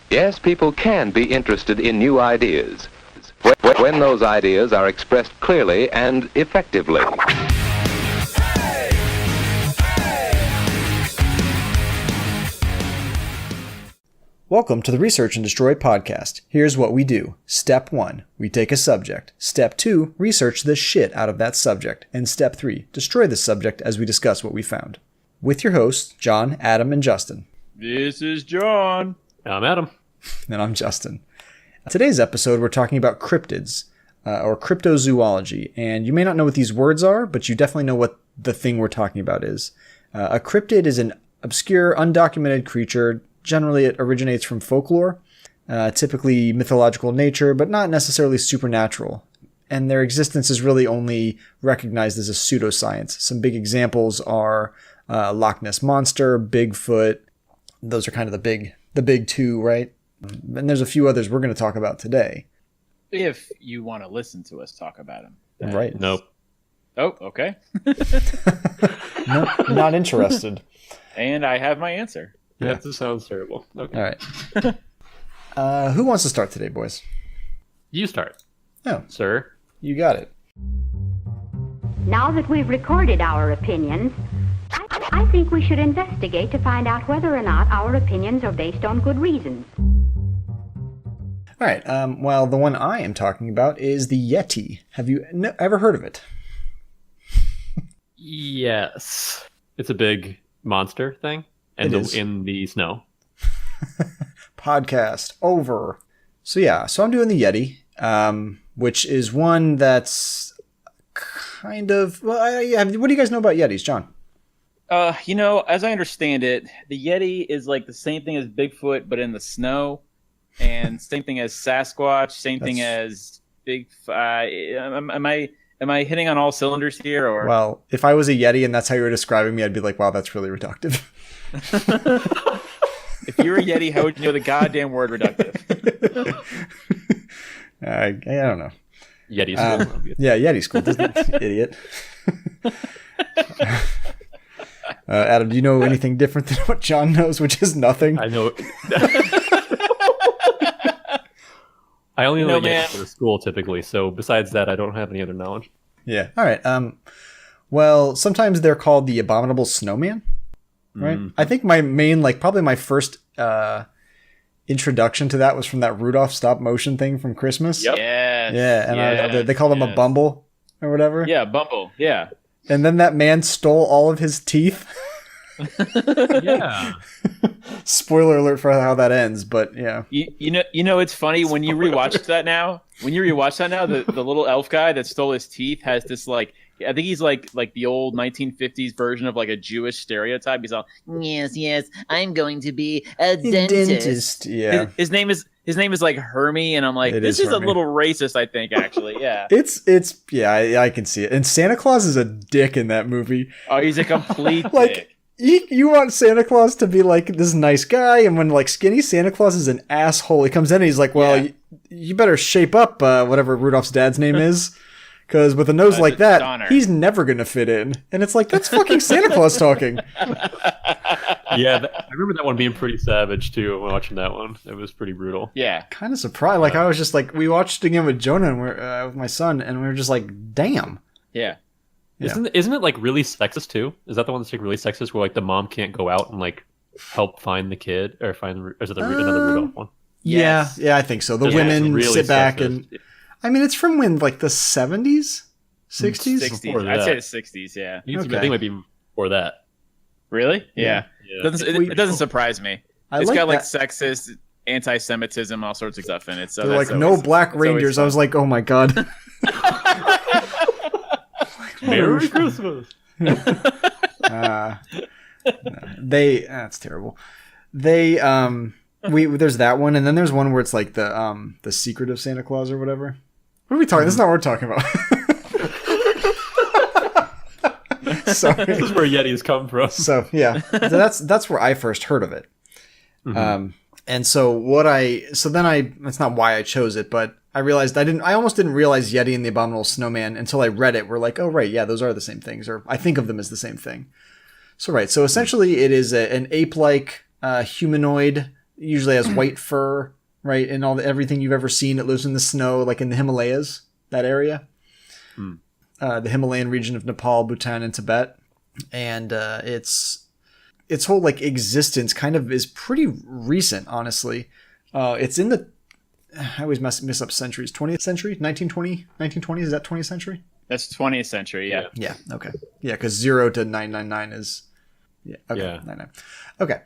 Yes, people can be interested in new ideas when those ideas are expressed clearly and effectively. Welcome to the Research and Destroy podcast. Here's what we do. Step 1, we take a subject. Step 2, research the shit out of that subject. And Step 3, destroy the subject as we discuss what we found. With your hosts, John, Adam, and Justin. This is John. I'm Adam. And I'm Justin. In today's episode, we're talking about cryptids, or cryptozoology. And you may not know what these words are, but you definitely know what the thing we're talking about is. A cryptid is an obscure, undocumented creature. Generally, it originates from folklore, typically mythological nature, but not necessarily supernatural. And their existence is really only recognized as a pseudoscience. Some big examples are Loch Ness Monster, Bigfoot. Those are kind of the big two, right? And there's a few others we're going to talk about today. If you want to listen to us talk about them. Right. Nope. Oh, okay. Nope, not interested. And I have my answer. Yeah. That sounds terrible. Okay. All right. Who wants to start today, boys? You start. Oh, sir. You got it. Now that we've recorded our opinions, I think we should investigate to find out whether or not our opinions are based on good reasons. All right. Well, the one I am talking about is the Yeti. Have you ever heard of it? Yes. It's a big monster thing. And in the snow. Podcast over. So I'm doing the Yeti, which is one that's kind of... Well, what do you guys know about Yetis, John? As I understand it, the Yeti is like the same thing as Bigfoot, but in the snow. And same thing as Sasquatch, same thing as Am I hitting on all cylinders here? Or well, if I was a Yeti and that's how you were describing me, I'd be like, wow, that's really reductive. If you were a Yeti, how would you know the goddamn word reductive? I don't know. Yeti's cool. Yeah, Yeti's cool. Idiot. Adam, do you know anything different than what John knows, which is nothing? I know. I only know Yetis for school typically, so besides that, I don't have any other knowledge. Yeah. All right. Well, sometimes they're called the abominable snowman. Right. I think my main, probably my first introduction to that was from that Rudolph stop motion thing from Christmas. Yep. Yes. Yeah, and they called him a Bumble or whatever. Yeah, Bumble. Yeah. And then that man stole all of his teeth. Yeah. Spoiler alert for how that ends, but yeah. You know, it's funny when you rewatch that now. When you rewatch that now, the little elf guy that stole his teeth has this I think he's like the old 1950s version of a Jewish stereotype. He's all, yes, I'm going I a dentist. Yeah. His name is like Hermie, and I'm like, this is a little racist, I think, actually. Yeah. I can see it. And Santa Claus is a dick in that movie. Oh, he's a complete dick. You want Santa Claus to be this nice guy, and when skinny Santa Claus is an asshole, he comes in and he's like, well, you better shape up whatever Rudolph's dad's name is. Because with a nose like that, Donner. He's never going to fit in. And it's that's fucking Santa Claus talking. Yeah, I remember that one being pretty savage, too, watching that one. It was pretty brutal. Yeah. Kind of surprised. I was just we watched it again with Jonah and with my son, and we were just damn. Yeah. Isn't it, really sexist, too? Is that the one that's, really sexist, where, the mom can't go out and, help find the kid? Or is it another Rudolph one? Yes. Yeah, I think so. The women really sit back sexist. and... I mean, it's from when, the 70s? 60s? 60s. I'd say the 60s, yeah. I think it might be before that. Really? Yeah. It doesn't surprise me. It's got, that. Sexist, anti-Semitism, all sorts of stuff in it. So they're no black reindeers. I was like, oh my god. Merry Christmas! That's terrible. There's that one, and then there's one where it's the secret of Santa Claus or whatever. What are we talking? This is not what we're talking about. Sorry. This is where Yetis come from. So yeah, that's where I first heard of it. Mm-hmm. And so that's not why I chose it, but I realized I almost didn't realize Yeti and the Abominable Snowman until I read it. We're like, oh right, yeah, those are the same things, or I think of them as the same thing. So essentially it is an ape-like humanoid usually has white fur, right? And everything you've ever seen, it lives in the snow, like in the Himalayas, that area. The Himalayan region of Nepal, Bhutan, and Tibet. And its whole like existence kind of is pretty recent, honestly. It's in the, I always mess up centuries, 20th century, 1920, is that 20th century? That's 20th century, yeah. Yeah, okay. Yeah, because 0 to 999 is, yeah, okay, Yeah. 99. Okay.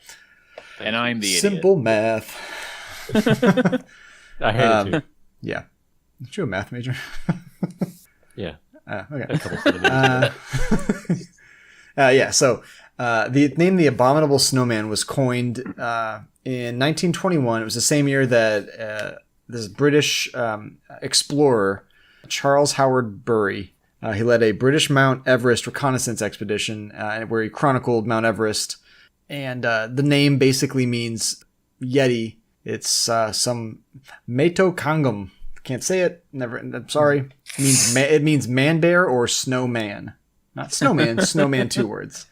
And I'm the Simple math. I hate it too. Yeah. Aren't you a math major? Yeah. Okay. A couple centimeters. Yeah, so the name The Abominable Snowman was coined in 1921. It was the same year that this British explorer, Charles Howard Bury, he led a British Mount Everest reconnaissance expedition where he chronicled Mount Everest. And the name basically means Yeti. It's some Metokangam. Can't say it. Never. I'm sorry. It means man bear or snowman. Not snowman. Snowman, 2 words.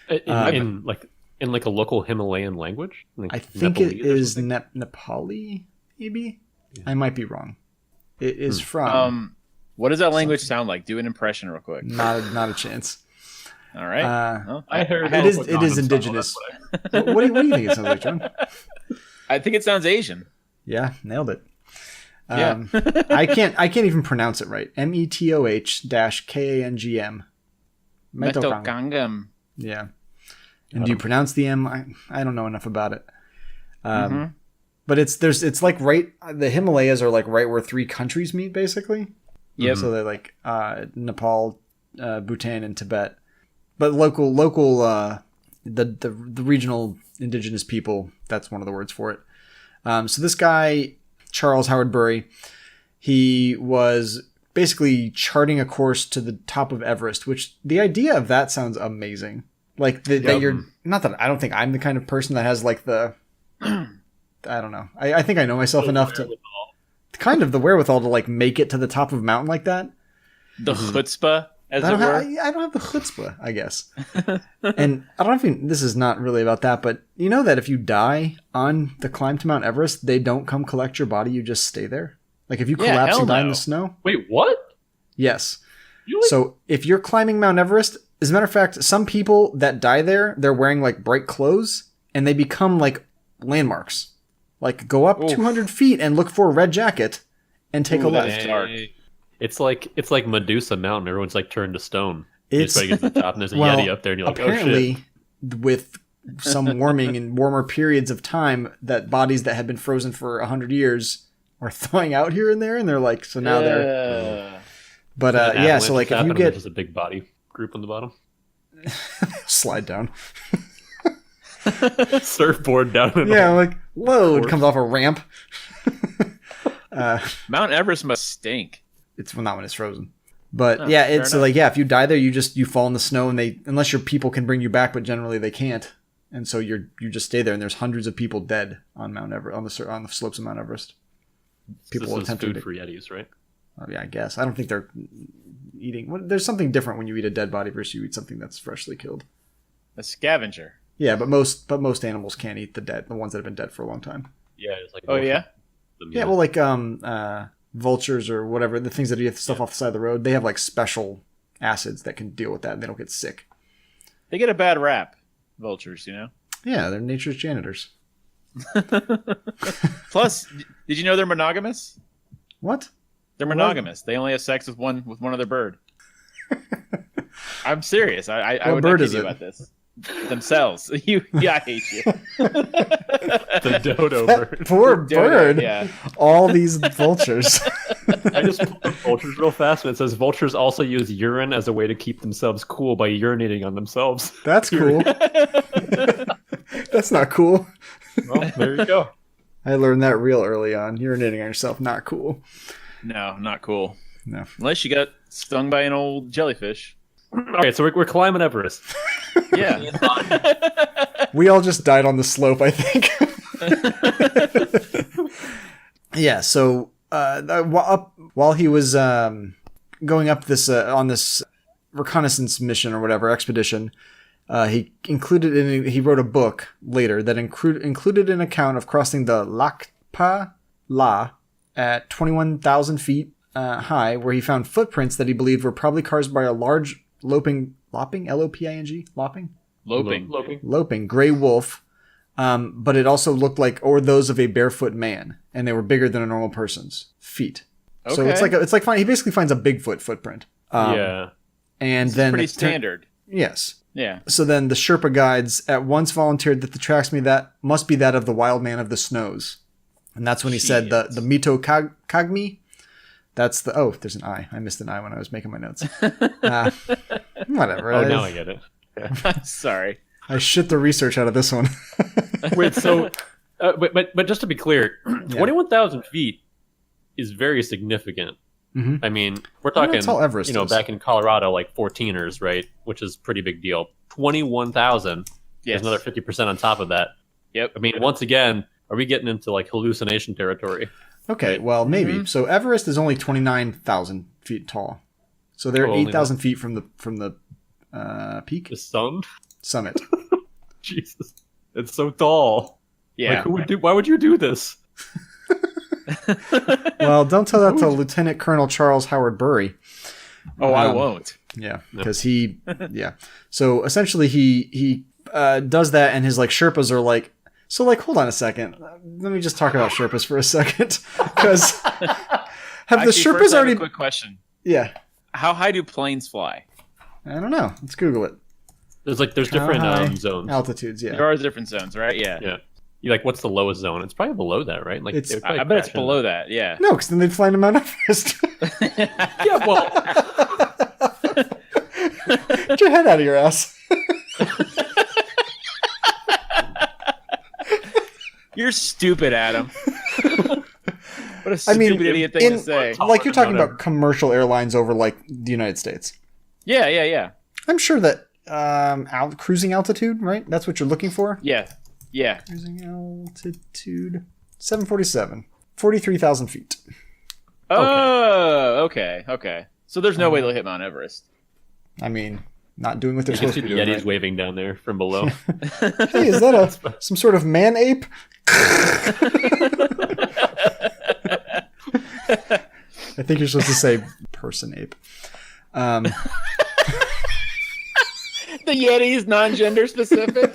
In like a local Himalayan language. Like I think it Nepalese or is something? Nepali. Maybe I might be wrong. It is from. What does that language sound like? Do an impression real quick. Not a chance. All right. Well, I heard It is indigenous. What do you think it sounds like, John? I think it sounds Asian. Yeah, nailed it. Yeah. I can't even pronounce it right. Metoh-Kangm. Metokangam. Yeah. And do you pronounce the M? I don't know enough about it. But it's like right, the Himalayas are like right where 3 countries meet, basically. Yep. So they're like Nepal, Bhutan, and Tibet. But local the regional indigenous people, that's one of the words for it. So this guy, Charles Howard Bury, he was basically charting a course to the top of Everest, which the idea of that sounds amazing. Like that you're not that I don't think I'm the kind of person that has like the I don't know. I think I know myself enough to kind of the wherewithal to like make it to the top of a mountain like that. The chutzpah, as I it were. I don't have the chutzpah, I guess. And I don't think this is not really about that, but you know that if you die on the climb to Mount Everest, they don't come collect your body, you just stay there. Like if you collapse and die in the snow. Wait, what? Yes. Really? So if you're climbing Mount Everest, as a matter of fact, some people that die there, they're wearing like bright clothes and they become like landmarks. Like go up 200 feet and look for a red jacket and take a that left. is dark. It's like Medusa Mountain. Everyone's like turned to stone. You It's just gotta get to the top and there's a well, Yeti up there and you're like, oh shit. apparently with some warming and warmer periods of time, that bodies that had been frozen for 100 years are thawing out here and there, and they're like, so now they're. But An yeah, so avalanche like if happened you and get there's just a big body group on the bottom. slide down, Surfboard down in yeah, like load comes off a ramp. Mount Everest must stink. It's not when it's frozen. But Oh, yeah, fair it's enough. like, yeah, if you die there, you fall in the snow, and unless your people can bring you back, but generally they can't, and so you just stay there. And there's hundreds of people dead on Mount Everest, on the slopes of Mount Everest. People This is attempt food to. for Yetis, right? Oh, yeah, I guess. I don't think they're eating. Well, there's something different when you eat a dead body versus you eat something that's freshly killed. A scavenger. Yeah, but most animals can't eat the ones that have been dead for a long time. Yeah, it's like Oh, yeah? Yeah, well, like vultures or whatever, the things that eat stuff off the side of the road, they have like special acids that can deal with that, and they don't get sick. They get a bad rap, vultures, you know? Yeah, they're nature's janitors. Plus, did you know they're monogamous? What? They're monogamous. They only have sex with one other bird. I'm serious. I What would bird not is kid you it? about this. Themselves. I hate you. the dodo bird. Poor Dodo, bird. yeah. All these vultures. I just pulled up vultures real fast, and it says vultures also use urine as a way to keep themselves cool by urinating on themselves. That's cool. That's not cool. Well, there you go. I learned that real early on. Urinating on yourself, not cool. No, not cool. No. Unless you got stung by an old jellyfish. Okay, so we're climbing Everest. Yeah. We all just died on the slope, I think. Yeah, so while he was going up this on this reconnaissance mission or whatever expedition, He wrote a book later that included an account of crossing the Lakpa La at 21,000 feet high, where he found footprints that he believed were probably caused by a large loping L-O-P-I-N-G loping gray wolf. But it also looked like, or those of a barefoot man, and they were bigger than a normal person's feet. Okay. So it's like he basically finds a Bigfoot footprint. And then pretty standard. Yes. Yeah. So then the Sherpa guides at once volunteered that the tracks that must be that of the wild man of the snows. And that's when he said the Mito Kagmi. That's there's an I. I missed an I when I was making my notes. Whatever. Oh, now I get it. Yeah. Sorry. I shit the research out of this one. Wait, so, but just to be clear, 21,000 feet is very significant. Mm-hmm. I mean, we're talking, that's all Everest is. Back in Colorado, like 14ers, right? Which is a pretty big deal. 21,000. There's another 50% on top of that. Yep. I mean, once again, are we getting into like hallucination territory? Okay, well, maybe. Mm-hmm. So Everest is only 29,000 feet tall. So they're 8,000 feet from the peak. The Summit. Jesus, it's so tall. Yeah. Like, why would you do this? Well, don't tell that to Lieutenant Colonel Charles Howard Bury. Oh, I won't. Yeah, because So essentially, he does that, and his like Sherpas are like. So like, hold on a second. Let me just talk about Sherpas for a second, because the Sherpas already? Quick question. Yeah. How high do planes fly? I don't know. Let's Google it. There's different zones. Altitudes, yeah. There are different zones, right? Yeah. Yeah. You like, what's the lowest zone? It's probably below that, right? Like, I bet it's below that. Yeah. No, because then they'd fly to Mount Everest. Yeah, well, get your head out of your ass. You're stupid, Adam. What a stupid idiot thing to say. Like, you're talking about commercial airlines over like the United States. Yeah. I'm sure that cruising altitude, right? That's what you're looking for? Yeah. Cruising altitude 747. 43,000 feet. Oh, okay. So there's no way they'll hit Mount Everest. I mean, not doing what they're supposed to be doing. Yeti's right? waving down there from below. Hey, is that some sort of man ape? I think you're supposed to say person ape. The Yeti is non-gender specific.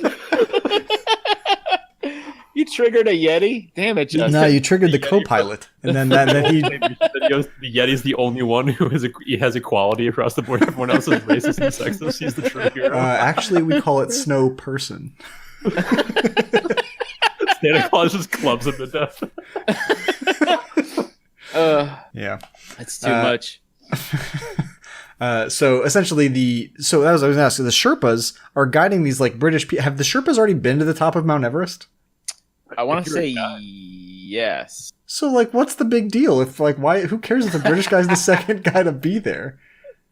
You triggered a Yeti? Damn it, Justin. No, you triggered the co-pilot. And then he... The Yeti's the only one who has equality across the board. Everyone else is racist and sexist. He's the true hero. Actually, we call it snow person. Santa Claus just clubs him to death. Yeah. That's too much. So essentially that was what I was going to ask. The Sherpas are guiding these like British people. Have the Sherpas already been to the top of Mount Everest? I want to say yes. So like, what's the big deal? If like, who cares if the British guy's the second guy to be there?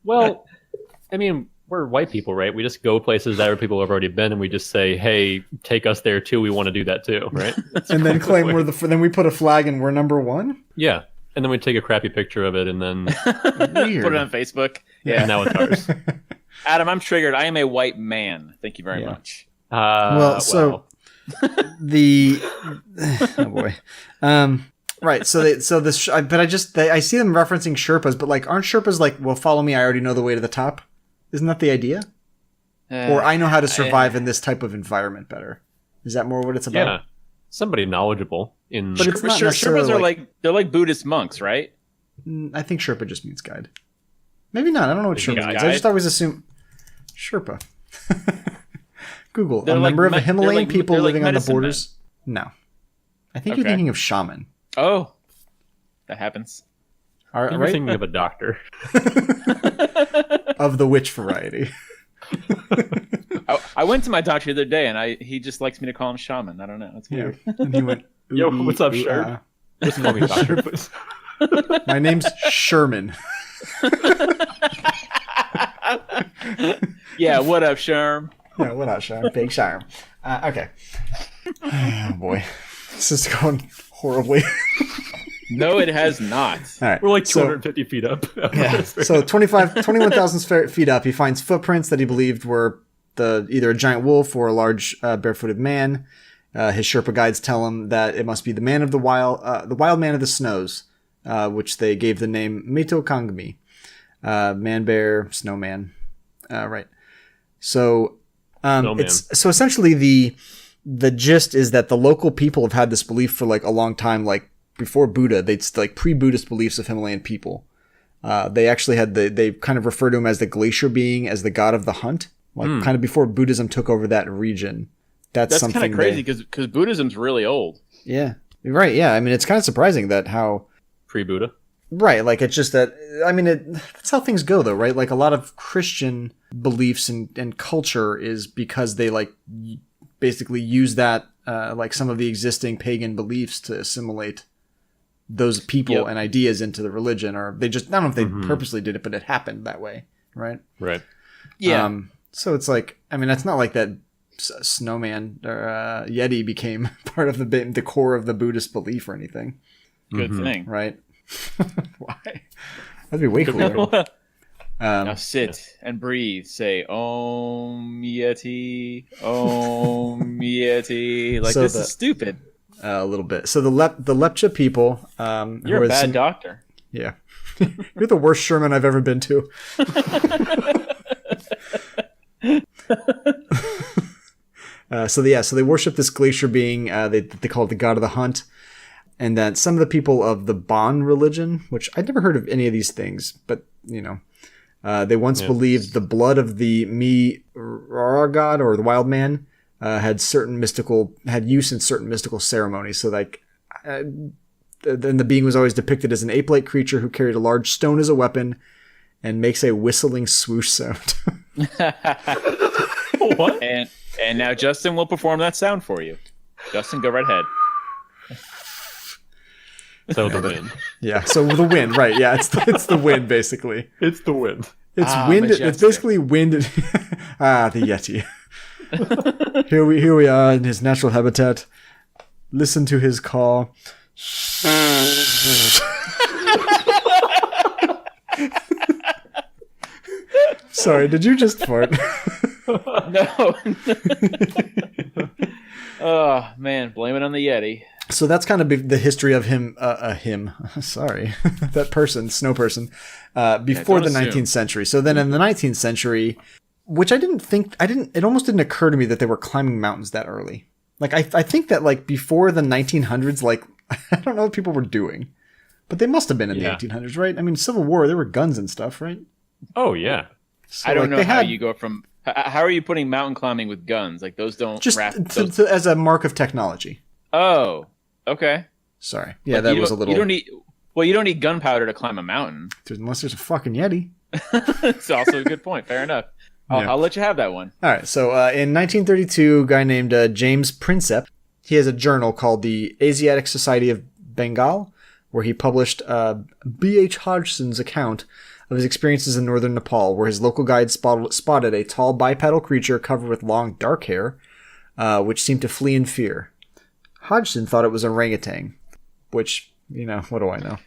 Well, I mean, we're white people, right? We just go places that other people have already been, and we just say, "Hey, take us there too. We want to do that too," right? And then claim then we put a flag and we're number one. Yeah, and then we take a crappy picture of it, and then put it on Facebook. Yeah, and now it's ours. Adam, I'm triggered. I am a white man. Thank you very much. Oh boy. Right. So I see them referencing Sherpas, but like, aren't Sherpas like, well, follow me. I already know the way to the top. Isn't that the idea? Or I know how to survive in this type of environment better. Is that more what it's about? Yeah. Somebody knowledgeable in. But it's not necessarily Sherpas are they're like Buddhist monks, right? I think Sherpa just means guide. Maybe not. I don't know what Sherpa means. I just always assume Sherpa. Google. They're a member of a Himalayan people living on the borders. Men. No. I think you're thinking of shaman. Oh. That happens. Right? You're thinking of a doctor. Of the witch variety. I went to my doctor the other day, and he just likes me to call him shaman. I don't know. It's weird. And he went, yo, what's up, Sherm? Just call me doctor, please. My name's Sherman. Yeah, what up, Sherm? Yeah, what up, Sherm? Big Sherm. Okay. Oh, boy. This is going horribly. No, it has not. All right. We're like 250 feet up. Yeah. So 21,000 feet up, he finds footprints that he believed were either a giant wolf or a large barefooted man. His Sherpa guides tell him that it must be the wild man of the snows, which they gave the name Meto Kangmi, man bear, snowman. Right. So so essentially the gist is that the local people have had this belief for like a long time, like before Buddha. They'd like pre-Buddhist beliefs of Himalayan people. They actually had they kind of refer to him as the glacier being, as the god of the hunt, like kind of before Buddhism took over that region. That's something kind of crazy because Buddhism's really old. Yeah, right. Yeah, I mean, it's kind of surprising that how pre-Buddha. Right, like it's just that. I mean, that's how things go, though, right? Like a lot of Christian beliefs and culture is because they like basically use that like some of the existing pagan beliefs to assimilate those people and ideas into the religion, or they just, I don't know if they purposely did it, but it happened that way, right? Right. Yeah. So it's like, I mean, that's not like that snowman or Yeti became part of the core of the Buddhist belief or anything. Good thing. Right. Why? That'd be way cooler. Now sit and breathe. Say Om Yeti, Om Yeti. Like, so this is stupid. A little bit. So the Lepcha people. You're a bad doctor. Yeah. You're the worst Sherman I've ever been to. So they worship this glacier being. They call it the god of the hunt. And that some of the people of the Bon religion, which I'd never heard of any of these things, but, you know, they once believed the blood of the Rara god, or the wild man, had use in certain mystical ceremonies. So, like, then the being was always depicted as an ape-like creature who carried a large stone as a weapon and makes a whistling swoosh sound. What? And now Justin will perform that sound for you. Justin, go right ahead. So the wind. Yeah, so the wind, right. Yeah, it's the wind, basically. It's the wind. It's wind. Majestic. It's basically wind. The Yeti. Here we are in his natural habitat. Listen to his call. Sorry, did you just fart? No. Oh, man, blame it on the Yeti. So that's kind of the history of him. Sorry, that person, snow person, before the 19th century. So then in the 19th century, which it almost didn't occur to me that they were climbing mountains that early. Like I think that like before the 1900s, like I don't know what people were doing, but they must have been in the 1800s, right? I mean, Civil War, there were guns and stuff, right? Oh yeah. So, I don't know how you go from. How are you putting mountain climbing with guns? Like those don't just as a mark of technology. Oh. Okay. Sorry. Yeah, that was a little. You don't need gunpowder to climb a mountain. Unless there's a fucking Yeti. It's also a good point. Fair enough. I'll let you have that one. All right. So in 1932, a guy named James Prinsep, he has a journal called the Asiatic Society of Bengal, where he published B.H. Hodgson's account of his experiences in northern Nepal, where his local guide spotted a tall bipedal creature covered with long dark hair, which seemed to flee in fear. Hodgson thought it was an orangutan, which, you know, what do I know?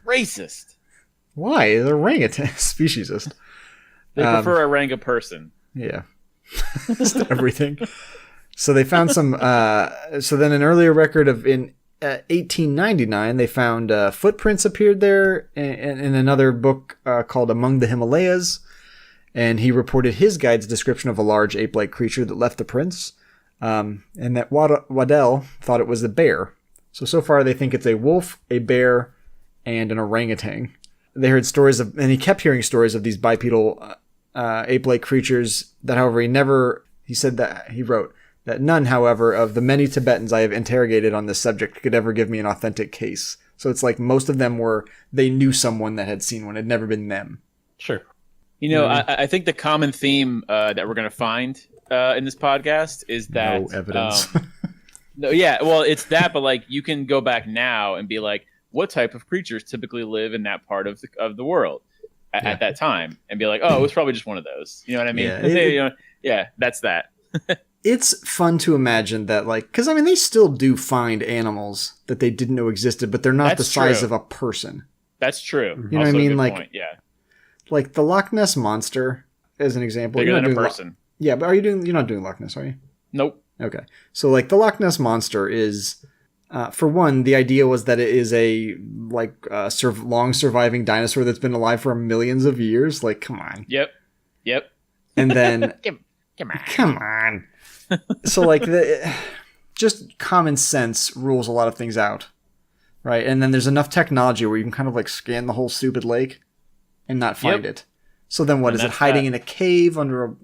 Racist. Why? It's orangutan. Speciesist. They prefer oranga person. Yeah. Just everything. So they found some... so then an earlier record in 1899, they found footprints appeared there in another book called Among the Himalayas. And he reported his guide's description of a large ape-like creature that left the prints. And that Waddell thought it was a bear. So far they think it's a wolf, a bear, and an orangutan. They heard stories of, and he kept hearing stories of these bipedal ape-like creatures that, however, he wrote that none, however, of the many Tibetans I have interrogated on this subject could ever give me an authentic case. So it's like most of them they knew someone that had seen one. It had never been them. Sure. You know, I think the common theme that we're going to find in this podcast is that no evidence. No, yeah, well, it's that, but like you can go back now and be like, what type of creatures typically live in that part of the world at that time, and be like, oh, it was probably just one of those. You know what I mean? Yeah, that's that. It's fun to imagine that, like, because I mean, they still do find animals that they didn't know existed, but they're not the size of a person. That's true. You know what I mean? Like, point. Yeah, like the Loch Ness Monster, as an example. Bigger than a person. Yeah, but you're not doing Loch Ness, are you? Nope. Okay. So, like, the Loch Ness Monster is, for one, the idea was that it is a, like, long surviving dinosaur that's been alive for millions of years. Like, come on. Yep. And then... Come on. So, like, just common sense rules a lot of things out. Right? And then there's enough technology where you can kind of, like, scan the whole stupid lake and not find it. So then what? Is it hiding in a cave under a,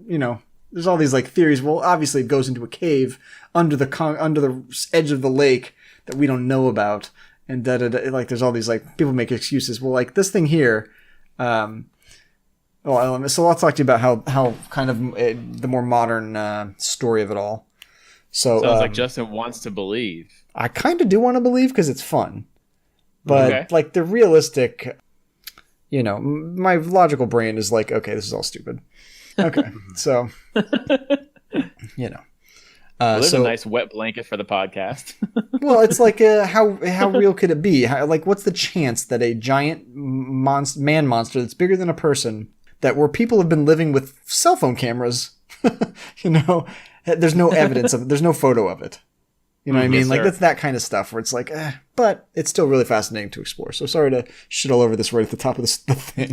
there's all these, like, theories. Well, obviously it goes into a cave under the edge of the lake that we don't know about. And like, there's all these, like, people make excuses. Well, like, this thing here, so let's talk to you about how kind of the more modern story of it all. So sounds like Justin wants to believe. I kind of do want to believe because it's fun. But, like, the realistic, my logical brain is like, okay, this is all stupid. Okay, so, there's a nice wet blanket for the podcast. Well, it's like, how real could it be? What's the chance that a giant man monster that's bigger than a person, where people have been living with cell phone cameras, there's no evidence of it, there's no photo of it. You know what I mean? Yes, like, sir. that's that kind of stuff where it's like, but it's still really fascinating to explore. So sorry to shit all over this right at the top of the thing.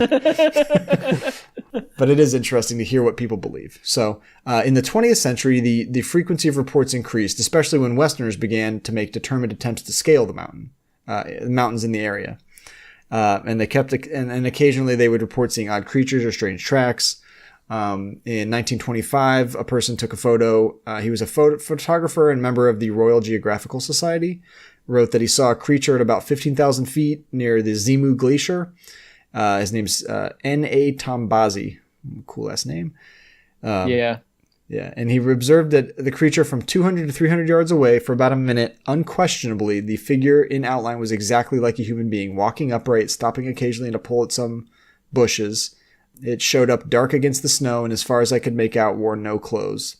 But it is interesting to hear what people believe. So in the 20th century, the frequency of reports increased, especially when Westerners began to make determined attempts to scale the mountains in the area. And they kept, and occasionally they would report seeing odd creatures or strange tracks. In 1925, a person took a photo. He was a photographer and member of the Royal Geographical Society. Wrote that he saw a creature at about 15,000 feet near the Zimu Glacier. His name's N.A. Tombazi. Cool ass name. Yeah. And he observed that the creature from 200 to 300 yards away for about a minute. Unquestionably, the figure in outline was exactly like a human being, walking upright, stopping occasionally to pull at some bushes. It showed up dark against the snow, and as far as I could make out, wore no clothes.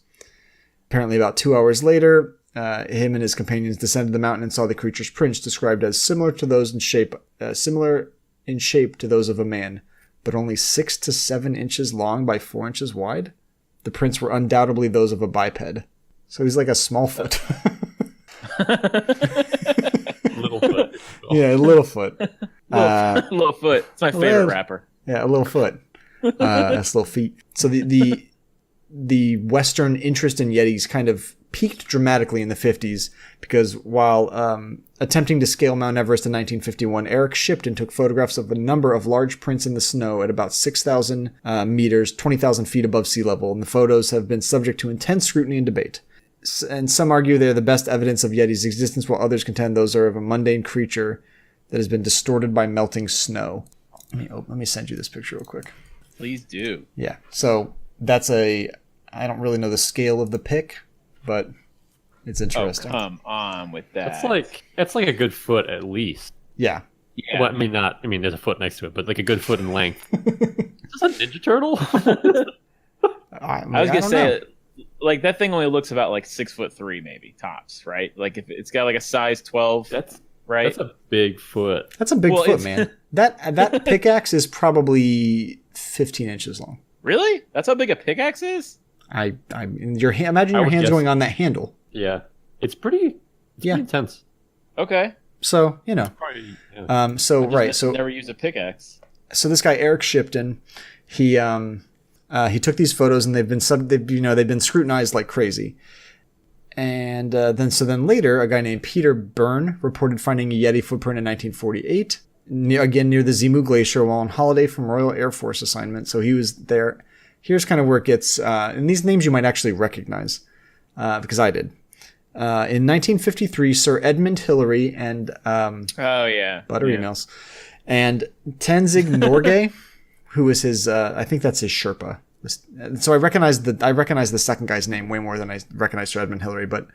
Apparently, about 2 hours later, him and his companions descended the mountain and saw the creature's prints, described as similar to those in shape to those of a man, but only 6 to 7 inches long by 4 inches wide. The prints were undoubtedly those of a biped. So he's like a small foot. Little foot. Yeah, little foot. Little foot. It's my favorite rapper. Yeah, a little foot. That's little feet. So the Western interest in Yetis kind of peaked dramatically in the 50s because while attempting to scale Mount Everest in 1951, Eric Shipton took photographs of a number of large prints in the snow at about 6,000 meters, 20,000 feet above sea level, and the photos have been subject to intense scrutiny and debate. And some argue they're the best evidence of Yeti's existence, while others contend those are of a mundane creature that has been distorted by melting snow. Let me send you this picture real quick. Please do. Yeah. So that's I don't really know the scale of the pic, but it's interesting. Oh, come on with that. That's like a good foot at least. Yeah. Yeah. Well, there's a foot next to it, but like a good foot in length. Is this a Ninja Turtle? I was gonna say, like, that thing only looks about like 6'3" maybe tops, right? Like if it's got like a size 12. That's right. That's a big foot. That's a big foot, man. That pickaxe is probably 15 inches long. Really? That's how big a pickaxe is? Imagine your hands going on that handle. Yeah, it's pretty intense. Okay. So Probably, yeah. So never use a pickaxe. So this guy Eric Shipton, he took these photos and they've been scrutinized like crazy. And then later, a guy named Peter Byrne reported finding a Yeti footprint in 1948, again near the Zimu Glacier while on holiday from Royal Air Force assignment. So he was there. Here's kind of where it gets, and these names you might actually recognize, because I did. In 1953, Sir Edmund Hillary and Butter emails, and Tenzing Norgay, who was his, I think that's his Sherpa. So I recognize the second guy's name way more than I recognize Sir Edmund Hillary, but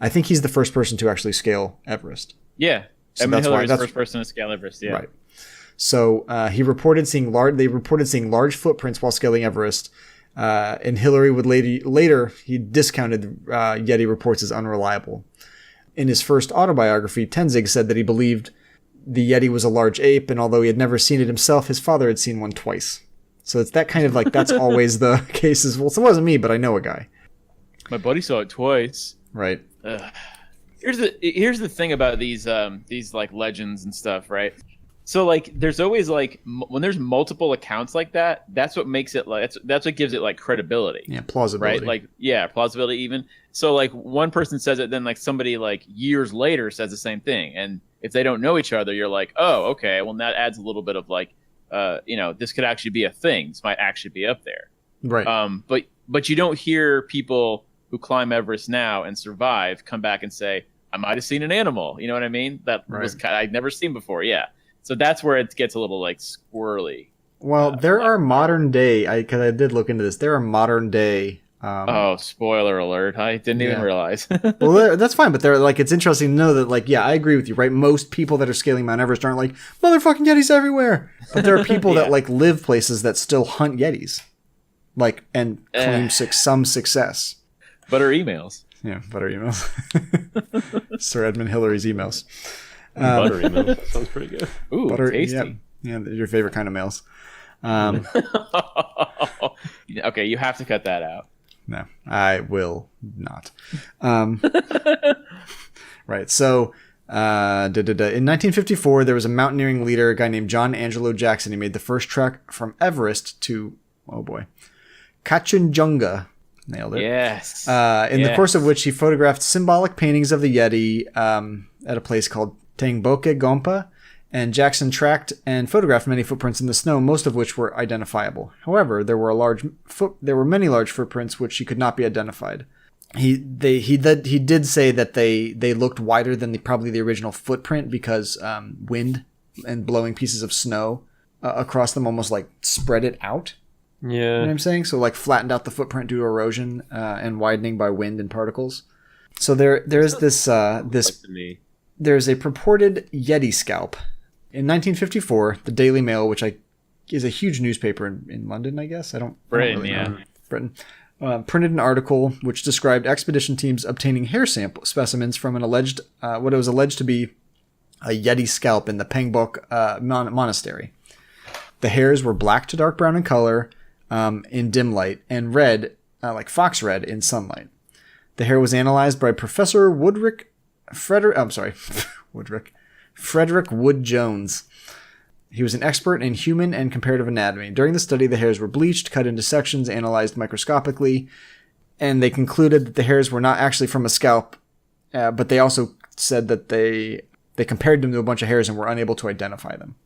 I think he's the first person to actually scale Everest. Yeah, so Edmund Hillary is the first person to scale Everest. Yeah, right. So they reported seeing large footprints while scaling Everest, and Hillary would later he discounted Yeti reports as unreliable. In his first autobiography, Tenzing said that he believed the Yeti was a large ape, and although he had never seen it himself, his father had seen one twice. So it's that kind of like, that's always the case as well. So it wasn't me, but I know a guy. My buddy saw it twice. Right. Here's the thing about these like legends and stuff, right? So like there's always like when there's multiple accounts like that, that's what makes it like that's what gives it like credibility. Yeah, plausibility. Right? Like plausibility even. So like one person says it, then like somebody like years later says the same thing, and if they don't know each other, you're like, oh, okay, well that adds a little bit of like this could actually be a thing. This might actually be up there. Right. But you don't hear people who climb Everest now and survive come back and say, I might have seen an animal. You know what I mean? That was I'd never seen before. Yeah. So that's where it gets a little like squirrely. Well, there are modern day, because I did look into this, there are modern day. Spoiler alert. I didn't even realize. Well, that's fine. But they're like, it's interesting to know that like, yeah, I agree with you, right? Most people that are scaling Mount Everest aren't like, motherfucking Yetis everywhere. But there are people that like live places that still hunt Yetis. Like, and claim some success. Butter emails. Yeah, butter emails. Sir Edmund Hillary's emails. Butter emails. That sounds pretty good. Ooh, butter, tasty. Yeah, your favorite kind of mails. Okay, you have to cut that out. No, I will not. Right, so in 1954, there was a mountaineering leader, a guy named John Angelo Jackson. He made the first trek from Everest to, oh boy, Kachinjunga. Nailed it. Yes. In the course of which he photographed symbolic paintings of the Yeti at a place called Tengboke Gompa, and Jackson tracked and photographed many footprints in the snow, most of which were identifiable. However, there were many large footprints which could not be identified. He did say that they looked wider than probably the original footprint because wind and blowing pieces of snow across them almost like spread it out. Yeah. You know what I'm saying? So like flattened out the footprint due to erosion and widening by wind and particles. So there's there's a purported Yeti scalp. In 1954, the Daily Mail, which is a huge newspaper in London, I guess. Britain, printed an article which described expedition teams obtaining hair sample specimens from an alleged, what it was alleged to be a Yeti scalp in the Pengbok monastery. The hairs were black to dark brown in color in dim light and red, like fox red, in sunlight. The hair was analyzed by Professor Frederick Wood Jones. He was an expert in human and comparative anatomy. During the study, the hairs were bleached, cut into sections, analyzed microscopically, and they concluded that the hairs were not actually from a scalp, but they also said that they compared them to a bunch of hairs and were unable to identify them.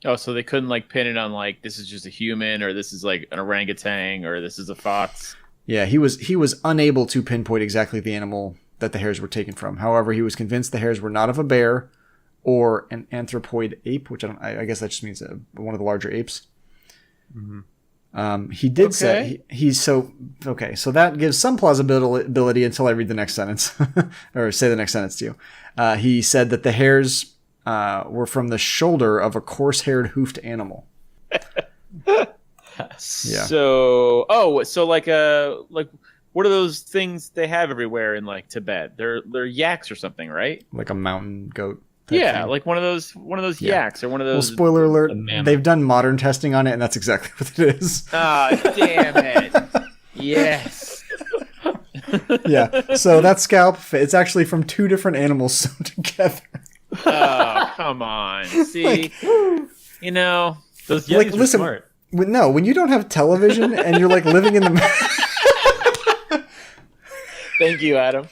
Oh, so they couldn't like pin it on like this is just a human, or this is like an orangutan, or this is a fox. Yeah, he was unable to pinpoint exactly the animal that the hairs were taken from. However, he was convinced the hairs were not of a bear or an anthropoid ape, which I guess that just means one of the larger apes. Mm-hmm. He did say so that gives some plausibility until I read the next sentence or say the next sentence to you. He said that the hairs were from the shoulder of a coarse-haired hoofed animal. Yeah. So like what are those things they have everywhere in like Tibet? They're yaks or something, right? Like a mountain goat. Yeah, thing. Like one of those yaks or one of those. Well, spoiler alert, they've done modern testing on it, and that's exactly what it is. Ah, damn it! Yes. Yeah. So that scalp, it's actually from two different animals sewn together. Oh, come on. See, those Yetis are smart. When you don't have television and you're like living in the. Thank you, Adam.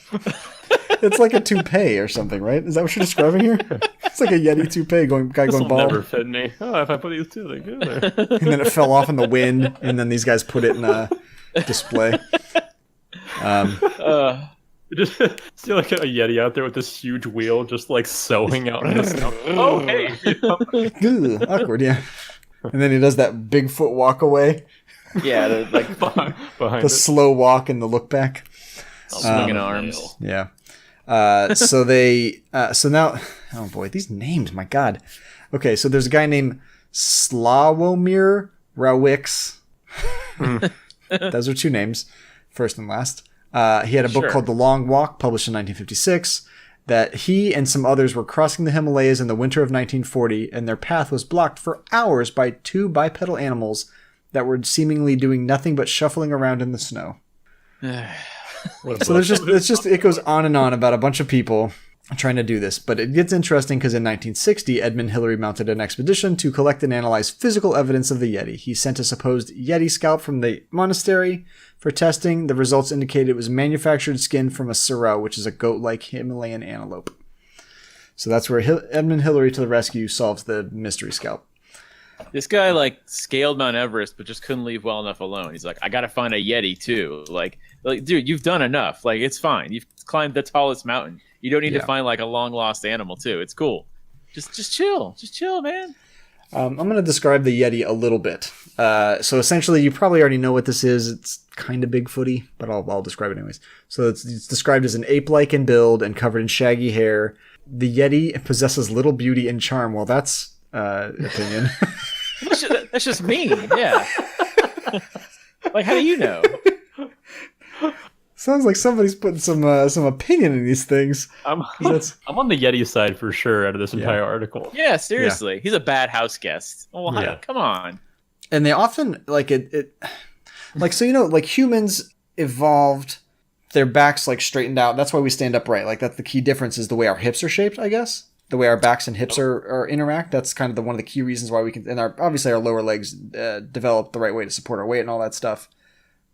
It's like a toupee or something, right? Is that what you're describing here? It's like a Yeti toupee going bald. Never fit me. Oh, if I put these two together. And then it fell off in the wind, and then these guys put it in a display. Just see like a Yeti out there with this huge wheel, just like sewing out in the snow. Oh, hey! Ugh, awkward, yeah. And then he does that Bigfoot walk away. Yeah, like behind the slow walk and the look back. Swinging arms. Yeah. So now, oh boy, these names, my God. Okay, so there's a guy named Slawomir Rawicz. Those are two names, first and last. He had a book called The Long Walk, published in 1956. that he and some others were crossing the Himalayas in the winter of 1940, and their path was blocked for hours by 2 bipedal animals that were seemingly doing nothing but shuffling around in the snow. So it goes on and on about a bunch of people trying to do this, but it gets interesting because in 1960, Edmund Hillary mounted an expedition to collect and analyze physical evidence of the Yeti. He sent a supposed Yeti scalp from the monastery for testing. The results indicated it was manufactured skin from a serow, which is a goat-like Himalayan antelope. So that's where Edmund Hillary to the rescue solves the mystery scalp. This guy like scaled Mount Everest, but just couldn't leave well enough alone. He's like, I gotta find a Yeti too. Like, dude, you've done enough. Like, it's fine. You've climbed the tallest mountain. You don't need to find like a long lost animal too. It's cool. Just chill. Just chill, man. I'm going to describe the Yeti a little bit. So essentially, you probably already know what this is. It's kind of Bigfooty, but I'll describe it anyways. So it's described as an ape-like in build and covered in shaggy hair. The Yeti possesses little beauty and charm. Well, that's opinion. That's just mean. Yeah. Like, how do you know? Sounds like somebody's putting some opinion in these things. I'm on the Yeti side for sure out of this entire article. Yeah, seriously. Yeah. He's a bad house guest. Oh, come on. And they often, like, like, so, like, humans evolved, their backs, like, straightened out. That's why we stand upright. Like, that's the key difference is the way our hips are shaped, I guess. The way our backs and hips are interact. That's kind of one of the key reasons why we can, and obviously our lower legs develop the right way to support our weight and all that stuff.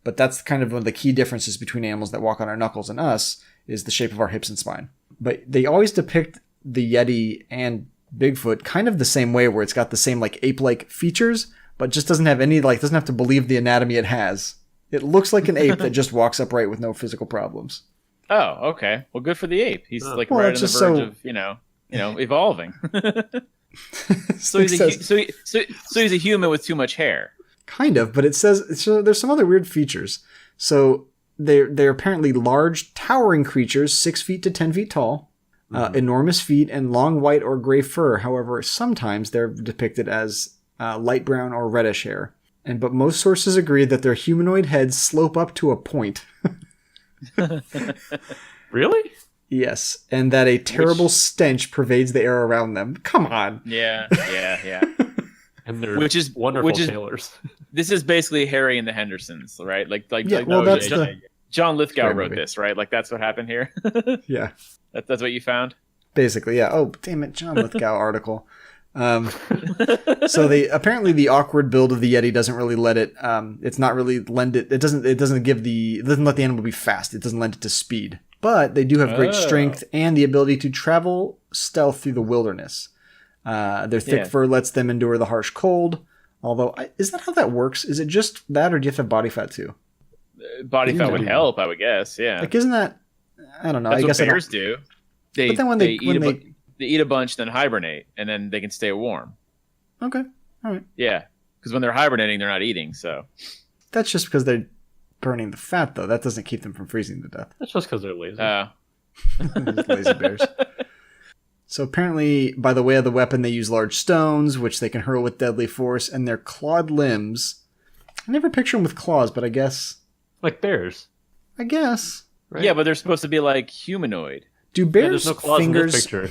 But that's kind of one of the key differences between animals that walk on our knuckles and us is the shape of our hips and spine. But they always depict the Yeti and Bigfoot kind of the same way, where it's got the same like ape-like features, but just doesn't have any, like, doesn't have to believe the anatomy it has. It looks like an ape that just walks upright with no physical problems. Oh, okay. Well, good for the ape. He's right on the verge of, evolving. So he's a human with too much hair. Kind of, but it says there's some other weird features. So they're apparently large, towering creatures, 6 feet to 10 feet tall, enormous feet, and long white or gray fur. However, sometimes they're depicted as light brown or reddish hair. But most sources agree that their humanoid heads slope up to a point. Really? Yes, and that a terrible stench pervades the air around them. Come on. Yeah. And they're wonderful tailors. This is basically Harry and the Hendersons, right? John Lithgow wrote this, right? Like, that's what happened here. Yeah, that's what you found. Basically, yeah. Oh, damn it, John Lithgow article. So apparently the awkward build of the Yeti doesn't really let it. It's not really lend it. It doesn't let the animal be fast. It doesn't lend it to speed. But they do have great strength and the ability to travel stealth through the wilderness. Their thick fur lets them endure the harsh cold. Although, is that how that works? Is it just that, or do you have to have body fat too? Body fat would help, I would guess. Yeah. Like, isn't that? I don't know. That's I guess what bears do. But then they eat a bunch, then hibernate, and then they can stay warm. Okay. All right. Yeah, because when they're hibernating, they're not eating. So that's just because they're burning the fat, though. That doesn't keep them from freezing to death. That's just because they're lazy. Lazy bears. So apparently, by the way of the weapon, they use large stones, which they can hurl with deadly force, and their clawed limbs. I never picture them with claws, but I guess... Like bears. I guess. Right? Yeah, but they're supposed to be like humanoid. Do bears' there's no claws fingers... in this picture.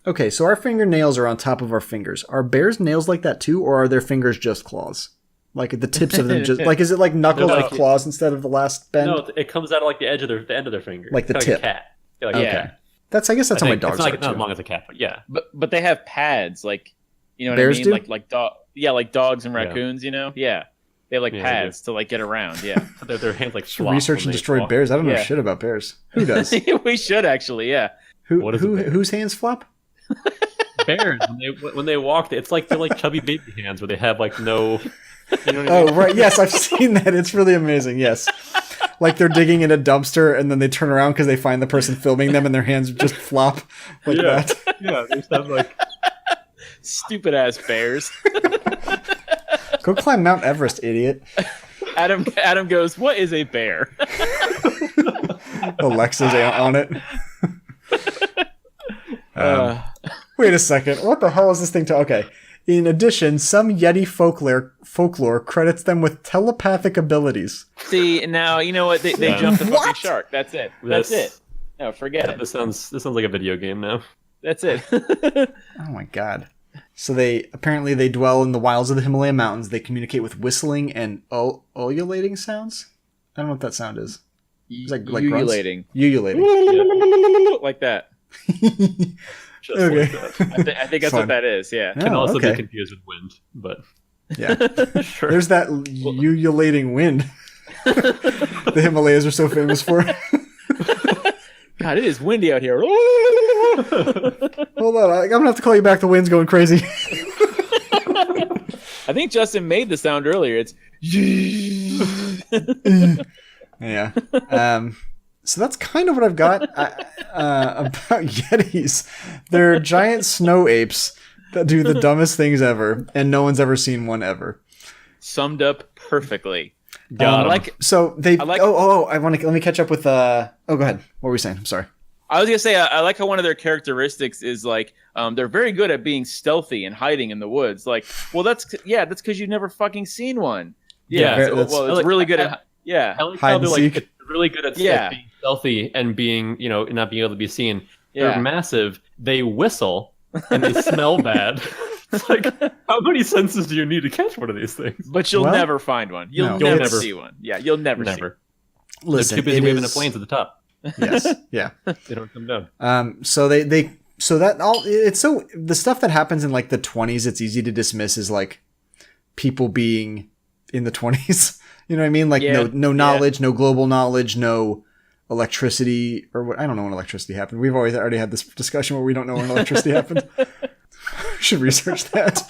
Okay, so our fingernails are on top of our fingers. Are bears' nails like that too, or are their fingers just claws? Like the tips of them just... Like, is it like knuckles with claws instead of the last bend? No, it comes out of like the edge of the end of their finger. Like the tip. Like a cat. Yeah, like okay. A cat. I guess that's how my dogs are, not as long as a cat, but yeah. But they have pads, like, you know what bears I mean? Do? Like like dogs and raccoons, you know? Yeah. They have like pads to like get around, yeah. Their hands like research and destroyed bears. I don't know shit about bears. Who does? We should actually, yeah. Whose hands flop? Bears. When they walk, it's like they're like chubby baby hands where they have like no... You know what I mean? Right. Yes, I've seen that. It's really amazing. Yes. Like they're digging in a dumpster and then they turn around because they find the person filming them and their hands just flop like that. Yeah, they just have like... Stupid ass bears. Go climb Mount Everest, idiot. Adam goes, what is a bear? Alexa's on it. Wait a second. What the hell is this thing to... Okay. In addition, some Yeti folklore credits them with telepathic abilities. See, now, you know what? They jumped the fucking shark. That's it. That's it. No, forget Yeah, it. this sounds like a video game now. That's it. Oh my god. So they dwell in the wilds of the Himalayan mountains. They communicate with whistling and ululating sounds. I don't know what that sound is. It's like grunts? Ululating. Ululating. Like that. Just Okay. like that. I think that's Fun. what that is. Yeah. Can Oh, also okay. be confused with wind, but Yeah. sure. There's that ululating wind the Himalayas are so famous for. God, it is windy out here. Hold on, I'm gonna have to call you back. The wind's going crazy. I think Justin made the sound earlier. It's Yeah. So that's kind of what I've got about Yetis. They're giant snow apes that do the dumbest things ever, and no one's ever seen one ever. summed up perfectly. Got 'em. Like So they. I like- I want to. Let me catch up with. Go ahead. What were we saying? I'm sorry. I was gonna say, I like how one of their characteristics is like they're very good at being stealthy and hiding in the woods. Like, well, that's because you've never fucking seen one. Yeah, Yeah, that's- well, it's really good at yeah. I like Hide how and they're seek. like really good at Yeah. being stealthy and being, not being able to be seen. Yeah. They're massive. They whistle and they smell bad. It's like, how many senses do you need to catch one of these things? But you'll Well, never find one. You'll no. never Never. see one. Yeah, you'll never see one. Listen, They're too busy it waving is- the planes at the top. Yes. Yeah. They don't come down. So so that all it's so the stuff that happens in like the 20s, it's easy to dismiss as like people being in the 20s. You know what I mean? Like Yeah. no knowledge, no global knowledge, no electricity or what? I don't know when electricity happened. We've already had this discussion where we don't know when electricity happened. Should research that.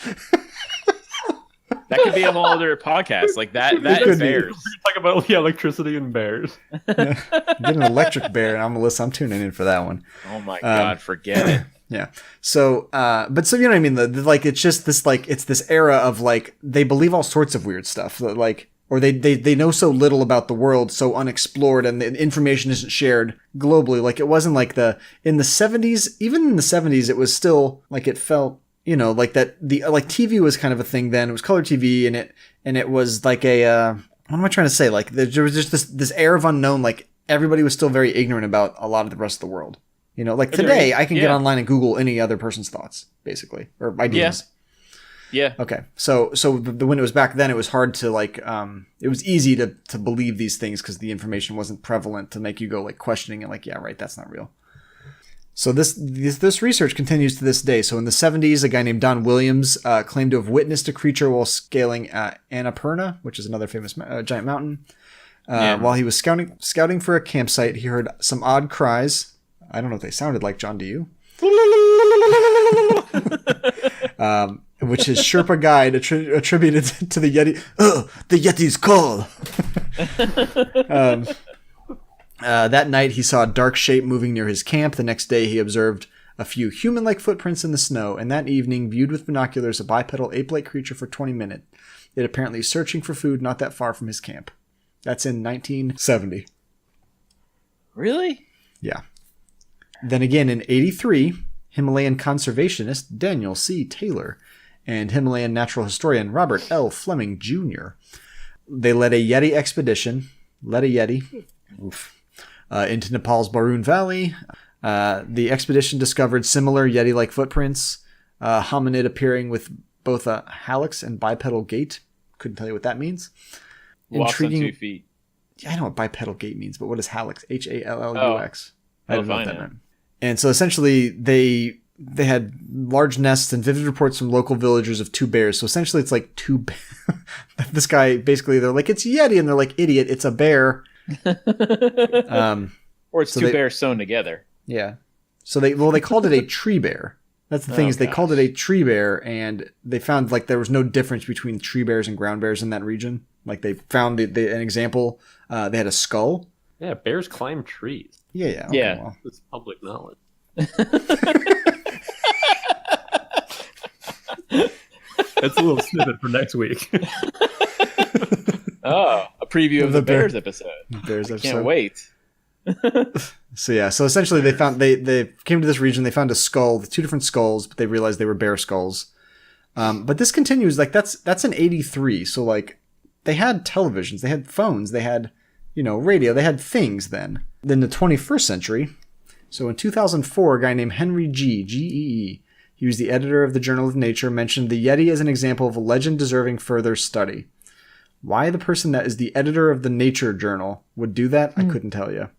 That could be a whole other podcast. Like that could be. bears. Talk about electricity and bears. Get an electric bear, and I'm tuning in for that one. Oh my god, forget it. Yeah. So, but you know what I mean? Like, it's just this, like, it's this era of like, they believe all sorts of weird stuff. Like, or they know so little about the world, so unexplored, and the information isn't shared globally. Like, it wasn't like in the 70s, even in the 70s, it was still like, it felt, like that like TV was kind of a thing then. It was color TV, and it was like what am I trying to say? Like, there was just this air of unknown, like everybody was still very ignorant about a lot of the rest of the world. Like today, I can get online and Google any other person's thoughts, basically, or ideas. Yeah. Okay. So when it was back then, it was hard to like, it was easy to believe these things because the information wasn't prevalent to make you go like questioning it, like, yeah, right, that's not real. So this research continues to this day. So in the 70s, a guy named Don Williams claimed to have witnessed a creature while scaling Annapurna, which is another famous giant mountain. While he was scouting for a campsite, he heard some odd cries. I don't know what they sounded like, John, do you? Which his Sherpa guide attributed to the Yeti. The Yeti's call! That night, he saw a dark shape moving near his camp. The next day, he observed a few human-like footprints in the snow, and that evening, viewed with binoculars a bipedal ape-like creature for 20 minutes. It apparently searching for food not that far from his camp. That's in 1970. Really? Yeah. Then again, in 83, Himalayan conservationist Daniel C. Taylor and Himalayan natural historian Robert L. Fleming Jr. They led a Yeti expedition. Into Nepal's Barun Valley. The expedition discovered similar Yeti-like footprints, hominid appearing with both a hallux and bipedal gait. Couldn't tell you what that means. Walks on 2 feet. I know what bipedal gait means, but what is hallux? Hallux. I don't know what that meant. And so essentially they had large nests and vivid reports from local villagers of two bears. So essentially it's like this guy, basically they're like, it's Yeti, and they're like, idiot, it's a bear. Or it's two bears sewn together. Yeah. So they called it a tree bear. That's the thing is they called it a tree bear, and they found like there was no difference between tree bears and ground bears in that region. Like they found an example. They had a skull. Yeah, bears climb trees. Yeah. Okay, Yeah. well. It's public knowledge. That's a little snippet for next week. Oh, a preview of the Bears episode. Bears episode. Can't wait. So yeah, so essentially they came to this region, they found a skull, two different skulls, but they realized they were bear skulls. But this continues, like that's in 83, so like they had televisions, they had phones, they had, radio, they had things then. Then the 21st century, So in 2004, a guy named Henry G.E.E., he was the editor of the Journal of Nature, mentioned the Yeti as an example of a legend deserving further study. Why the person that is the editor of the Nature Journal would do that, I couldn't tell you.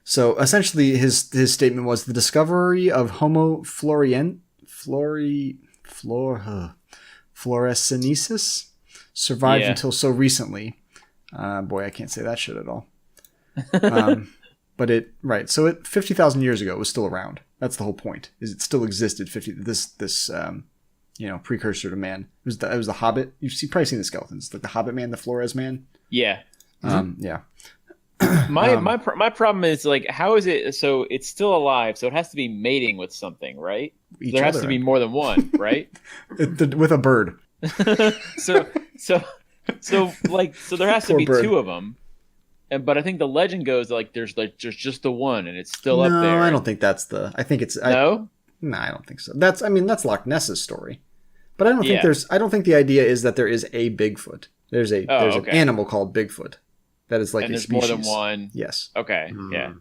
So essentially his statement was the discovery of Homo floresiensis survived until so recently. Boy, I can't say that shit at all. But so 50,000 years ago it was still around. That's the whole point. Is it still existed? Precursor to man. It was the Hobbit. You've probably seen the skeletons, like the Hobbit man, the Flores man. Yeah. Yeah. My problem is like, how is it? So it's still alive, so it has to be mating with something, right? There has to be more than one, right? With a bird. so there has to be two of them. But I think the legend goes like there's just the one, and it's still up there. No, I don't think that's the. I think it's no. No, I don't think so. That's Loch Ness's story, but I don't think I don't think the idea is that there is a Bigfoot. There's an animal called Bigfoot that is like and a there's species. More than one. Yes. Okay. Yeah.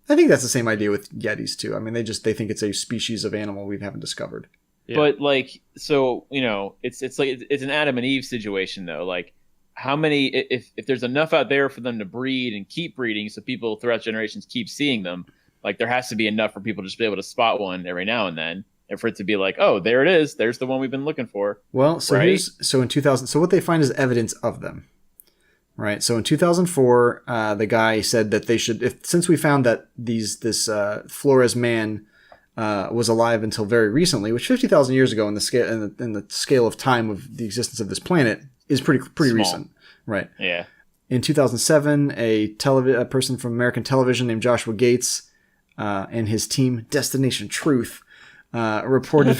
I think that's the same idea with Yetis too. I mean, they think it's a species of animal we haven't discovered. Yeah. But like, so it's like it's an Adam and Eve situation though. Like, how many? If there's enough out there for them to breed and keep breeding, so people throughout generations keep seeing them. Like, there has to be enough for people to just be able to spot one every now and then, and for it to be like, oh, there it is. There's the one we've been looking for. Well, so right? in 2000, so what they find is evidence of them, right? So in 2004, the guy said that they should, since we found that this Flores man was alive until very recently, which 50,000 years ago in the scale of time of the existence of this planet is pretty recent, right? Yeah. In 2007, a person from American television named Joshua Gates and his team, Destination Truth, reported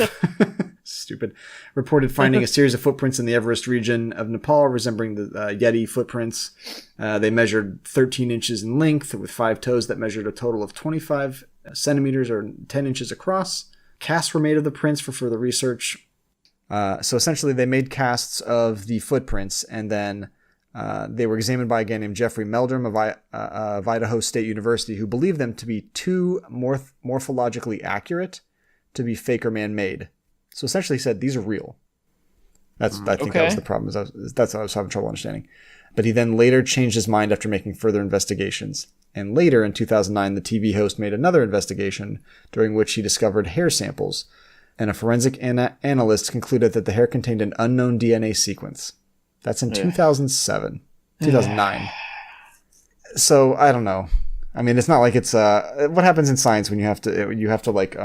finding a series of footprints in the Everest region of Nepal resembling the Yeti footprints. They measured 13 inches in length with 5 toes that measured a total of 25 centimeters or 10 inches across. Casts were made of the prints for further research. So essentially they made casts of the footprints, and then they were examined by a guy named Jeffrey Meldrum of Idaho State University, who believed them to be too morphologically accurate to be fake or man-made. So essentially he said, these are real. I think that was the problem. That's what I was having trouble understanding. But he then later changed his mind after making further investigations. And later, in 2009, the TV host made another investigation during which he discovered hair samples. And a forensic analyst concluded that the hair contained an unknown DNA sequence. That's in 2009. So I don't know. I mean, it's not like it's what happens in science when you have to like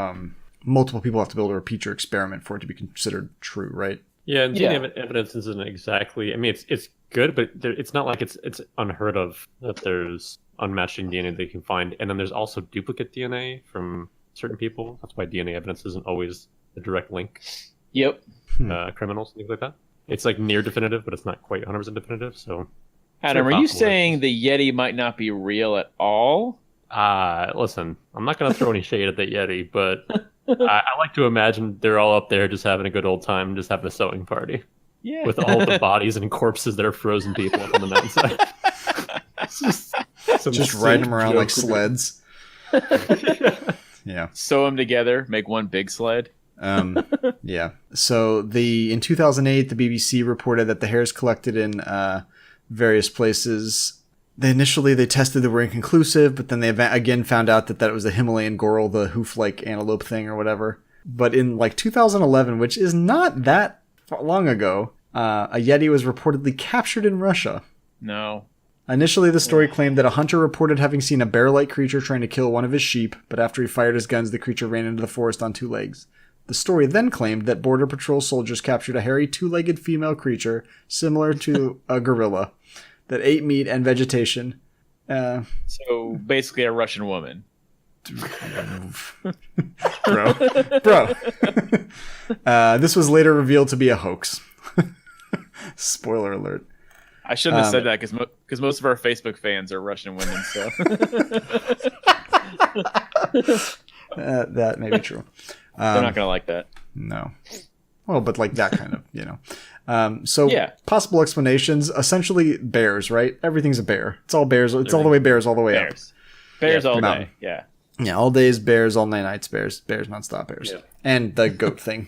multiple people have to be able to repeat your experiment for it to be considered true, right? Yeah, and DNA evidence isn't exactly. I mean, it's good, but it's not like it's unheard of that there's unmatching DNA they can find, and then there's also duplicate DNA from certain people. That's why DNA evidence isn't always a direct link. Yep. Criminals and things like that. It's like near definitive, but it's not quite 100% definitive. So, Adam, are you saying the Yeti might not be real at all? Listen, I'm not going to throw any shade at the Yeti, but I like to imagine they're all up there just having a good old time, just having a sewing party. Yeah. With all the bodies and corpses that are frozen people up on the mountainside. Just riding them around like sleds. Yeah. Sew them together, make one big sled. Yeah. So in 2008, the BBC reported that the hairs collected in various places. Initially they tested that were inconclusive, but then they again found out that it was the Himalayan goral, the hoof-like antelope thing or whatever. But in like 2011, which is not that long ago, a Yeti was reportedly captured in Russia. No. Initially, the story claimed that a hunter reported having seen a bear-like creature trying to kill one of his sheep, but after he fired his guns, the creature ran into the forest on 2 legs. The story then claimed that Border Patrol soldiers captured a hairy 2-legged female creature similar to a gorilla that ate meat and vegetation. So basically a Russian woman. Bro. This was later revealed to be a hoax. Spoiler alert. I shouldn't have said that because most of our Facebook fans are Russian women. So that may be true. They're not going to like that. No. Well, but like that kind of, possible explanations, essentially bears, right? Everything's a bear. It's all bears. It's all the way bears all the way up. Bears all mountain. day. Yeah. Yeah, all days bears, all nights bears, bears nonstop bears, Yeah. and the goat thing.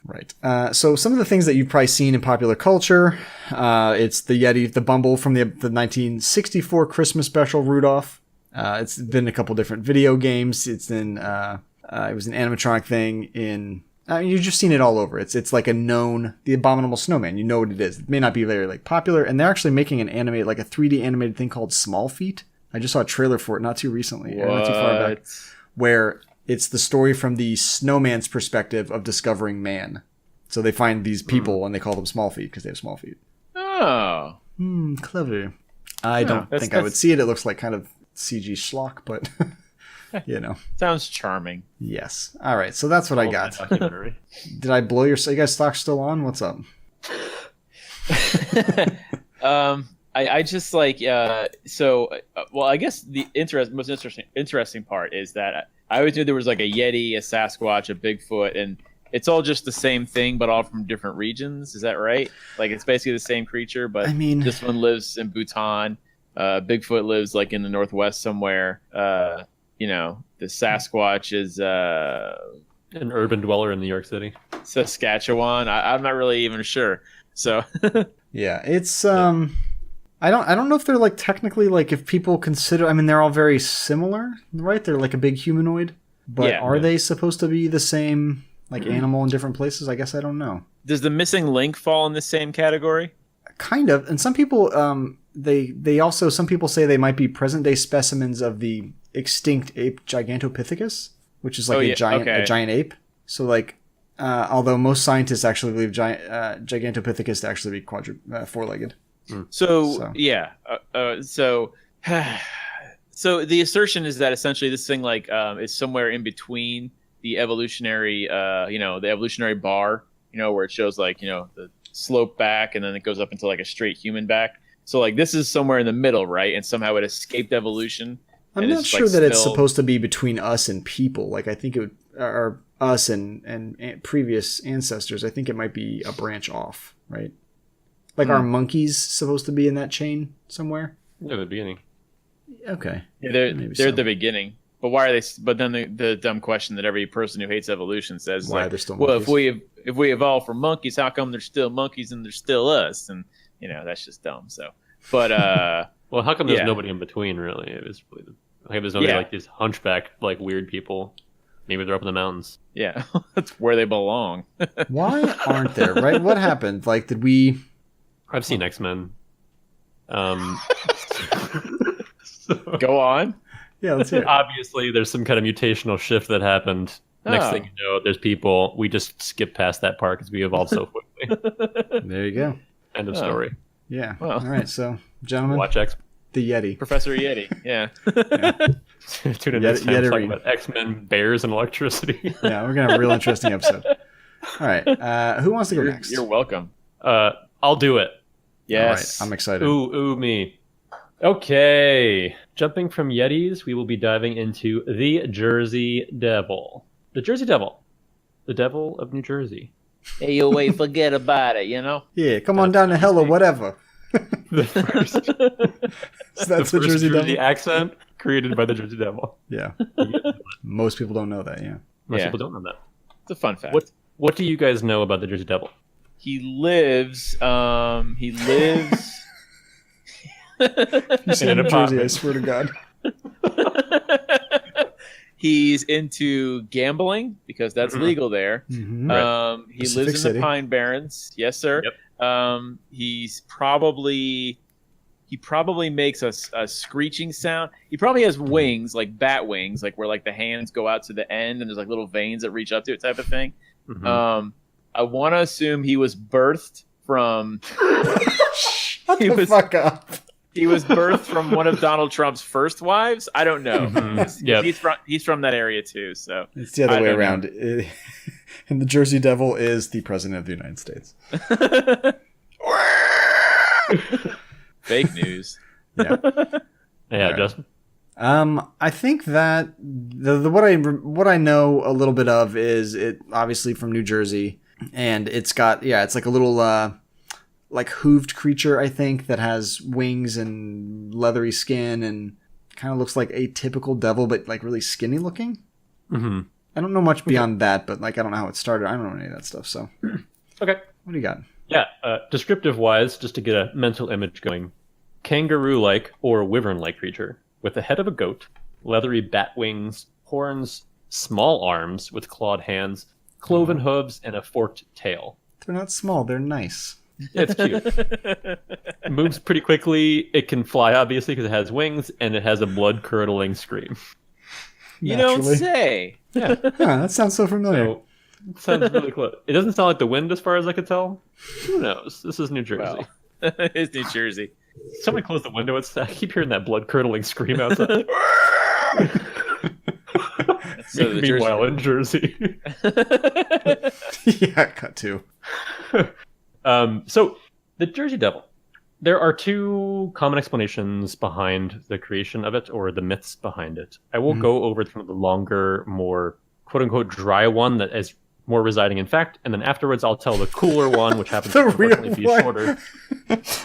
Right. So some of the things that you've probably seen in popular culture, it's the Yeti, the Bumble from the 1964 Christmas special, Rudolph. It's been a couple different video games. It's in it was an animatronic thing in. You've just seen it all over. It's like a known, the Abominable Snowman. You know what it is. It may not be very like popular, and they're actually making an animated, like a 3D animated thing called Small Feet. I just saw a trailer for it not too recently, or not too far back, where it's the story from the snowman's perspective of discovering man. So they find these people and they call them small feet because they have small feet. Oh. Clever. I don't think I would see it. It looks like kind of CG schlock, but you know. Sounds charming. Yes. All right. So that's what I got. Documentary. Did I blow your? You guys stock still on? What's up? I just like well, I guess the most interesting part is that I always knew there was like a Yeti, a Sasquatch, a Bigfoot, and it's all just the same thing, but all from different regions. Is that right? Like it's basically the same creature, but I mean, this one lives in Bhutan. Bigfoot lives like in the Northwest somewhere. You know, the Sasquatch is An urban dweller in New York City. Saskatchewan. I'm not really even sure. So yeah, it's I don't know if they're like technically like if people consider. I mean, they're all very similar, right? They're like a big humanoid, but are they supposed to be the same like animal in different places? I guess I don't know. Does the missing link fall in the same category? Kind of, and some people they also some people say they might be present day specimens of the extinct ape Gigantopithecus, which is like a giant ape. So like, although most scientists actually believe Gigantopithecus to actually be four-legged. So the assertion is that essentially this thing like is somewhere in between the evolutionary the evolutionary bar, where it shows like the slope back and then it goes up into like a straight human back. So like this is somewhere in the middle, right? And somehow it escaped evolution. I'm not sure that it's supposed to be between us and people. Like I think it would, or us and previous ancestors. I think it might be a branch off, right? Like are monkeys supposed to be in that chain somewhere? Yeah, the beginning. Okay. Yeah, they're at the beginning. But why are they? But then the dumb question that every person who hates evolution says, why like, are there still well, monkeys? if we evolved from monkeys, how come there's still monkeys and there's still us? And that's just dumb. So, but well, how come there's nobody in between? Really, it was really there's nobody like these hunchback like weird people. Maybe they're up in the mountains. Yeah, that's where they belong. Why aren't there? Right? What happened? Like, did we? I've seen X-Men. Go on. Yeah, let's hear it. Obviously, there's some kind of mutational shift that happened. Next thing you know, there's people. We just skip past that part because we evolved so quickly. There you go. End of story. Yeah. Well, all right. So, gentlemen, watch X. The Yeti. Professor Yeti. Yeah. Tune in next time to talk about X-Men, bears, and electricity. Yeah, we're gonna have a real interesting episode. All right. Who wants to go next? You're welcome. I'll do it. Yes. All right, I'm excited. Ooh, me. Okay. Jumping from Yetis, we will be diving into the Jersey Devil. The Jersey Devil. The Devil of New Jersey. Hey, yo, wait, forget about it, Yeah, come on down to hell or whatever. The first, So that's the Jersey Devil accent created by the Jersey Devil. Yeah. Most people don't know that, yeah. Most people don't know that. It's a fun fact. What do you guys know about the Jersey Devil? He lives You said an New Jersey, I apartment. swear to God. He's into gambling because that's legal there. Mm-hmm. He Pacific lives in City. the Pine Barrens. Yes, sir. Yep. He probably makes a screeching sound. He probably has wings, like bat wings, like where like the hands go out to the end and there's like little veins that reach up to it type of thing. Mm-hmm. I want to assume he was birthed from Shut the fuck up. He was birthed from one of Donald Trump's first wives. I don't know. Yep. He's from that area too. So It's the other way around. And the Jersey Devil is the president of the United States. Fake news. Yeah. Yeah, Right. Justin? I think that what I know a little bit of is it obviously from New Jersey, and it's got it's like a little like hooved creature, I think, that has wings and leathery skin and kind of looks like a typical devil, but like really skinny looking. Mm-hmm. I don't know much beyond that, but like I don't know how it started. I don't know any of that stuff. So, Okay. what do you got? Yeah. Descriptive wise, just to get a mental image going, kangaroo-like or wyvern-like creature with the head of a goat, leathery bat wings, horns, small arms with clawed hands, cloven hooves, and a forked tail. They're not small. They're nice. It's cute. It moves pretty quickly. It can fly, obviously, because it has wings, and it has a blood-curdling scream. You don't Naturally. say. Yeah. Huh, that sounds so familiar. So, it sounds really close. It doesn't sound like the wind as far as I could tell. Who knows? This is New Jersey. Well, it's New Jersey. Somebody close the window. I keep hearing that blood-curdling scream outside. So the Meanwhile, in Jersey. Yeah, cut to. So, the Jersey Devil. There are two common explanations behind the creation of it, or the myths behind it. I will go over some of the longer, more quote-unquote dry one that is more residing in fact, and then afterwards I'll tell the cooler one, which happens The to real unfortunately be one. shorter.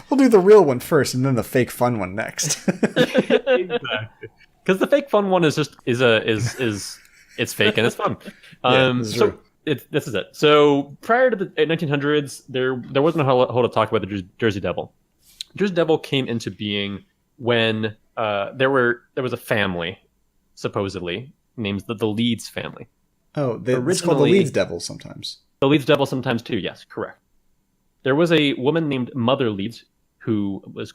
We'll do the real one first, and then the fake fun one next. Exactly. Because the fake fun one is just it's fake and it's fun. This is So true. this is it. So prior to the 1900s, there wasn't a whole lot of talk about the Jersey Devil. Jersey Devil came into being when there was a family, supposedly named the Leeds family. Oh, it's called the Originally- Leeds Devils sometimes. The Leeds Devil sometimes too. Yes, correct. There was a woman named Mother Leeds who was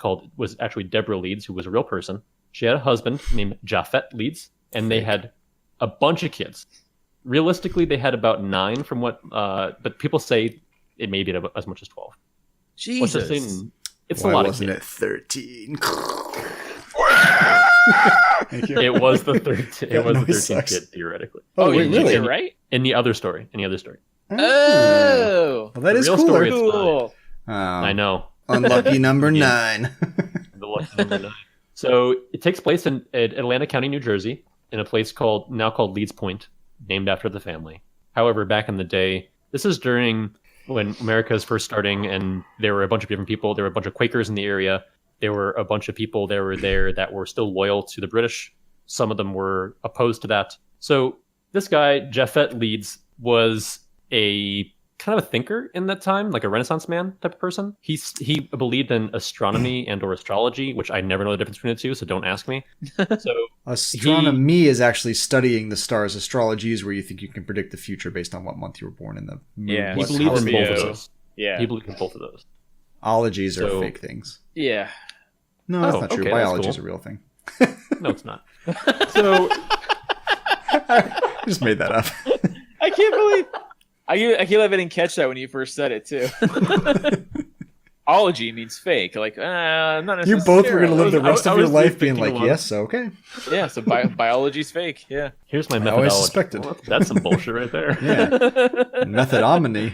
actually Deborah Leeds, who was a real person. She had a husband named Japhet Leeds, and they had a bunch of kids. Realistically, they had about 9 from what, but people say it may be as much as 12. What's the Jesus. thing? It's Why a lot wasn't of it kids. 13? Thank you. It was the 13th. That It was the noise 13th sucks. kid theoretically. Oh, Oh, wait, did you really? get it right? In the other story. Oh. Well, that The is real cooler. story is Cool. I know. Unlucky number Yeah. 9. The lucky number 9. So it takes place in Atlantic County, New Jersey, in a place now called Leeds Point, named after the family. However, back in the day, this is during when America is first starting, and there were a bunch of different people. There were a bunch of Quakers in the area. There were a bunch of people that were there that were still loyal to the British. Some of them were opposed to that. So this guy, Japhet Leeds, was a kind of a thinker in that time, like a Renaissance man type of person. He believed in astronomy and or astrology, which I never know the difference between the two, so don't ask me. So Astronomy is actually studying the stars. Astrology is where you think you can predict the future based on what month you were born in the moon. Yeah. he what believed in house both you of were born. those. Yeah. He believed in both of those. Ologies are So- fake things. Yeah. No, that's Oh, not true. okay, that's Biology is cool. a real thing. No, it's not. So I just made that up. I can't believe I can't believe I didn't catch that when you first said it too. Ology means fake. Like, not You necessarily. both were going to live the I rest of was your life being thinking like, along- yes, okay. Yeah, so biology's fake. Yeah. here's my I methodology. always suspected. Well, that's some bullshit right there. Yeah. Methodomy.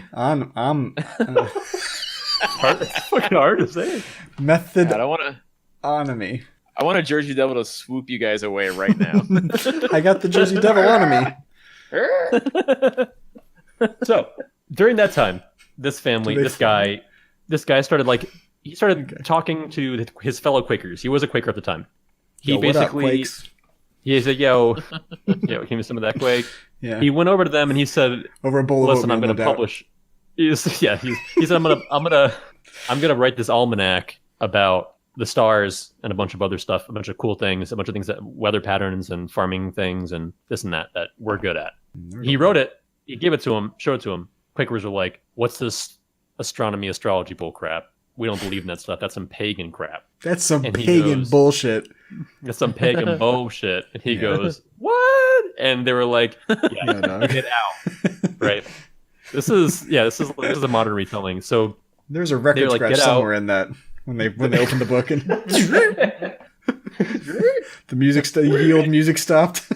It's fucking hard to say. God, I want a Jersey Devil to swoop you guys away right now. I got the Jersey Devil on me. So during that time, this family, Do they this guy started talking to his fellow Quakers. He was a Quaker at the time. He Yo, what up, basically Quakes? he said, "Yo, give me some of that Quake." Yeah. He went over to them and he said, Over a bowl of "Listen, I'm oatmeal, going to no doubt. publish." He said, "I'm gonna write this almanac about the stars and a bunch of other stuff, a bunch of cool things, a bunch of things that weather patterns and farming things and this and that we're good at." He wrote it. He gave it to him, showed it to him. Quakers were like, "What's this astronomy, astrology bull crap? We don't believe in that stuff. That's some pagan crap. That's some And he pagan goes- bullshit. That's some pagan bullshit." And he Yeah. goes, "What?" And they were like, Yeah, dog. "Get out!" Right? This is a modern retelling. So There's a record They're like, scratch "Get out." somewhere in that when they opened the book and the ye old music stopped.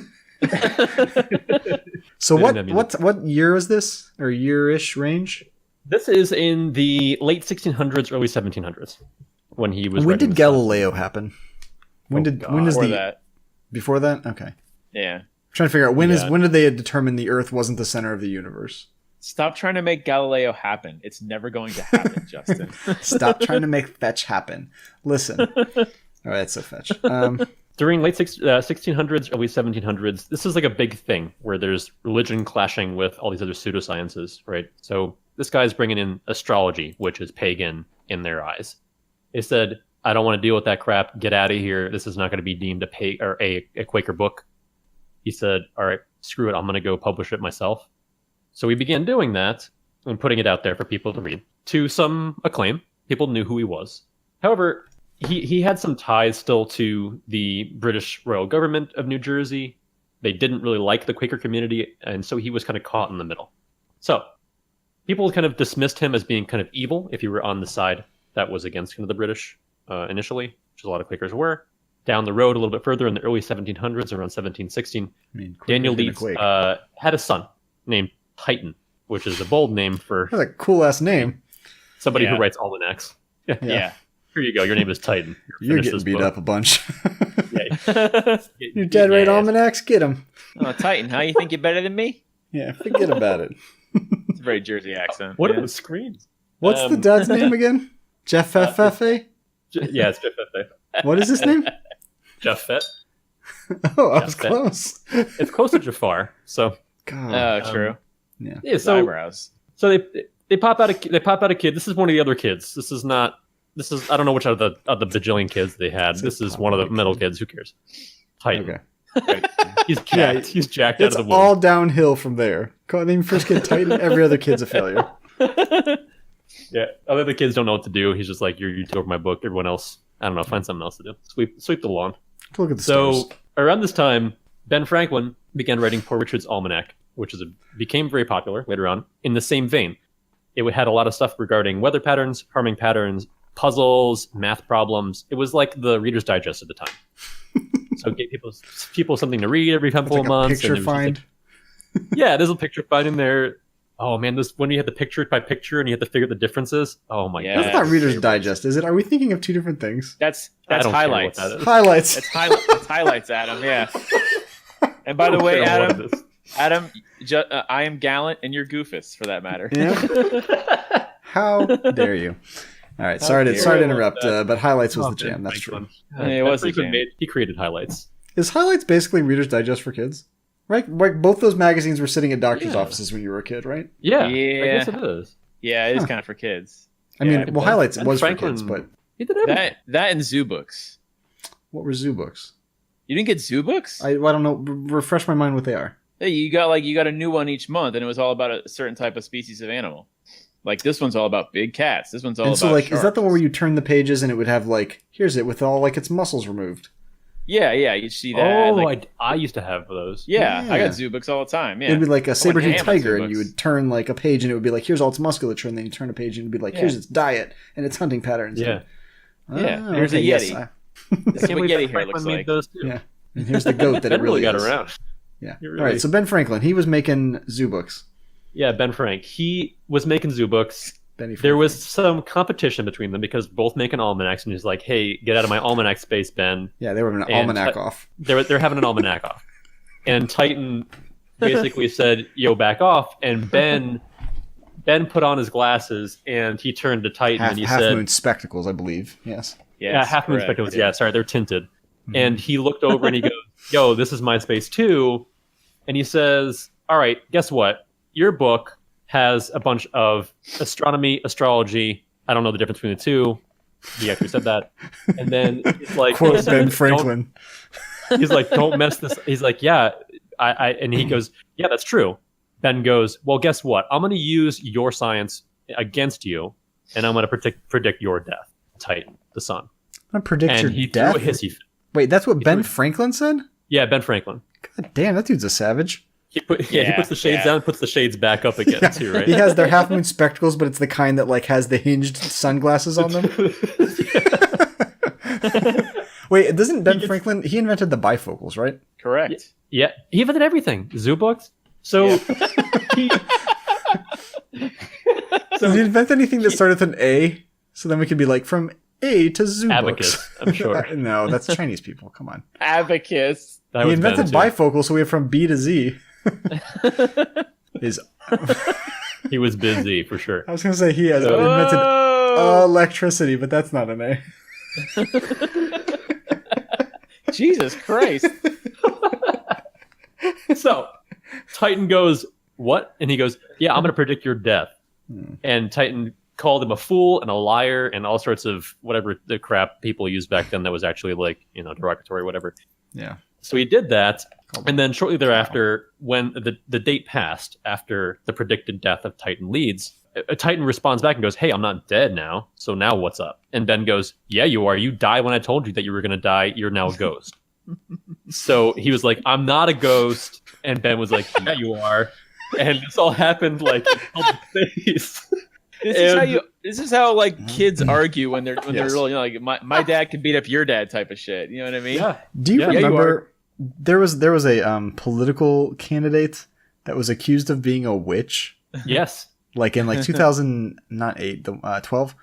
So They didn't have what year is this, or year-ish range? this is in the late 1600s, early 1700s when he was. When writing did this stuff. Galileo happen? When is Before the that. before that? Okay, Yeah. trying to figure out when Yeah. did they determine the Earth wasn't the center of the universe? Stop trying to make Galileo happen. It's never going to happen, Justin. Stop trying to make fetch happen. Listen. All right, that's so fetch. During during 1600s, early 1700s, this is like a big thing where there's religion clashing with all these other pseudosciences, right? So this guy's bringing in astrology, which is pagan in their eyes. They said, I don't want to deal with that crap. Get out of here. This is not going to be deemed a Quaker book. He said, all right, screw it. I'm going to go publish it myself. So we began doing that and putting it out there for people to read. To some acclaim. People knew who he was. However, he had some ties still to the British royal government of New Jersey. They didn't really like the Quaker community, and so he was kind of caught in the middle. So people kind of dismissed him as being kind of evil if you were on the side that was against kind of the British initially, which a lot of Quakers were. Down the road a little bit further in the early 1700s, around 1716, Daniel Leeds had a son named Titan, which is a bold name for... That's a cool-ass name. Somebody who writes almanacs. Yeah. Here you go. Your name is Titan. You're getting beat up a bunch. Yeah. You're dead right almanacs? Get him. Oh, Titan, how you think you're better than me? Yeah, forget about it. It's a very Jersey accent. What are those screams? What's the dad's name again? Jeff Fefe? Yeah, it's Jeff Fett. What is his name? Jeff Fett. Oh, I was close. It's close to Jafar, so... God. Oh, true. Yeah. Yeah, so Eyebrows. So they pop out a kid. This is one of the other kids. I don't know which of the bajillion kids they had. This is one of the middle kids. Who cares? Titan. Okay. Right. He's jacked. He's jacked out It's of the womb. all downhill from there. Name first kid Titan, every other kid's a failure. Yeah. Other kids don't know what to do. He's just like, you took over my book. Everyone else, I don't know, find something else to do. Sweep the lawn. Look at the So stars. around this time, Ben Franklin began writing Poor Richard's Almanac, which became very popular later on. In the same vein, it had a lot of stuff regarding weather patterns, farming patterns, puzzles, math problems. It was like the Reader's Digest at the time. So it gave people something to read every couple of months. Picture find. Yeah, there's a picture find in there. Oh man, when you had the picture by picture and you had to figure the differences. Oh my god, that's not Reader's Digest, is it? Are we thinking of two different things? That's I don't care what highlights. that is. Highlights. It's highlights, Adam. Yeah. And by the way, Adam, I am gallant and you're goofus for that matter. Yeah. How dare you? All right, sorry to interrupt, but highlights was the jam. That's true. It was the jam. He created highlights. Is highlights basically Reader's Digest for kids? Right? Like both those magazines were sitting at doctors' offices when you were a kid, right? Yeah, Yeah. I guess it is. Yeah, it is kind of for kids. I mean, well, highlights Ben was Franklin- for kids, but He did everything. That and zoo books. what were zoo books? You didn't get zoo books? I don't know. Refresh my mind what they are. Hey, you got a new one each month, and it was all about a certain type of species of animal. Like this one's all about big cats. This one's all And about so, like, sharks. is that the one where you turn the pages and it would have like, here's it with all like its muscles removed? Yeah, you see that. Oh, like, I used to have those. yeah, I Yeah. got zoo books all the time. Yeah, It'd be like a I went saber-tooth ham on zoo tiger, and you books. would turn like a page, and it would be like, here's all its musculature, and then you turn a page, and it'd be like, here's its diet and its hunting patterns. Yeah. Yeah, Ah, here's a yes, Yeti. I- This is what Yeti hair Franklin looks made like. those too. yeah. And here's the goat that it Ben really got is. around. Yeah. He really- All right. So Ben Franklin, he was making zoo books. Yeah, Ben Frank. He was making zoo books. Benny There Franklin. was some competition between them because both making almanacs, and he's like, "Hey, get out of my almanac space, Ben." Yeah, they were an And almanac off. They're having an almanac off, and Titan basically said, "Yo, back off." And Ben put on his glasses and he turned to Titan and he Half said, moon spectacles, I believe. Yes. "Yeah, half moon correct. spectacles. Yeah, sorry, they're tinted." And he looked over and he goes, "Yo, this is my space too." And he says, "All right, guess what? Your book has a bunch of astronomy, astrology. I don't know the difference between the two." He actually said that. And then he's like, Quote "Listen, Ben don't-" Franklin. He's like, "Don't mess this." He's like, "Yeah, I." And he goes, "Yeah, that's true." Ben goes, "Well, guess what? I'm going to use your science against you, and I'm going to predict your death." Titan, the sun. I'm gonna predict And your he death. threw a hissy fit. Wait, that's what Ben threw- Franklin said? Yeah, Ben Franklin. God damn, that dude's a savage. He puts the shades Yeah. down, puts the shades back up again too, right? He has their half moon spectacles, but it's the kind that like has the hinged sunglasses on them. Wait, doesn't Ben Franklin? He invented the bifocals, right? Correct. Yeah, he invented everything. Zoo books. So he, Does he invent anything that started with an A? So then we could be like from A to zoo Abacus, books. I'm sure. No, that's Chinese people. Come on. Abacus. That He was invented Ben, too. bifocal, so we have from B to Z. He was busy for sure. I was going to say he has invented Oh, electricity, but that's not an A. Jesus Christ. So Titan goes, what? And he goes, yeah, I'm going to predict your death. And Titan called him a fool and a liar and all sorts of whatever the crap people used back then that was actually like, derogatory, whatever. Yeah. So he did that. And then shortly thereafter, when the date passed after the predicted death of Titan leads, a Titan responds back and goes, hey, I'm not dead now. So now what's up? And Ben goes, yeah, you are. You died when I told you that you were going to die. You're now a ghost. So he was like, I'm not a ghost. And Ben was like, yeah, you are. And this all happened like in public space. This is how like kids argue when they're really like my dad can beat up your dad type of shit. You know what I mean? Yeah. Do you remember there was a political candidate that was accused of being a witch? Yes. Like in 12,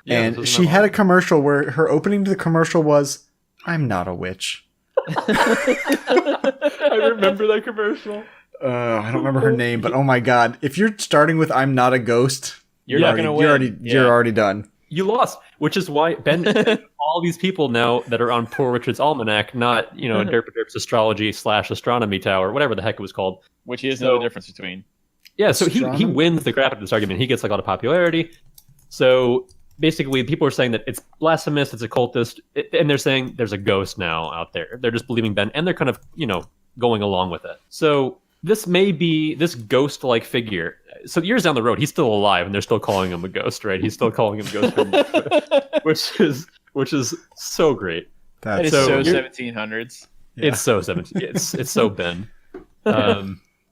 Yeah, and she had a commercial where her opening to the commercial was, "I'm not a witch." I remember that commercial. I don't remember her name, but oh my god, if you're starting with "I'm not a ghost," you're not gonna win. You're already done. You lost, which is why Ben, all these people now that are on Poor Richard's Almanac, not Derp Derp's Astrology / Astronomy Tower, whatever the heck it was called, which is no difference between. Yeah, so he wins the crap out of this argument. He gets like a lot of popularity. So basically, people are saying that it's blasphemous, it's occultist, and they're saying there's a ghost now out there. They're just believing Ben, and they're kind of going along with it. So this may be this ghost-like figure. So years down the road, he's still alive, and they're still calling him a ghost, right? He's still calling him Ghost, which is so great. That is so 1700s. Yeah. It's so 17. It's so Ben.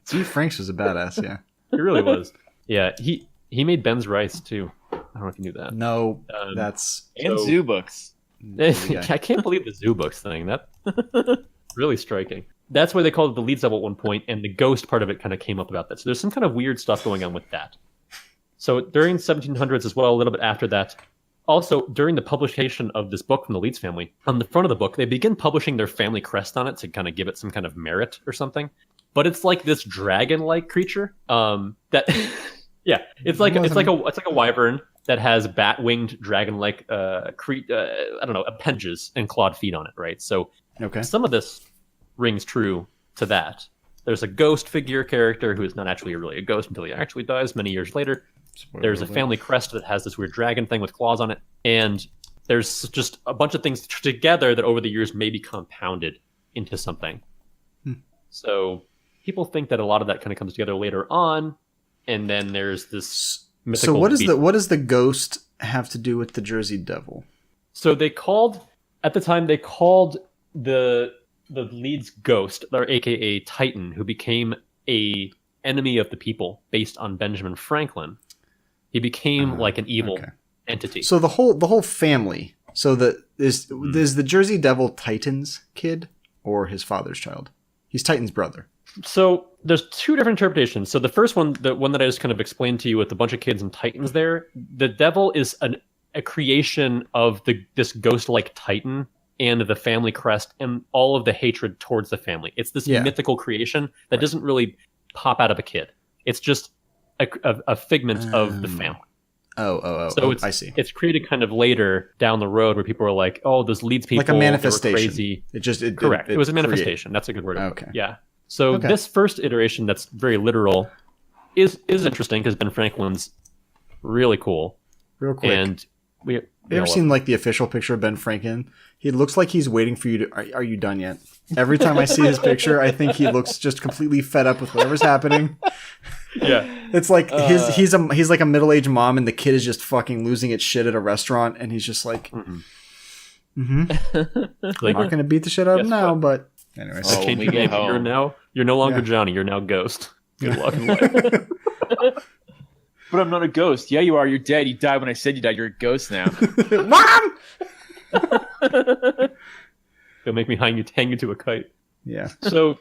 Steve Franks was a badass, yeah. He really was. Yeah, he made Ben's rice too. I don't know if you knew that. No, and zoo books. I can't believe the zoo books thing. That really striking. That's why they called it the Leeds Devil at one point, and the ghost part of it kind of came up about that. So there's some kind of weird stuff going on with that. So during 1700s as well, a little bit after that, also during the publication of this book from the Leeds family, on the front of the book, they begin publishing their family crest on it to kind of give it some kind of merit or something. But it's like this dragon-like creature. That yeah, it's like a wyvern that has bat-winged dragon-like appendages and clawed feet on it, right? So some of this rings true to that. There's a ghost figure character who is not actually really a ghost until he actually dies many years later. There's a family crest that has this weird dragon thing with claws on it, and there's just a bunch of things together that over the years may be compounded into something. So people think that a lot of that kind of comes together later on, and then there's this mythical. So what does the ghost have to do with the Jersey Devil? So they called the Leeds ghost, or AKA Titan, who became a enemy of the people based on Benjamin Franklin. He became like an evil entity. So the whole family. So is the Jersey Devil Titan's kid or his father's child? He's Titan's brother. So there's two different interpretations. So the first one, the one that I just kind of explained to you with a bunch of kids and Titans there, the devil is a creation of this ghost-like Titan and the family crest and all of the hatred towards the family. It's this mythical creation that doesn't really pop out of a kid. It's just a figment of the family. So I see. It's created kind of later down the road where people are like, "Oh, those Leeds people, like a manifestation. Crazy." Correct. It was a manifestation. That's a good word. Okay. Yeah. So this first iteration, that's very literal, is interesting because Ben Franklin's really cool. Real quick. And you ever seen like the official picture of Ben Franklin? He looks like he's waiting for you to. Are you done yet? Every time I see his picture, I think he looks just completely fed up with whatever's happening. Yeah, it's like he's like a middle-aged mom, and the kid is just fucking losing its shit at a restaurant, and he's just like, like, I'm not gonna beat the shit out of him now, but anyways, you're no longer Johnny. You're now Ghost. Good luck in life. But I'm not a ghost. Yeah, you are. You're dead. You died when I said you died. You're a ghost now. Mom! They'll make me hang you to a kite. Yeah. So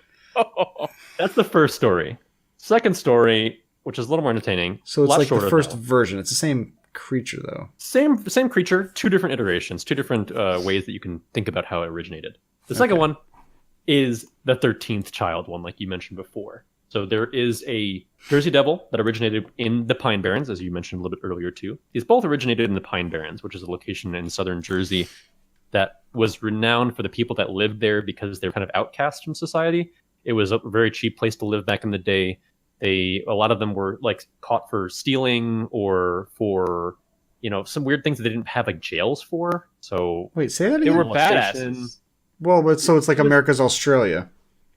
that's the first story. Second story, which is a little more entertaining. So it's like the first version. It's the same creature, though. Same creature, two different iterations, two different ways that you can think about how it originated. The second one is the 13th child one, like you mentioned before. So there is a Jersey Devil that originated in the Pine Barrens, as you mentioned a little bit earlier, too. These both originated in the Pine Barrens, which is a location in southern Jersey that was renowned for the people that lived there because they're kind of outcasts from society. It was a very cheap place to live back in the day. A lot of them were like caught for stealing or for, some weird things that they didn't have like jails for. So wait, say that They again? were badasses. Well, but so it's like America's Australia.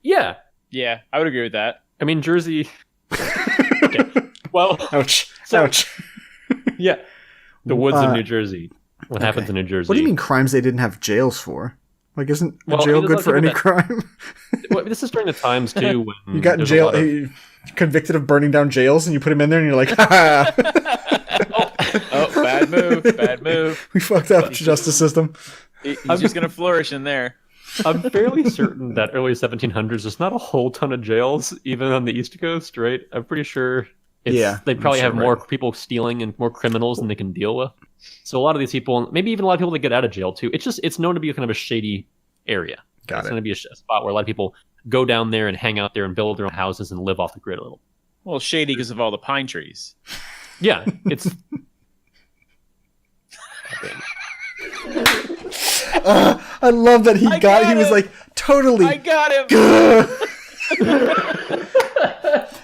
Yeah. Yeah, I would agree with that. I mean, Jersey. Okay. Well, Ouch. So- Ouch. yeah. The woods of New Jersey. What happens in New Jersey? What do you mean crimes they didn't have jails for? Like, isn't a Well, jail there's good like for any people crime? Well, this is during the times too when You got in there's a jail, lot of- convicted of burning down jails, and you put him in there, and you're like, ha Oh, bad move. Bad move. we fucked up the justice system. He's just going to flourish in there. I'm fairly certain that early 1700s, there's not a whole ton of jails, even on the East Coast, right? I'm pretty sure they probably have more people stealing and more criminals than they can deal with. So a lot of these people, maybe even a lot of people that get out of jail too, it's known to be kind of a shady area. It's going to be a spot where a lot of people go down there and hang out there and build their own houses and live off the grid a little. Well, shady because of all the pine trees. Yeah, it's... I love that he was like, totally. I got him.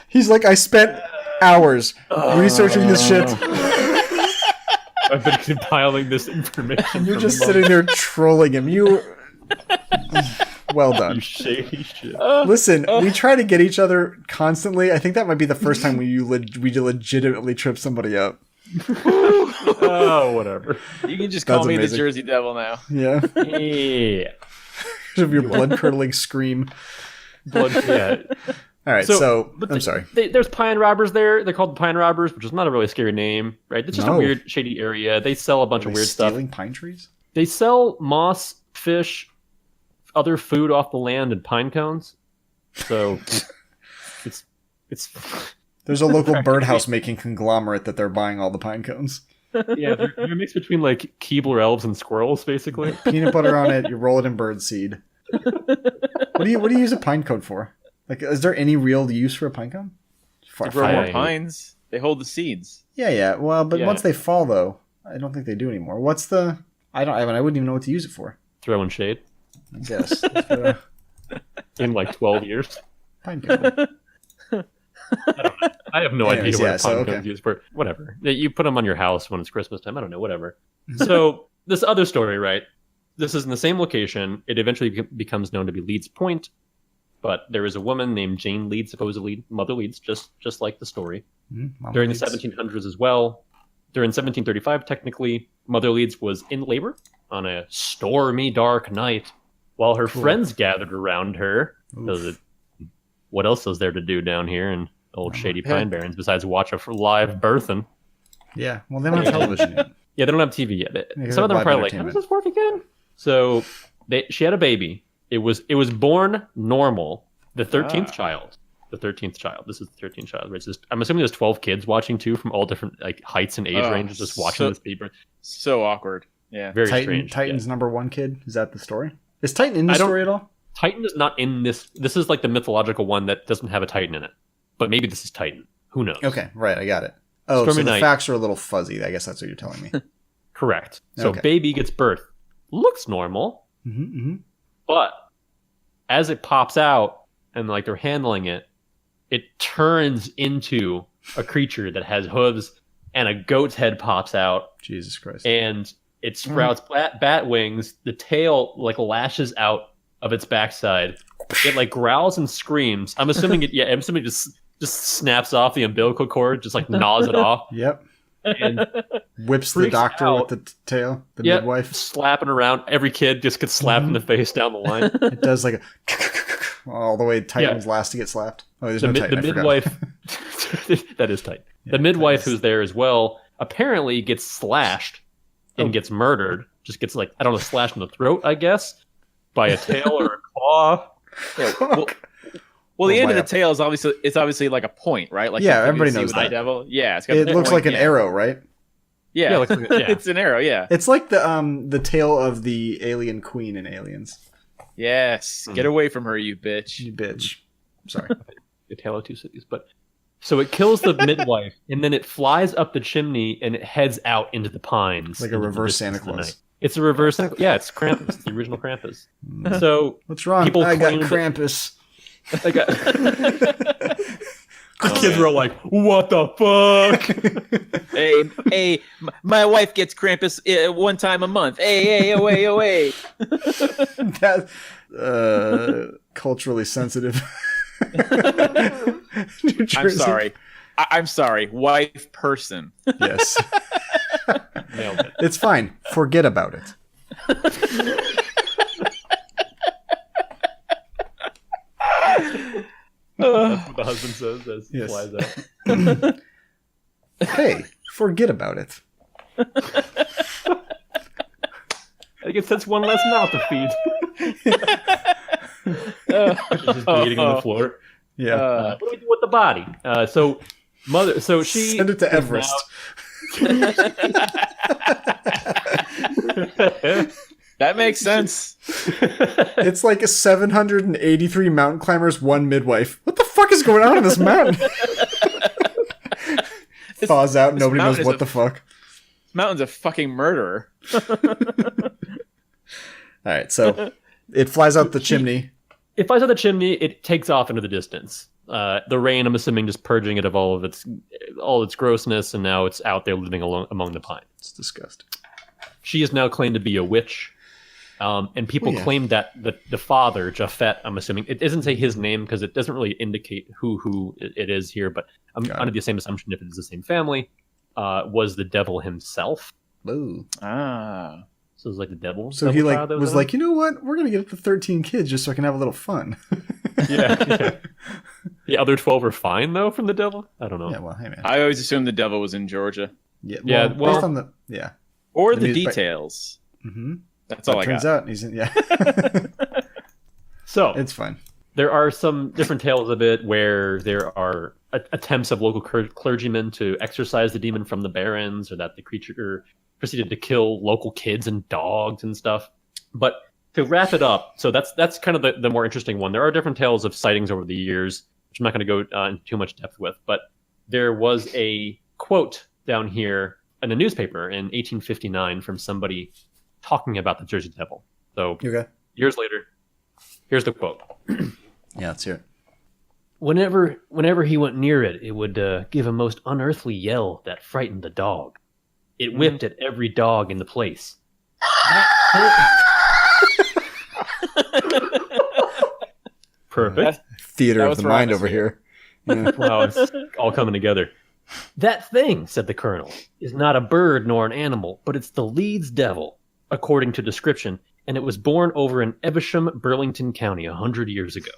He's like, I spent hours researching this shit. I've been compiling this information. You're just sitting there trolling him. Well done. You shady shit. Listen, we try to get each other constantly. I think that might be the first time we legitimately trip somebody up. Oh, whatever. You can just call That's me amazing. the Jersey Devil now. Yeah. Yeah. Of your blood-curdling scream. Yeah. All right, I'm sorry. There's pine robbers there. They're called the Pine Robbers, which is not a really scary name, right? It's just a weird, shady area. They sell a bunch of weird stuff. Stealing pine trees? They sell moss, fish, other food off the land, and pine cones. So it's There's a local birdhouse making conglomerate that they're buying all the pine cones. yeah, they're a mix between like Keebler elves and squirrels, basically. Peanut butter on it. You roll it in bird seed. What do you use a pine cone for? Like, is there any real use for a pine cone? To grow more pines. They hold the seeds. Yeah. Well, but once they fall, though, I don't think they do anymore. What's the? I wouldn't even know what to use it for. Throwing shade. I guess. In like 12 years. Pine cone. I have no idea what so, pine cones used for. Whatever. You put them on your house when it's Christmas time. I don't know. Whatever. So this other story, right? This is in the same location. It eventually becomes known to be Leeds Point. But there is a woman named Jane Leeds, supposedly Mother Leeds, just like the story. During the 1700s as well. During 1735, technically, Mother Leeds was in labor on a stormy, dark night while her friends gathered around her. What else is there to do down here in old shady Pine Barrens besides watch a live birthing? Yeah, well, they don't have television yet. Yeah, they don't have TV yet. Some of them are probably like, how does this work again? So she had a baby. It was born normal. The 13th child. The 13th child. This is the 13th child. Right? I'm assuming there's 12 kids watching too, from all different like heights and age ranges, just watching this baby. So awkward. Yeah. Very strange. Titan's number one kid. Is that the story? Is Titan in the story at all? Titan is not in this. This is like the mythological one that doesn't have a Titan in it. But maybe this is Titan. Who knows? Okay, right. I got it. Oh, Stormy so the night. facts are a little fuzzy. I guess that's what you're telling me. Correct. So Okay. baby gets birth. Looks normal. But as it pops out and like they're handling it, it turns into a creature that has hooves and a goat's head pops out. Jesus Christ. And it sprouts bat wings. The tail like lashes out of its backside. It like growls and screams. I'm assuming it just snaps off the umbilical cord, just like gnaws it off. Yep. And whips the doctor out. with the tail, the Yep, midwife. slapping around. Every kid just gets slapped in the face down the line. It does like a all the way Titan's last to get slapped. Oh, there's no Titan. The I forgot. midwife, that is tight. The midwife who's there as well apparently gets slashed and gets murdered. Just gets like, I don't know, slashed in the throat, I guess, by a tail or a claw. Well, the end of the tail is obviously like a point, right? Like everybody knows that. Devil. Yeah, it's got It looks like an arrow, right? Yeah, Yeah, it's an arrow. Yeah. It's like the tail of the alien queen in Aliens. Yes. Get away from her, you bitch. You bitch. Sorry. The Tale of Two Cities. But so it kills the midwife, and then it flies up the chimney and it heads out into the pines. Like a reverse Santa Claus. It's a reverse. Yeah, it's Krampus. It's the original Krampus. So What's wrong? people I got claimed- Krampus. I got. Kids were all like, "What the fuck?" Hey, my wife gets Krampus one time a month. Hey, away. That culturally sensitive. New Jersey. I'm sorry. Wife person. Yes. Nailed it. It's fine. Forget about it. That's what the husband says as he Yes. flies out. Hey, forget about it. I guess that's one less mouth to feed. Just bleeding on the floor. Yeah. What do we do with the body? So she Send it to Everest. That makes sense. It's like a 783 mountain climbers, one midwife. What the fuck is going on in this mountain? Thaws out. Nobody knows what the fuck. This mountain's a fucking murderer. All right, so it flies out the chimney. It flies out the chimney. It takes off into the distance. The rain, I'm assuming, just purging it of all its grossness, and now it's out there living among the pines. It's disgusting. She is now claimed to be a witch, and people claim that the father, Japhet, I'm assuming, it doesn't say his name because it doesn't really indicate who it is here, but I'm under the same assumption if it is the same family, was the devil himself. Ooh. Ah. So it was like the devil. So he was like, you know what? We're gonna get up to 13 kids just so I can have a little fun. Yeah. The other 12 are fine though from the devil. I don't know. Yeah. Well, hey man. I always assumed the devil was in Georgia. Yeah. Well, based on the Or The the news- details. Mm-hmm. That's all I turns got. out he's in. So it's fine. there are some different tales of it where there are attempts of local clergymen to exorcise the demon from the barrens, or that the creature proceeded to kill local kids and dogs and stuff. But to wrap it up, so that's kind of the more interesting one. There are different tales of sightings over the years, which I'm not going to go into too much depth with, but there was a quote down here in a newspaper in 1859 from somebody talking about the Jersey Devil. So years later, here's the quote. Yeah, let's hear it. Whenever he went near it, it would give a most unearthly yell that frightened the dog. It whipped at every dog in the place. Perfect. Theater of the mind over here. Yeah. Wow, it's all coming together. That thing, said the colonel, is not a bird nor an animal, but it's the Leeds Devil, according to description, and it was born over in Evesham, Burlington County 100 years ago.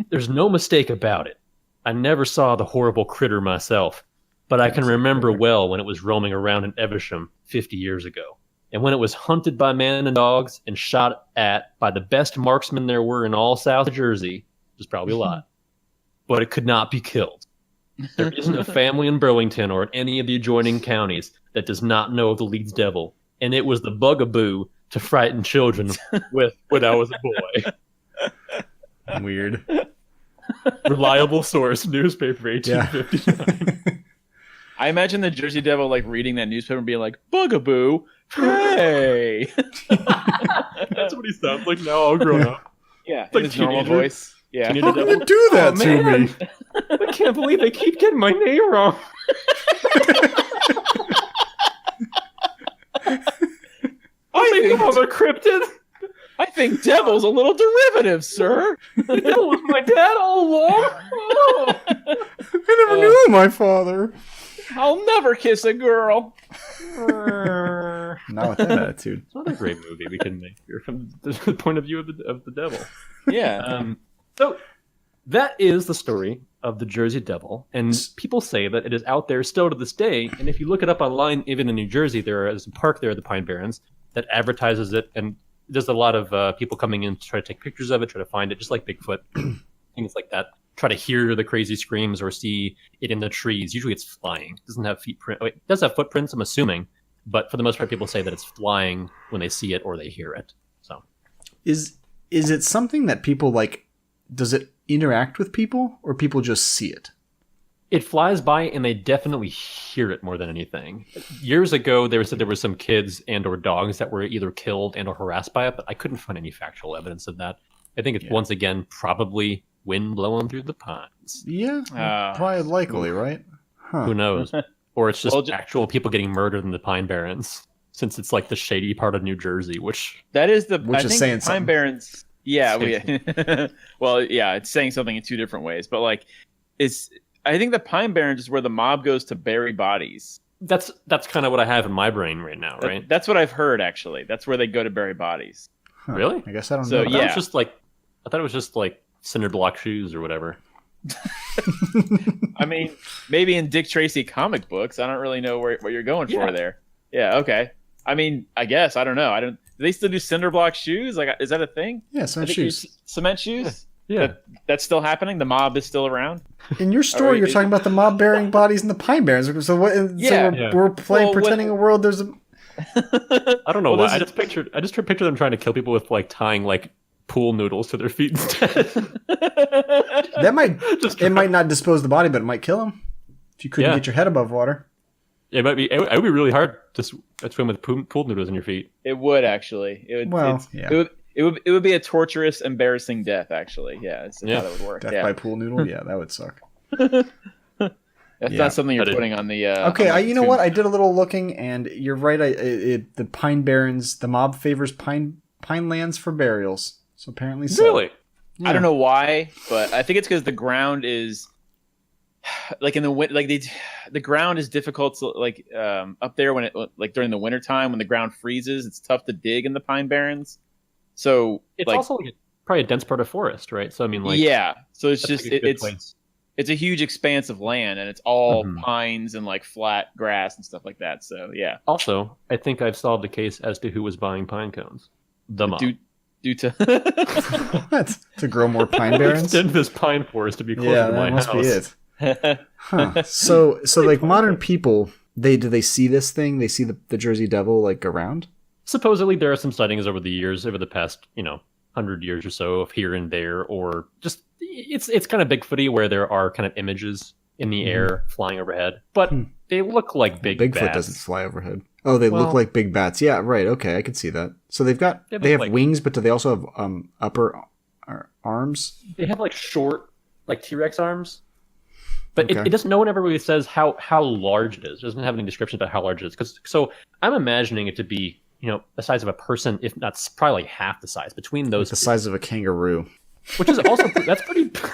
There's no mistake about it. I never saw the horrible critter myself, but I can remember well when it was roaming around in Evesham 50 years ago, and when it was hunted by men and dogs and shot at by the best marksmen there were in all South Jersey, which is probably a lot, but it could not be killed. There isn't a family in Burlington or in any of the adjoining counties that does not know of the Leeds Devil, and it was the bugaboo to frighten children with when I was a boy. Weird. Reliable source, newspaper, 1859. I imagine the Jersey Devil like reading that newspaper and being like, "Bugaboo, hey." That's what he sounds like now, all grown up. Yeah, Like in his normal teenager. voice. Yeah. Teenager How can devil. you do that Oh, to man. me? I can't believe they keep getting my name wrong. I think I'm a cryptid. I think devil's a little derivative, sir. The devil was my dad all along. Oh. I never knew my father. I'll never kiss a girl. Not with that attitude. It's not a great movie we can make here from the point of view of the devil. Yeah. So that is the story of the Jersey Devil, and people say that it is out there still to this day. And if you look it up online, even in New Jersey, there is a park there, the Pine Barrens, that advertises it, and there's a lot of people coming in to try to take pictures of it, try to find it, just like Bigfoot, things like that. Try to hear the crazy screams or see it in the trees. Usually it's flying. It doesn't have it does have footprints, I'm assuming, but for the most part, people say that it's flying when they see it or they hear it. So, Is it something that people like? Does it interact with people, or people just see it? It flies by, and they definitely hear it more than anything. Years ago, there were some kids and or dogs that were either killed and or harassed by it, but I couldn't find any factual evidence of that. I think it's once again probably wind blowing through the pines. Yeah, probably likely, right? Huh. Who knows? Or it's just actual people getting murdered in the Pine Barrens, since it's like the shady part of New Jersey, which is saying Pine something. Barrens. Yeah, well, yeah, it's saying something in two different ways, but like, I think the Pine Barrens is where the mob goes to bury bodies. That's kind of what I have in my brain right now, right? That's what I've heard, actually. That's where they go to bury bodies. Huh. Really? I guess I don't So, know. yeah. I thought it was just like cinder block shoes or whatever. I mean, maybe in Dick Tracy comic books. I don't really know what you're going for there. Yeah, okay. I mean, I guess. I don't know. Do they still do cinder block shoes? Like, is that a thing? Yeah, cement shoes. Cement shoes? Yeah. That's still happening? The mob is still around? In your story, you're talking about the mob burying bodies in the Pine Barrens. So what? We're pretending a world there's a. I don't know why. I just picture them trying to kill people with like tying like pool noodles to their feet instead. It might not dispose the body, but it might kill them if you couldn't get your head above water. It might be. It would be really hard to swim with pool noodles in your feet. It would actually. It would. It would be a torturous, embarrassing death. Actually, that's how that would work. Death by pool noodle. Yeah, that would suck. That's not something you're putting on the. Okay, you know what? I did a little looking, and you're right. The Pine Barrens, the mob favors pine lands for burials. So apparently, really, yeah. I don't know why, but I think it's because the ground is like in the winter. Like the ground is difficult to like up there when it like during the winter time when the ground freezes. It's tough to dig in the Pine Barrens. So it's also like probably a dense part of forest, right? So I mean, so it's just it's a huge expanse of land, and it's all pines and like flat grass and stuff like that. So yeah. Also, I think I've solved the case as to who was buying pine cones. The mob. Due to what? To grow more Pine Barrens? Extend this pine forest to be closer to my house. That must be it. Huh. So like modern people, do they see this thing? They see the Jersey Devil like around? Supposedly there are some sightings over the past 100 years or so of here and there, or just it's kind of Bigfooty where there are kind of images in the air flying overhead, but they look like Bigfoot bats. Doesn't fly overhead. Oh, they look like big bats. Yeah, right. Okay, I can see that. So they have wings, but do they also have upper arms? They have like short, like T-Rex arms. But it doesn't. No one ever really says how large it is. It doesn't have any description about how large it is. So I'm imagining it to be the size of a person, if not probably half the size between those. The size of a kangaroo. Which is also that's pretty big.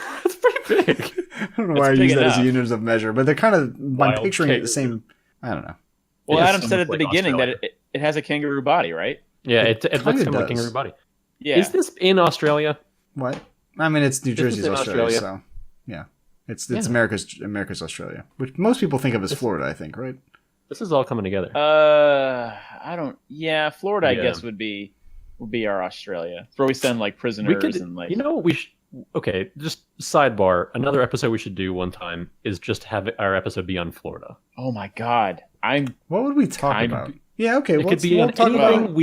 I don't know why I use that as a unit of measure, but they're kind of I'm picturing it the same. I don't know. Well, Adam said at the beginning that it has a kangaroo body, right? Yeah, it looks kind of like a kangaroo body. Yeah. Is this in Australia? What? I mean, it's New Jersey's Australia, so yeah, it's America's Australia, which most people think of as Florida. I think, right? This is all coming together. I don't. Yeah, Florida, I guess would be our Australia. It's where we send like prisoners and like. Okay, just sidebar. Another episode we should do one time is just have our episode be on Florida. Oh my God, What would we talk about? Yeah, okay. It could be anything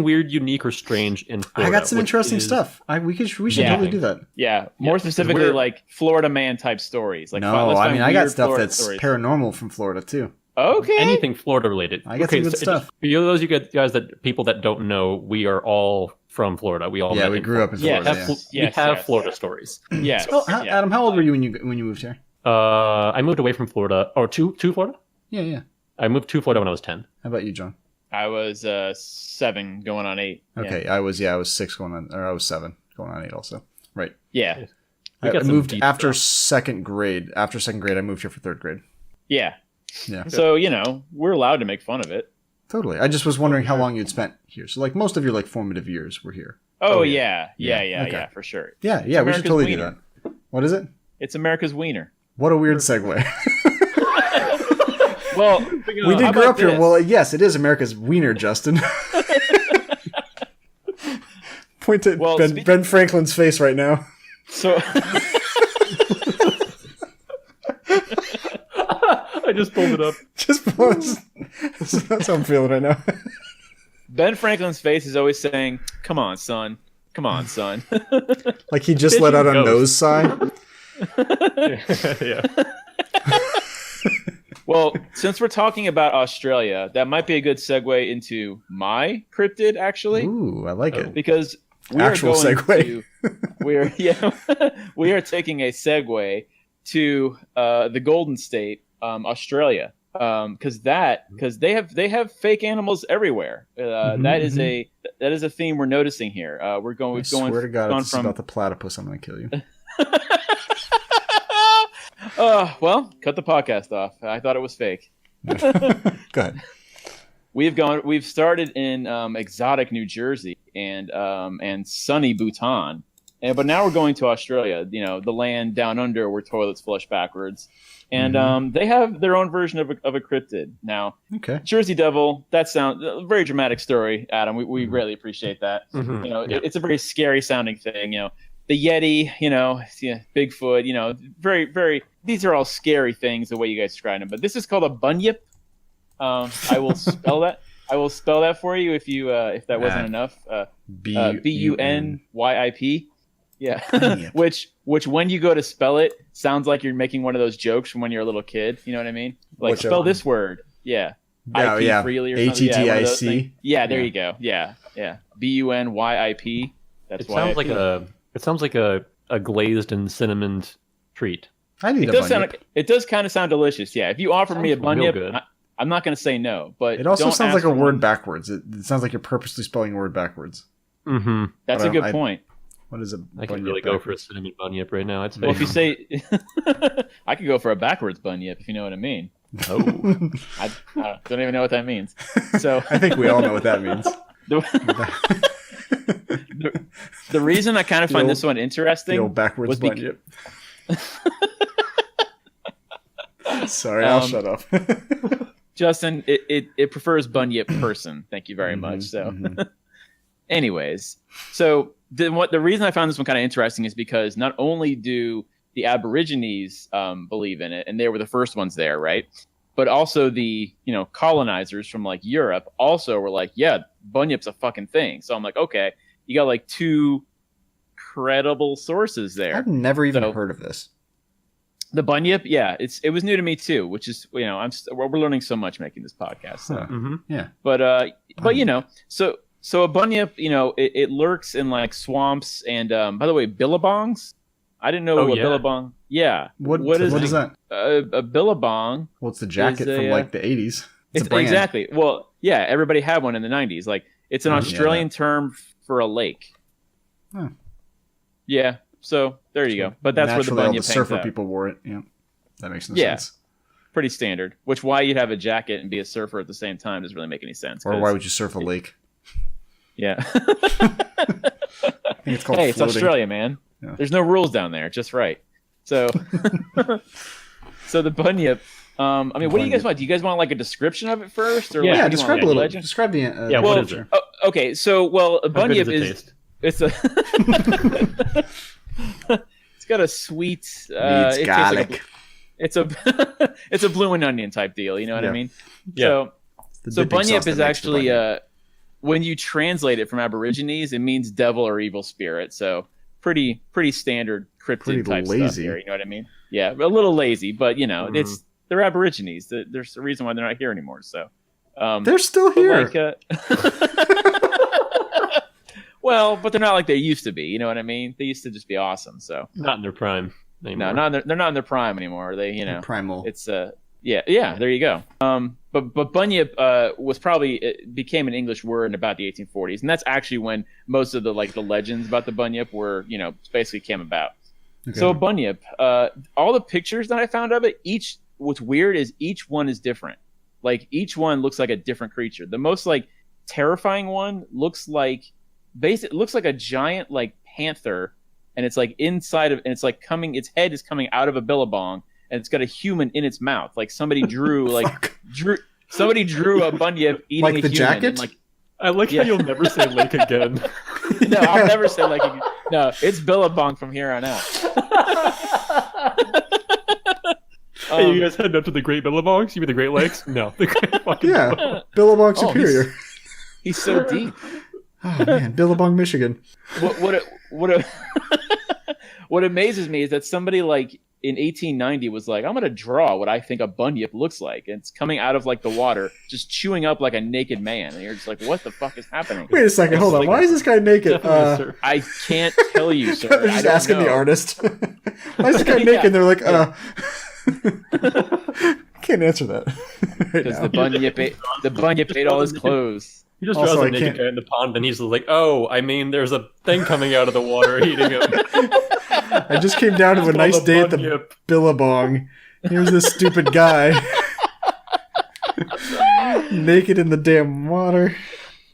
weird, unique, or strange in Florida. I got some interesting stuff. We should totally do that. Yeah, more specifically, like Florida man type stories. Like I got stuff that's paranormal from Florida too. Okay. Anything Florida related. I got some good stuff. For those of you guys people that don't know, we are all from Florida. We all we grew up in Florida. We have Florida stories. Yes. So, Adam, how old were you when you moved here? I moved away from Florida, or to Florida. Yeah. I moved to Florida when I was 10. How about you, John? I was 7 going on 8. Okay, yeah. I was 6 going on, or I was 7 going on 8 also. Right. Yeah. I moved after second grade. After second grade, I moved here for third grade. Yeah. Yeah. So, we're allowed to make fun of it. Totally. I just was wondering how long you'd spent here. So, like, most of your, like, formative years were here. Oh, yeah, for sure. Yeah, we should totally do that. What is it? It's America's wiener. What a weird segue. Well, we did grow up here. Well, yes, it is America's wiener, Justin. Point to Ben Franklin's face right now. So... I just pulled it up. That's how I'm feeling right now. Ben Franklin's face is always saying, "Come on, son. Come on, son." Like he just let out a nose sigh. Yeah. Well, since we're talking about Australia, that might be a good segue into my cryptid, actually. Ooh, I like it. Because we Actual are going segue. we are taking a segue to the Golden State, Australia, because they have fake animals everywhere. That is a theme we're noticing here. I swear to God, if it's about the platypus, I'm going to kill you. Well, cut the podcast off. I thought it was fake. Go ahead. We've started in exotic New Jersey and sunny Bhutan, but now we're going to Australia. You know, the land down under where toilets flush backwards, and they have their own version of a cryptid. Now, Jersey Devil. That sounds a very dramatic story, Adam. We really appreciate that. Mm-hmm. You know, it's a very scary sounding thing. You know, the Yeti. You know, Bigfoot. You know, very very. These are all scary things the way you guys describe them. But this is called a Bunyip. I will spell that. I will spell that for you if that wasn't enough. Bunyip. Yeah. which when you go to spell it sounds like you're making one of those jokes from when you're a little kid. You know what I mean? Like spell this word. Yeah. IP freely or something. ATTIC. Yeah, there you go. Yeah. BUNYIP. That's it sounds like a glazed and cinnamoned treat. It does kind of sound delicious. Yeah. If you offer me a Bunyip, I'm not going to say no, but it also sounds like a word backwards. It sounds like you're purposely spelling a word backwards. Mm-hmm. That's a good point. What is it? I could really go for a cinnamon Bunyip right now. Well, if you say, I could go for a backwards Bunyip, if you know what I mean. Oh, I don't even know what that means. So I think we all know what that means. The reason I kind of find this one interesting, the old backwards Bunyip. Sorry, I'll shut up. Justin, it prefers Bunyip person. Thank you very much. So, anyways, so the reason I found this one kind of interesting is because not only do the Aborigines believe in it, and they were the first ones there, right? But also the colonizers from like Europe also were like, yeah, Bunyip's a fucking thing. So I'm like, okay, you got like two credible sources there. I've never even heard of this. The Bunyip, yeah, it was new to me too, which is we're learning so much making this podcast. So. Yeah, but so a Bunyip, it lurks in like swamps and by the way, billabongs. I didn't know what billabong. Yeah, what is that? A billabong. Well, it's the jacket from like the 80s. It's exactly. Well, yeah, everybody had one in the 90s. Like it's an Australian term for a lake. Huh. Yeah. So there you go. But that's where the Bunyip hangs surfer out. people wore it. Yeah, that makes no sense. Pretty standard. Which why you'd have a jacket and be a surfer at the same time doesn't really make any sense. Or why would you surf a lake? Yeah. I think it's called it's Australia, man. Yeah. There's no rules down there. Just right. So, so the Bunyip. What do you guys want? Do you guys want like a description of it first, or describe a little? Describe the. What is it? Okay, so a Bunyip is. It's a. It's got a sweet. It's garlic. It's a blue and onion type deal. You know what I mean? Yeah. So Bunyip is actually when you translate it from Aborigines, it means devil or evil spirit. So pretty standard cryptid type stuff here. You know what I mean? Yeah, a little lazy, but they're Aborigines. There's a reason why they're not here anymore. So they're still here. Well, but they're not like they used to be. You know what I mean? They used to just be awesome. So not in their prime anymore. No, they're not in their prime anymore. They, primal. It's yeah. There you go. But Bunyip it became an English word in about the 1840s, and that's actually when most of the legends about the Bunyip were basically came about. Okay. So a Bunyip, all the pictures that I found of it, what's weird is each one is different. Like each one looks like a different creature. The most terrifying one looks like a giant panther, and it's inside of, and it's its head is coming out of a billabong, and it's got a human in its mouth. Like somebody drew somebody drew a Bunyip eating a human. Jacket? And, I like how you'll never say lake again. No, I'll never say lake again. No, it's billabong from here on out. Hey, you guys heading up to the Great Billabongs? You mean the Great Lakes? No, the Great fucking Billabong Superior. He's so deep. Oh man, Billabong, Michigan. What amazes me is that somebody in 1890 was like, I'm going to draw what I think a bunyip looks like. And it's coming out of like the water, just chewing up like a naked man. And you're just like, what the fuck is happening? Wait a second, hold on. Why is this guy naked? I can't tell you, sir. They're just asking the artist. Why is this guy naked? They're like, can't answer that. Because the bunyip ate all his clothes. He just draws a naked guy in the pond, and he's like, "Oh, I mean, there's a thing coming out of the water eating him." I just came down to a nice day at the billabong. Here's this stupid guy, naked in the damn water.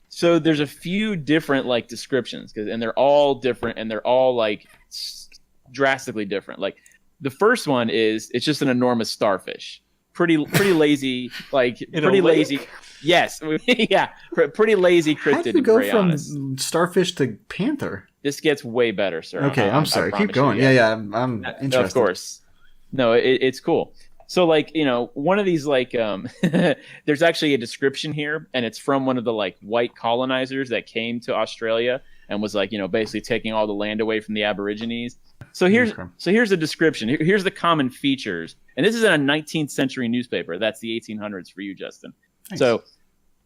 So there's a few different like descriptions, and they're all different, and they're all like drastically different. Like the first one is it's just an enormous starfish, pretty lazy, like pretty lazy. Yes, yeah, pretty lazy cryptid. How do you go from honest. Starfish to panther? This gets way better, sir. Okay, I'm sorry. Keep going. Yeah, I'm interested. No, of course. No, it's cool. So, like, one of these, like, there's actually a description here, and it's from one of the, like, white colonizers that came to Australia and was, like, basically taking all the land away from the Aborigines. So here's a description. Here's the common features. And this is in a 19th century newspaper. That's the 1800s for you, Justin. Nice. So,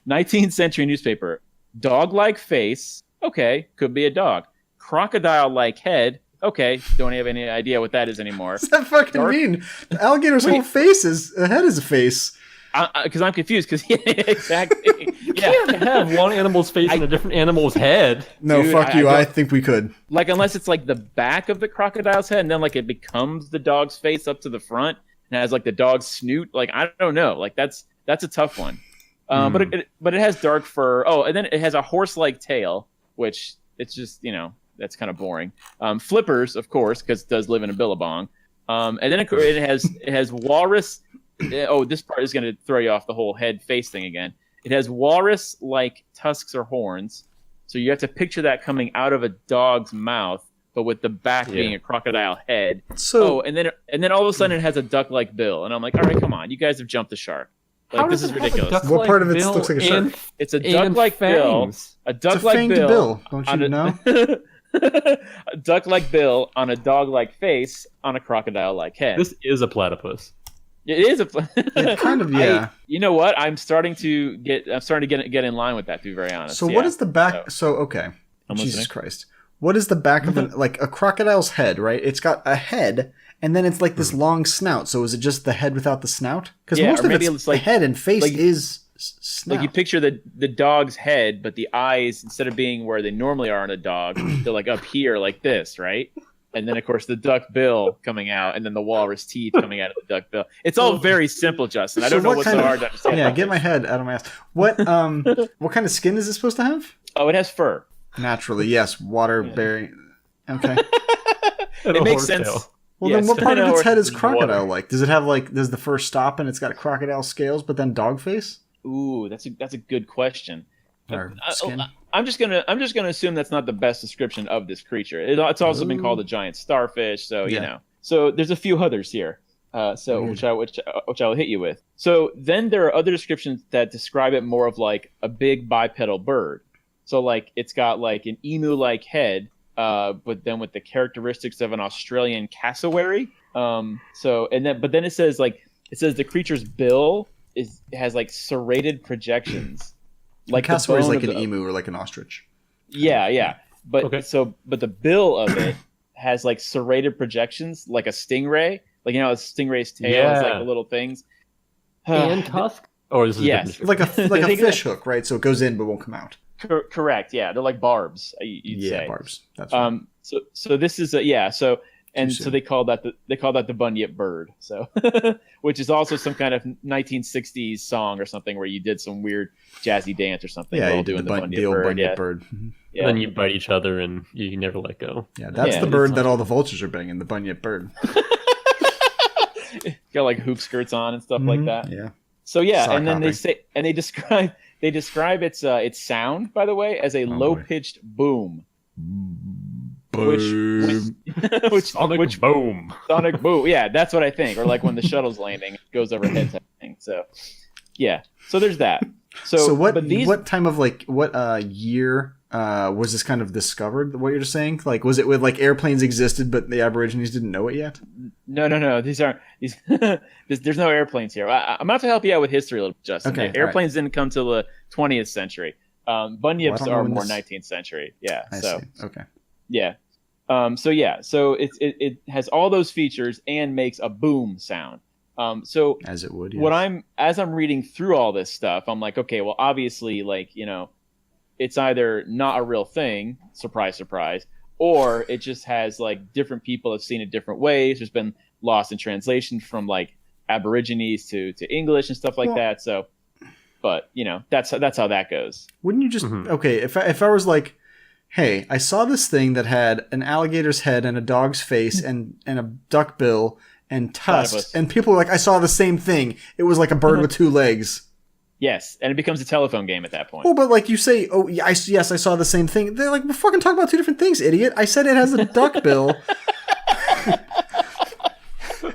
19th century newspaper. Dog-like face. Okay, could be a dog. Crocodile-like head. Okay, don't have any idea what that is anymore. What does that fucking mean? The alligator's whole face is a head is a face. Because I'm confused. Because exactly. You can't have one animal's face in a different animal's head. No, dude, fuck you. I think we could. Like, unless it's like the back of the crocodile's head, and then like it becomes the dog's face up to the front, and has like the dog's snoot. Like, I don't know. Like that's a tough one. But it has dark fur. Oh, and then it has a horse-like tail, which it's just that's kind of boring. Flippers, of course, because it does live in a billabong. And then it has walrus. Oh, this part is going to throw you off the whole head face thing again. It has walrus-like tusks or horns. So you have to picture that coming out of a dog's mouth, but with the back being a crocodile head. So, and then all of a sudden it has a duck-like bill, and I'm like, all right, come on, you guys have jumped the shark. Like, this is ridiculous. What part of it looks like a shark? It's a duck-like bill. A duck-like bill. Don't you know? A duck-like bill on a dog-like face on a crocodile-like head. This is a platypus. It is a kind of, yeah. You know what? I'm starting to get in line with that, to be very honest. So what is the back? So okay, Jesus Christ. What is the back of like a crocodile's head? Right, it's got a head, and then it's like this long snout. So is it just the head without the snout? Because most of it's like head and face is snout. Like you picture the dog's head, but the eyes, instead of being where they normally are on a dog, they're like up here, like this, right? And then, of course, the duck bill coming out, and then the walrus teeth coming out of the duck bill. It's all very simple, Justin. I don't know what's so hard to understand. Yeah, get my head out of my ass. What kind of skin is it supposed to have? Oh, it has fur. Naturally, yes. Water bearing. Okay. It makes sense. Well, then what part of its head is crocodile-like? Does it have does the fur stop and it's got crocodile scales, but then dog face? Ooh, that's a good question. Or skin? I'm just gonna assume that's not the best description of this creature. It's also been called a giant starfish, so So there's a few others here, which I will hit you with. So then there are other descriptions that describe it more of like a big bipedal bird. So like it's got like an emu-like head, but then with the characteristics of an Australian cassowary. But then it says the creature's bill has like serrated projections. Like a cassowary is like an emu or like an ostrich. Yeah. But but the bill of it has like serrated projections, like a stingray. Like a stingray's tail is like the little things. And tusk? Or is this like a fish hook, right? So it goes in but won't come out. Correct. Yeah, they're like barbs. You'd say. Barbs. That's right. So this is so they call that the Bunyip bird. So, which is also some kind of 1960s song or something where you did some weird jazzy dance or something. Yeah, you doing the old Bunyip bird. Yeah. And then you bite each other and you never let go. Yeah, that's the bird that all the vultures are banging. The Bunyip bird. Got like hoop skirts on and stuff like that. Yeah. So and then they describe its sound, by the way, as a low-pitched boom. Sonic boom. Sonic boom. Yeah, that's what I think. Or like when the shuttle's landing, it goes overhead type thing. So, yeah. So there's that. So what time of what year was this kind of discovered, what you're just saying? Like, was it with, like, airplanes existed, but the Aborigines didn't know it yet? No. These aren't. There's no airplanes here. I'm about to help you out with history a little, Justin. Okay, airplanes didn't come till the 20th century. Bunyips are more 19th century. Yeah. I see. Okay. Yeah. So it has all those features and makes a boom sound. So as it would. Yes. As I'm reading through all this stuff, I'm like, okay, well, obviously, like, it's either not a real thing, surprise, surprise, or it just has, like, different people have seen it different ways. There's been lost in translation from, like, Aborigines to English and stuff like that. So, but that's how that goes. Wouldn't you just okay? If I was like, hey, I saw this thing that had an alligator's head and a dog's face and a duck bill and tusks, and people were like, I saw the same thing. It was like a bird with two legs. Yes, and it becomes a telephone game at that point. Well, but like you say, oh, yes, I saw the same thing. They're like, we're fucking talking about two different things, idiot. I said it has a duck bill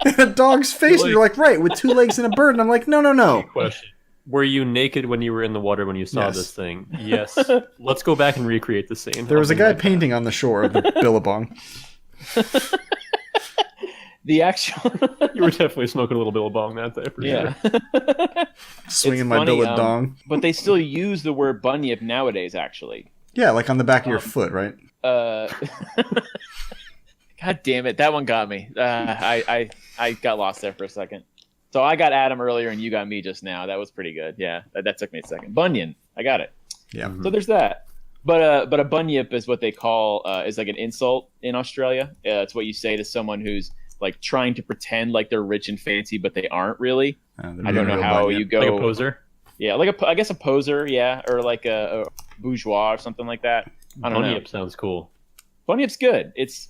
and a dog's face, and you're like, right, with two legs and a bird. And I'm like, no. Question. Were you naked when you were in the water when you saw this thing? Yes. Let's go back and recreate the scene. There was a guy painting on the shore of the billabong. The actual... You were definitely smoking a little billabong that day, for sure. Swinging my billet dong. But they still use the word bunyip nowadays, actually. Yeah, like on the back of your foot, right? God damn it. That one got me. I got lost there for a second. So I got Adam earlier and you got me just now. That was pretty good. Yeah, that took me a second. Bunyan. I got it. Yeah. So there's that. But a bunyip is what they call, is like an insult in Australia. It's what you say to someone who's like trying to pretend like they're rich and fancy, but they aren't really. I don't know how you go. Like a poser? Yeah, I guess a poser, yeah, or like a bourgeois or something like that. I don't know. Bunyip sounds cool. Bunyip's good. It's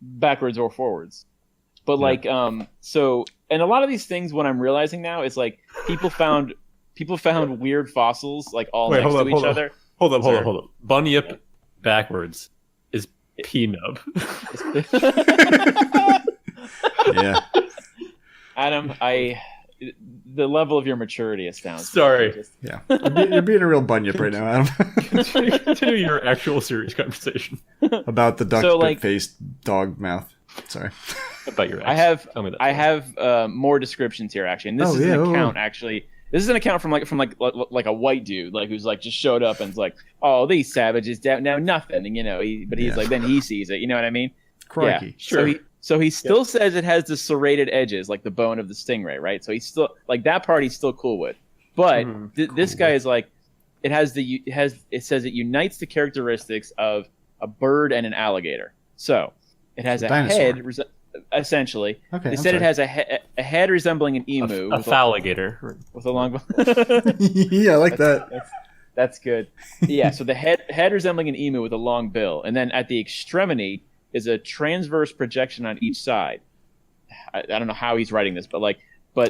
backwards or forwards. But like, so, and a lot of these things, what I'm realizing now is like people found weird fossils like all next to each other. Hold up. Bunyip backwards is P-nub. Yeah. Adam, the level of your maturity astounds. Sorry. Yeah. You're being a real bunyip right now, Adam. Continue your actual serious conversation. About the duck-faced dog mouth. Sorry. About your ex. I have more descriptions here, actually. And this is an account, actually. This is an account from like a white dude, like who's like just showed up and is like, oh, these savages now nothing, and but he's like, then he sees it, you know what I mean? Crikey. Yeah. Sure. So he still says it has the serrated edges, like the bone of the stingray, right? So he's still like that part he's still cool with, but this guy is like, it says it unites the characteristics of a bird and an alligator. So it has a head. Essentially, okay, they said it has a head resembling an emu, a falligator with a long. Yeah, I like that. That's good. Yeah, so the head resembling an emu with a long bill, and then at the extremity is a transverse projection on each side. I don't know how he's writing this,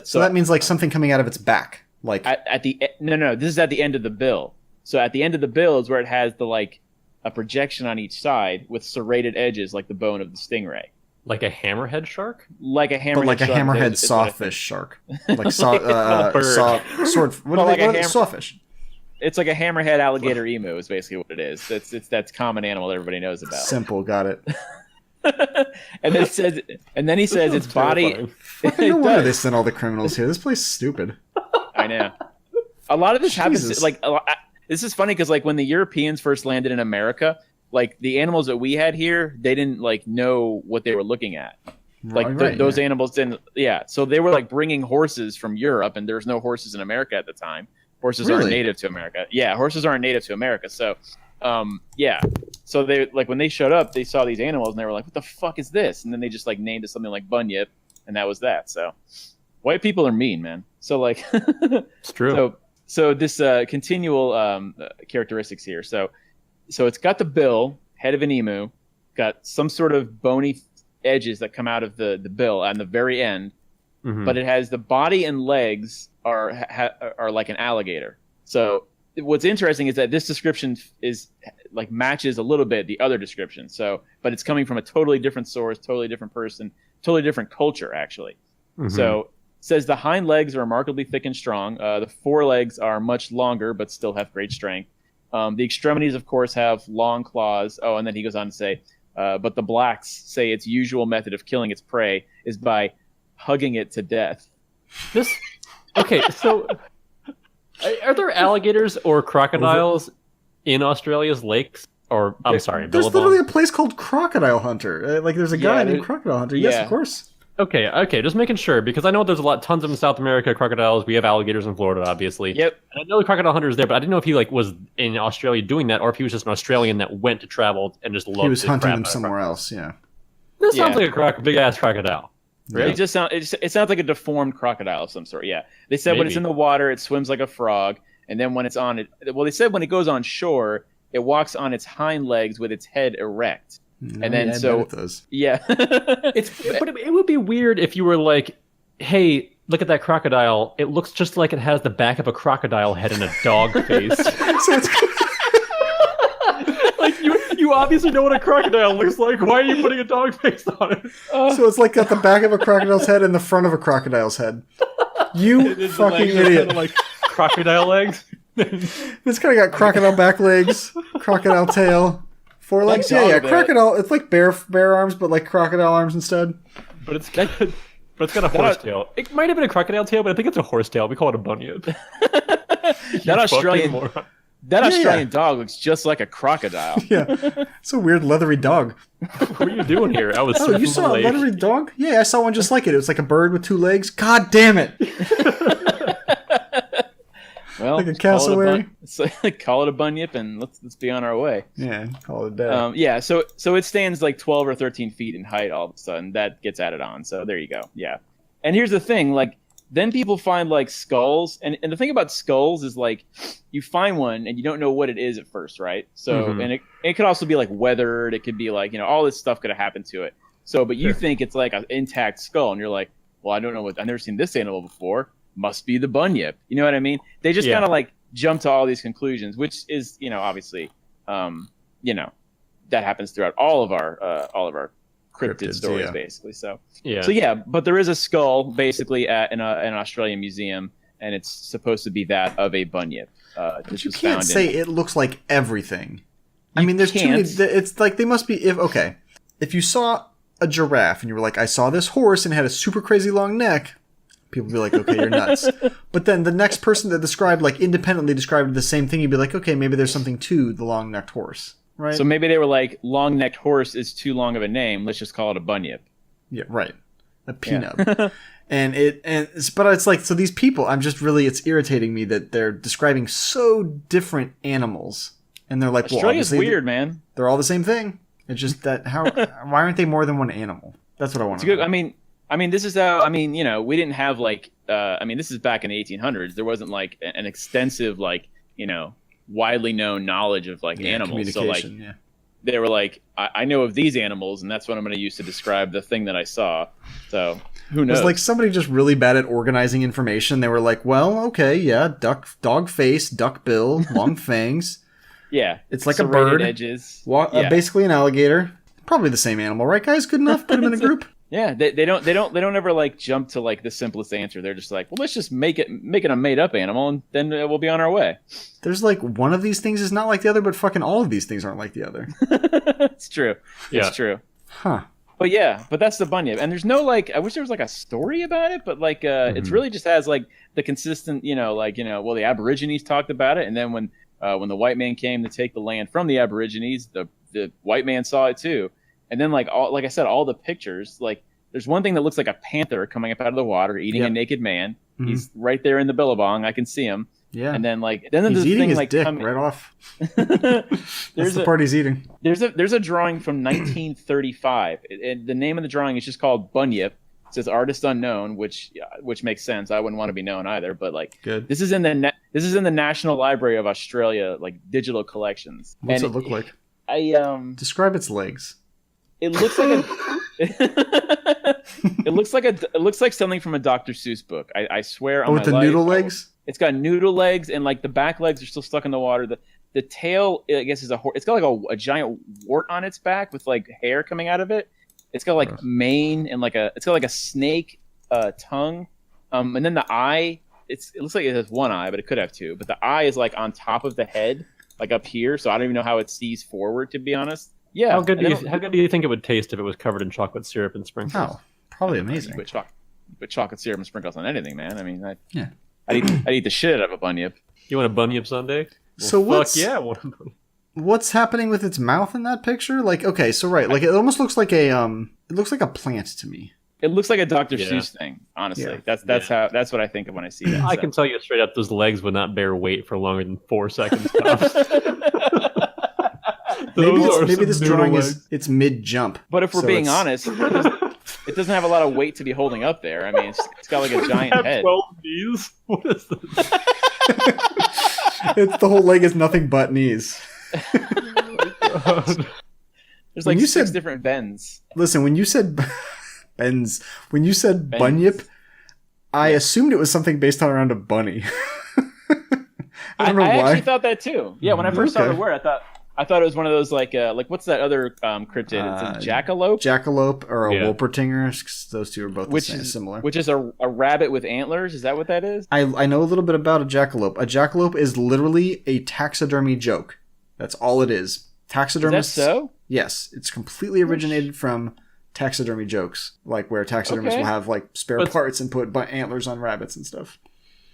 so that means like something coming out of its back, like no. This is at the end of the bill. So at the end of the bill is where it has a projection on each side with serrated edges, like the bone of the stingray. Like a hammerhead shark? Like a hammerhead like shark. A hammerhead sawfish shark. Like sawfish. It's like a hammerhead alligator emu is basically what it is. That's common animal that everybody knows about. Simple, got it. and then he says its body. No wonder they sent all the criminals here. This place is stupid. I know. A lot of this happens. This is funny because like when the Europeans first landed in America, like the animals that we had here, they didn't like know what they were looking at. Like those animals didn't. Yeah, so they were like bringing horses from Europe, and there was no horses in America at the time. Horses aren't native to America. Yeah, horses aren't native to America. So, so they like when they showed up, they saw these animals, and they were like, "What the fuck is this?" And then they just like named it something like Bunyip, and that was that. So, white people are mean, man. So like, it's true. So this continual characteristics here. So it's got the bill, head of an emu, got some sort of bony edges that come out of the bill on the very end, but it has the body and legs are like an alligator. So what's interesting is that this description is like matches a little bit the other description. So, but it's coming from a totally different source, totally different person, totally different culture, actually. So it says the hind legs are remarkably thick and strong. The forelegs are much longer, but still have great strength. The extremities, of course, have long claws. Oh, and then he goes on to say, but the blacks say its usual method of killing its prey is by hugging it to death. Okay, so are there alligators or crocodiles in Australia's lakes? Or I'm sorry, There's billabongs? literally a place called Crocodile Hunter. Like there's a guy named Crocodile Hunter. Yes, yeah. of course. Okay, just making sure, because I know there's tons of them in South America, crocodiles. We have alligators in Florida, obviously. Yep. And I know the crocodile hunter is there, but I didn't know if he was in Australia doing that, or if he was just an Australian that went to travel and just loved. He was the hunting crap them out of somewhere else. Yeah. This sounds like a big ass crocodile. Really? It sounds like a deformed crocodile of some sort. Yeah. They said when it's in the water, it swims like a frog, and then when it's on it, well, they said when it goes on shore, it walks on its hind legs with its head erect. And then yeah. It would be weird if you were like, hey, look at that crocodile. It looks just like it has the back of a crocodile head and a dog face. So it's like you obviously know what a crocodile looks like. Why are you putting a dog face on it? so it's like got the back of a crocodile's head and the front of a crocodile's head. You fucking idiot! Like crocodile legs. This kind of got crocodile back legs, crocodile tail, forelegs. Yeah. Crocodile. It's like bear arms, but like crocodile arms instead. But it's got a horse tail. It might have been a crocodile tail, but I think it's a horse tail. We call it a bunyip. That Australian dog looks just like a crocodile. Yeah, it's a weird leathery dog. What are you doing here? I was. Oh, you saw a leathery dog? Yeah, I saw one just like it. It was like a bird with 2 legs. God damn it! Well, like a cassowary. Call it a bunyip, and let's be on our way. Yeah, call it dead. Yeah, so it stands like 12 or 13 feet in height. All of a sudden, that gets added on. So there you go. Yeah, and here's the thing: like, then people find like skulls, and the thing about skulls is like, you find one and you don't know what it is at first, right? So, and it could also be like weathered. It could be like all this stuff could have happened to it. So, but you think it's like an intact skull, and you're like, well, I don't know I've never seen this animal before. Must be the bunyip. You know what I mean? They just kind of like jump to all these conclusions, which is, obviously, that happens throughout all of our cryptid stories, basically. So but there is a skull basically in an Australian museum, and it's supposed to be that of a bunyip. But you can't say it looks like everything. I mean, there's too many. It's like they must be. If you saw a giraffe and you were like, I saw this horse and it had a super crazy long neck. People would be like, okay, you're nuts. But then the next person that independently described the same thing, you'd be like, okay, maybe there's something to the long-necked horse, right? So maybe they were like, long-necked horse is too long of a name. Let's just call it a bunyip. Yeah, right. A peanut. But it's like, so these people, it's irritating me that they're describing so different animals. And they're like, Australia's weird, man. They're all the same thing. It's just that, why aren't they more than one animal? That's what I want to know. I mean, this is how, we didn't have this is back in the 1800s. There wasn't like an extensive, widely known knowledge of animals. So they were like, I know of these animals, and that's what I'm going to use to describe the thing that I saw. So who knows? It was like somebody just really bad at organizing information. They were like, well, okay, yeah, dog face, duck bill, long fangs. Yeah. It's like a bird. Edges. Basically an alligator. Probably the same animal, right, guys? Good enough? Put them in a group? Yeah, they don't ever jump to the simplest answer. They're just like, well, let's just make it a made up animal, and then we'll be on our way. There's one of these things is not like the other, but fucking all of these things aren't like the other. It's true. Yeah. It's true. Huh. But that's the bunyip, and there's no I wish there was a story about it, but it's really just has the consistent, the Aborigines talked about it, and then when the white man came to take the land from the Aborigines, the white man saw it too. And then, like I said, all the pictures, there's one thing that looks like a panther coming up out of the water eating a naked man. Mm-hmm. He's right there in the billabong. I can see him. Yeah. And then, then he's there's eating thing, his dick right off. That's the part he's eating. There's a drawing from 1935. The name of the drawing is just called Bunyip. It says artist unknown, which makes sense. I wouldn't want to be known either. But good. This is in the National Library of Australia, digital collections. What's it look like? Describe its legs. It looks like it looks like something from a Dr. Seuss book. I swear on my life. With the noodle legs? It's got noodle legs, and the back legs are still stuck in the water. The tail, I guess, is it's got a giant wart on its back with hair coming out of it. It's got mane and it's got a snake tongue. And then the eye, it looks like it has one eye, but it could have two. But the eye is on top of the head. like up here, so I don't even know how it sees forward. To be honest, yeah. How good do you think it would taste if it was covered in chocolate syrup and sprinkles? Oh, probably amazing. Put chocolate syrup and sprinkles on anything, man. I mean, Yeah. I'd eat the shit out of a bunyip. You want a bunyip sundae? So fuck yeah, I want a bunyip. What's happening with its mouth in that picture? Like, okay, so right, like it almost looks like a it looks like a plant to me. It looks like a Dr. Seuss thing, honestly. Yeah. That's what I think of when I see that. I can tell you straight up, those legs would not bear weight for longer than 4 seconds. Tops. Maybe this drawing is it's mid jump. But if we're being honest, it doesn't have a lot of weight to be holding up there. I mean, it's got like a giant head. 12 knees? What is this? It's the whole leg is nothing but knees. There's like six different bends. Listen, when you said bunyip, I assumed it was something based on around a bunny. I don't know why. I actually thought that too. Yeah, when I first saw the word, I thought it was one of those like what's that other cryptid? It's a jackalope. Jackalope or a Wolpertinger. Those two are both similar. Which is a rabbit with antlers. Is that what that is? I know a little bit about a jackalope. A jackalope is literally a taxidermy joke. That's all it is. Taxidermists. Is that so? Yes, it's completely originated from taxidermy jokes, like where taxidermists will have like spare parts and put antlers on rabbits and stuff.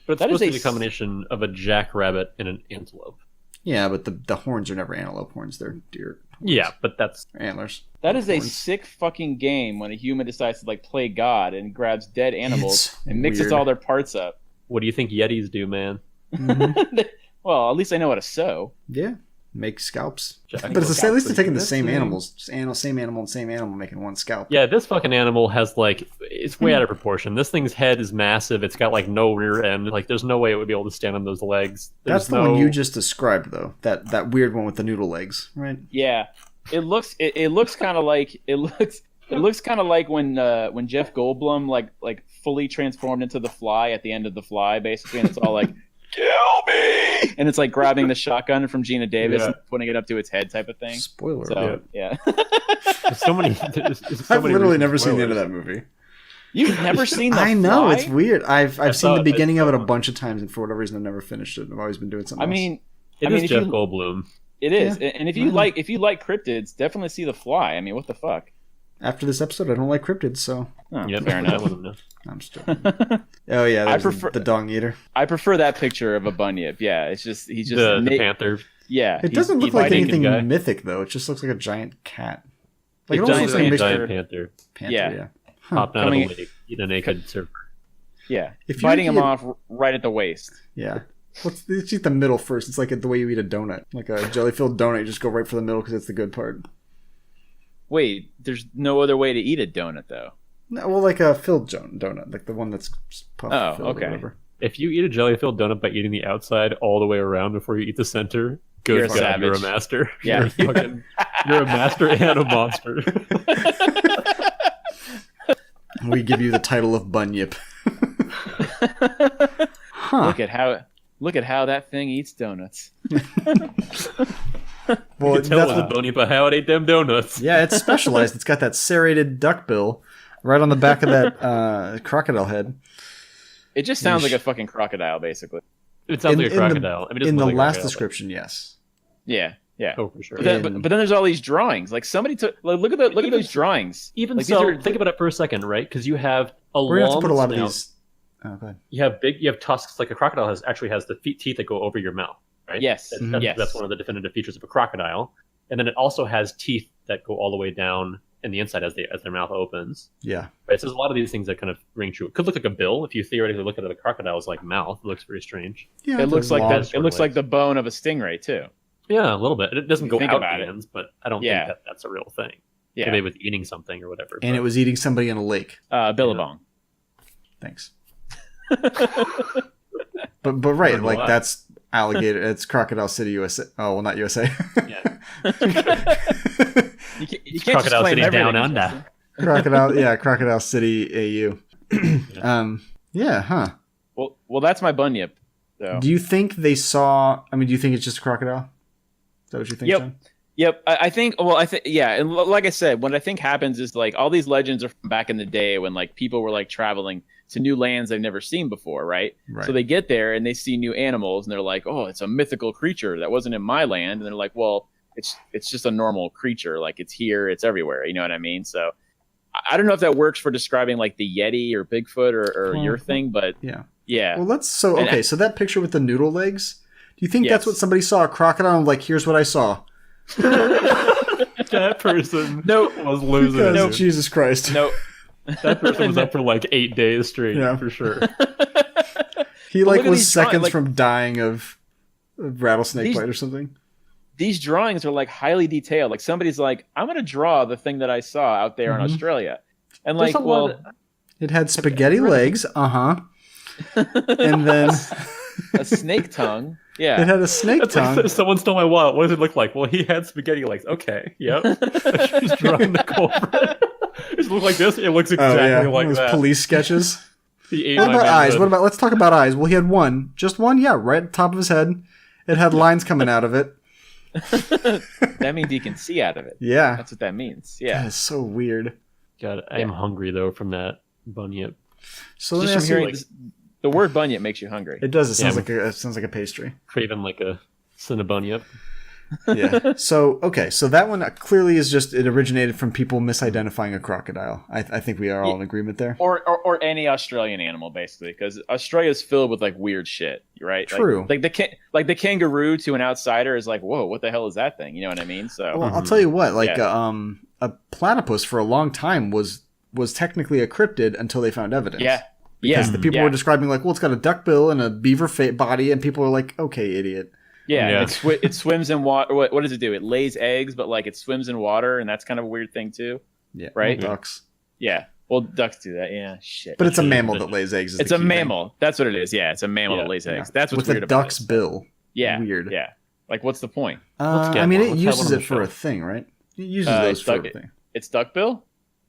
But it's supposed to be a combination of a jackrabbit and an antelope. Yeah, but the horns are never antelope horns; they're deer horns. Yeah, but that's antlers. That is a sick fucking game when a human decides to like play God and grabs dead animals and mixes all their parts up. What do you think Yetis do, man? Mm-hmm. Well, at least I know how to sew. Yeah. Make scalps. But it's at least they're taking the same animals. Just same animal and same animal making one scalp. Yeah, this fucking animal has like, it's way out of proportion. This thing's head is massive. It's got like no rear end. Like there's no way it would be able to stand on those legs. That's the one you just described though. That weird one with the noodle legs, right? Yeah. It looks kind of like when Jeff Goldblum like fully transformed into the Fly at the end of The Fly basically, and it's all like kill me, and it's like grabbing the shotgun from Gina Davis and putting it up to its head type of thing. Spoiler. So, yeah. I've literally never seen the end of that movie. You've never seen The Fly? I know, it's weird. I've seen the beginning of it a bunch of times, and for whatever reason I've never finished it. I've always been doing something else. It is Jeff Goldblum. It is. Yeah. And if you like cryptids, definitely see The Fly. I mean, what the fuck? After this episode, I don't like cryptids, so fair enough. I'm still. Oh yeah, I prefer the dong eater. I prefer that picture of a bunyip. Yeah, it's just he's just the panther. Yeah, it doesn't look like anything mythic though. It just looks like a giant cat. Like it looks like a giant panther. Yeah. Popping out of a lake, eating a naked surfer. Yeah, biting him off right at the waist. Yeah. Let's eat the middle first. It's like the way you eat a donut, like a jelly-filled donut. You just go right for the middle because it's the good part. Wait, there's no other way to eat a donut, though. No, well, like a filled donut, like the one that's puffed. Oh, filled okay. Or whatever. If you eat a jelly-filled donut by eating the outside all the way around before you eat the center, good God, you're a master. Yeah, you're a master and a monster. We give you the title of Bunyip. Look at how that thing eats donuts. Well, tell the Bunyip how it ate them donuts. Yeah, it's specialized. It's got that serrated duckbill right on the back of that crocodile head. It just sounds like a fucking crocodile, basically. It sounds like a crocodile. In the last description, yes. Yeah. Oh, for sure. But then there's all these drawings. Like somebody took. Look at those drawings. Even like, so, think about it for a second, right? Because you have we're gonna have to put a lot of these. Oh, go ahead. You have tusks. Like a crocodile has the teeth that go over your mouth, right? Yes. That's one of the definitive features of a crocodile. And then it also has teeth that go all the way down in the inside as their mouth opens. Yeah. Right. So there's a lot of these things that kind of ring true. It could look like a bill if you theoretically look at a crocodile's like mouth. It looks very strange. Yeah. It looks like that. It looks like the bone of a stingray too. Yeah, a little bit. It doesn't go out the ends, but I don't think that's a real thing. Yeah. Maybe with eating something or whatever. And it was eating somebody in a lake. Billabong. Thanks. but right, like that's alligator. It's Crocodile City, USA. Oh well, not USA. Yeah. you can't Crocodile City down under. Crocodile City, AU. Yeah, huh? Well, that's my bunyip. So. Do you think they saw? I mean, do you think it's just a crocodile? Is that what you think? Yep. John? Yep. I think. Well, yeah. And like I said, what I think happens is like all these legends are from back in the day when like people were like traveling to new lands they've never seen before, right? So they get there and they see new animals and they're like, oh, it's a mythical creature that wasn't in my land. And they're like, well, it's just a normal creature. Like it's here, it's everywhere. You know what I mean? So I don't know if that works for describing like the Yeti or Bigfoot or your thing, but yeah. Well, so that picture with the noodle legs, do you think that's what somebody saw a crocodile and like, here's what I saw? That person was losing it. No, Jesus Christ. No. That person was up for like 8 days straight, for sure. He was seconds from dying of rattlesnake bite or something. These drawings are like highly detailed. Like somebody's like, I'm going to draw the thing that I saw out there in Australia. And like, it had spaghetti legs. And then a snake tongue. Yeah. It had a snake tongue. Like, someone stole my wallet. What does it look like? Well, he had spaghetti legs. Okay. Yep. She's drawing the culprit. Does it look like this? It looks exactly like those that. Police sketches. He what about eyes? Let's talk about eyes. Well, he had one. Just one? Yeah, right at the top of his head. It had lines coming out of it. That means he can see out of it. Yeah. That's what that means. Yeah. That is so weird. God, I am hungry, though, from that bunyip. So just from hearing the word bunyip makes you hungry. It does. It sounds like a pastry. Craving like a Cinnabunyip. Yeah. So that one clearly is just, it originated from people misidentifying a crocodile. I think we are all in agreement there. Or any Australian animal, basically, because Australia's filled with like weird shit, right? True. Like the kangaroo to an outsider is like, whoa, what the hell is that thing? You know what I mean? So I'll tell you what, a platypus for a long time was technically a cryptid until they found evidence. Yeah. Because the people were describing like, well, it's got a duck bill and a beaver body, and people were like, okay, idiot. Yeah. It swims in water. What does it do? It lays eggs, but like it swims in water, and that's kind of a weird thing too. Yeah, right. Well, ducks. Yeah, well, ducks do that. Yeah, shit. But it's a mammal that lays eggs. It's a mammal. Thing. That's what it is. Yeah, it's a mammal that lays eggs. That's what's with weird a about duck's bill. Yeah, weird. Yeah, like what's the point? I mean, it uses it for a thing, right? It uses those for a thing. It's duckbill.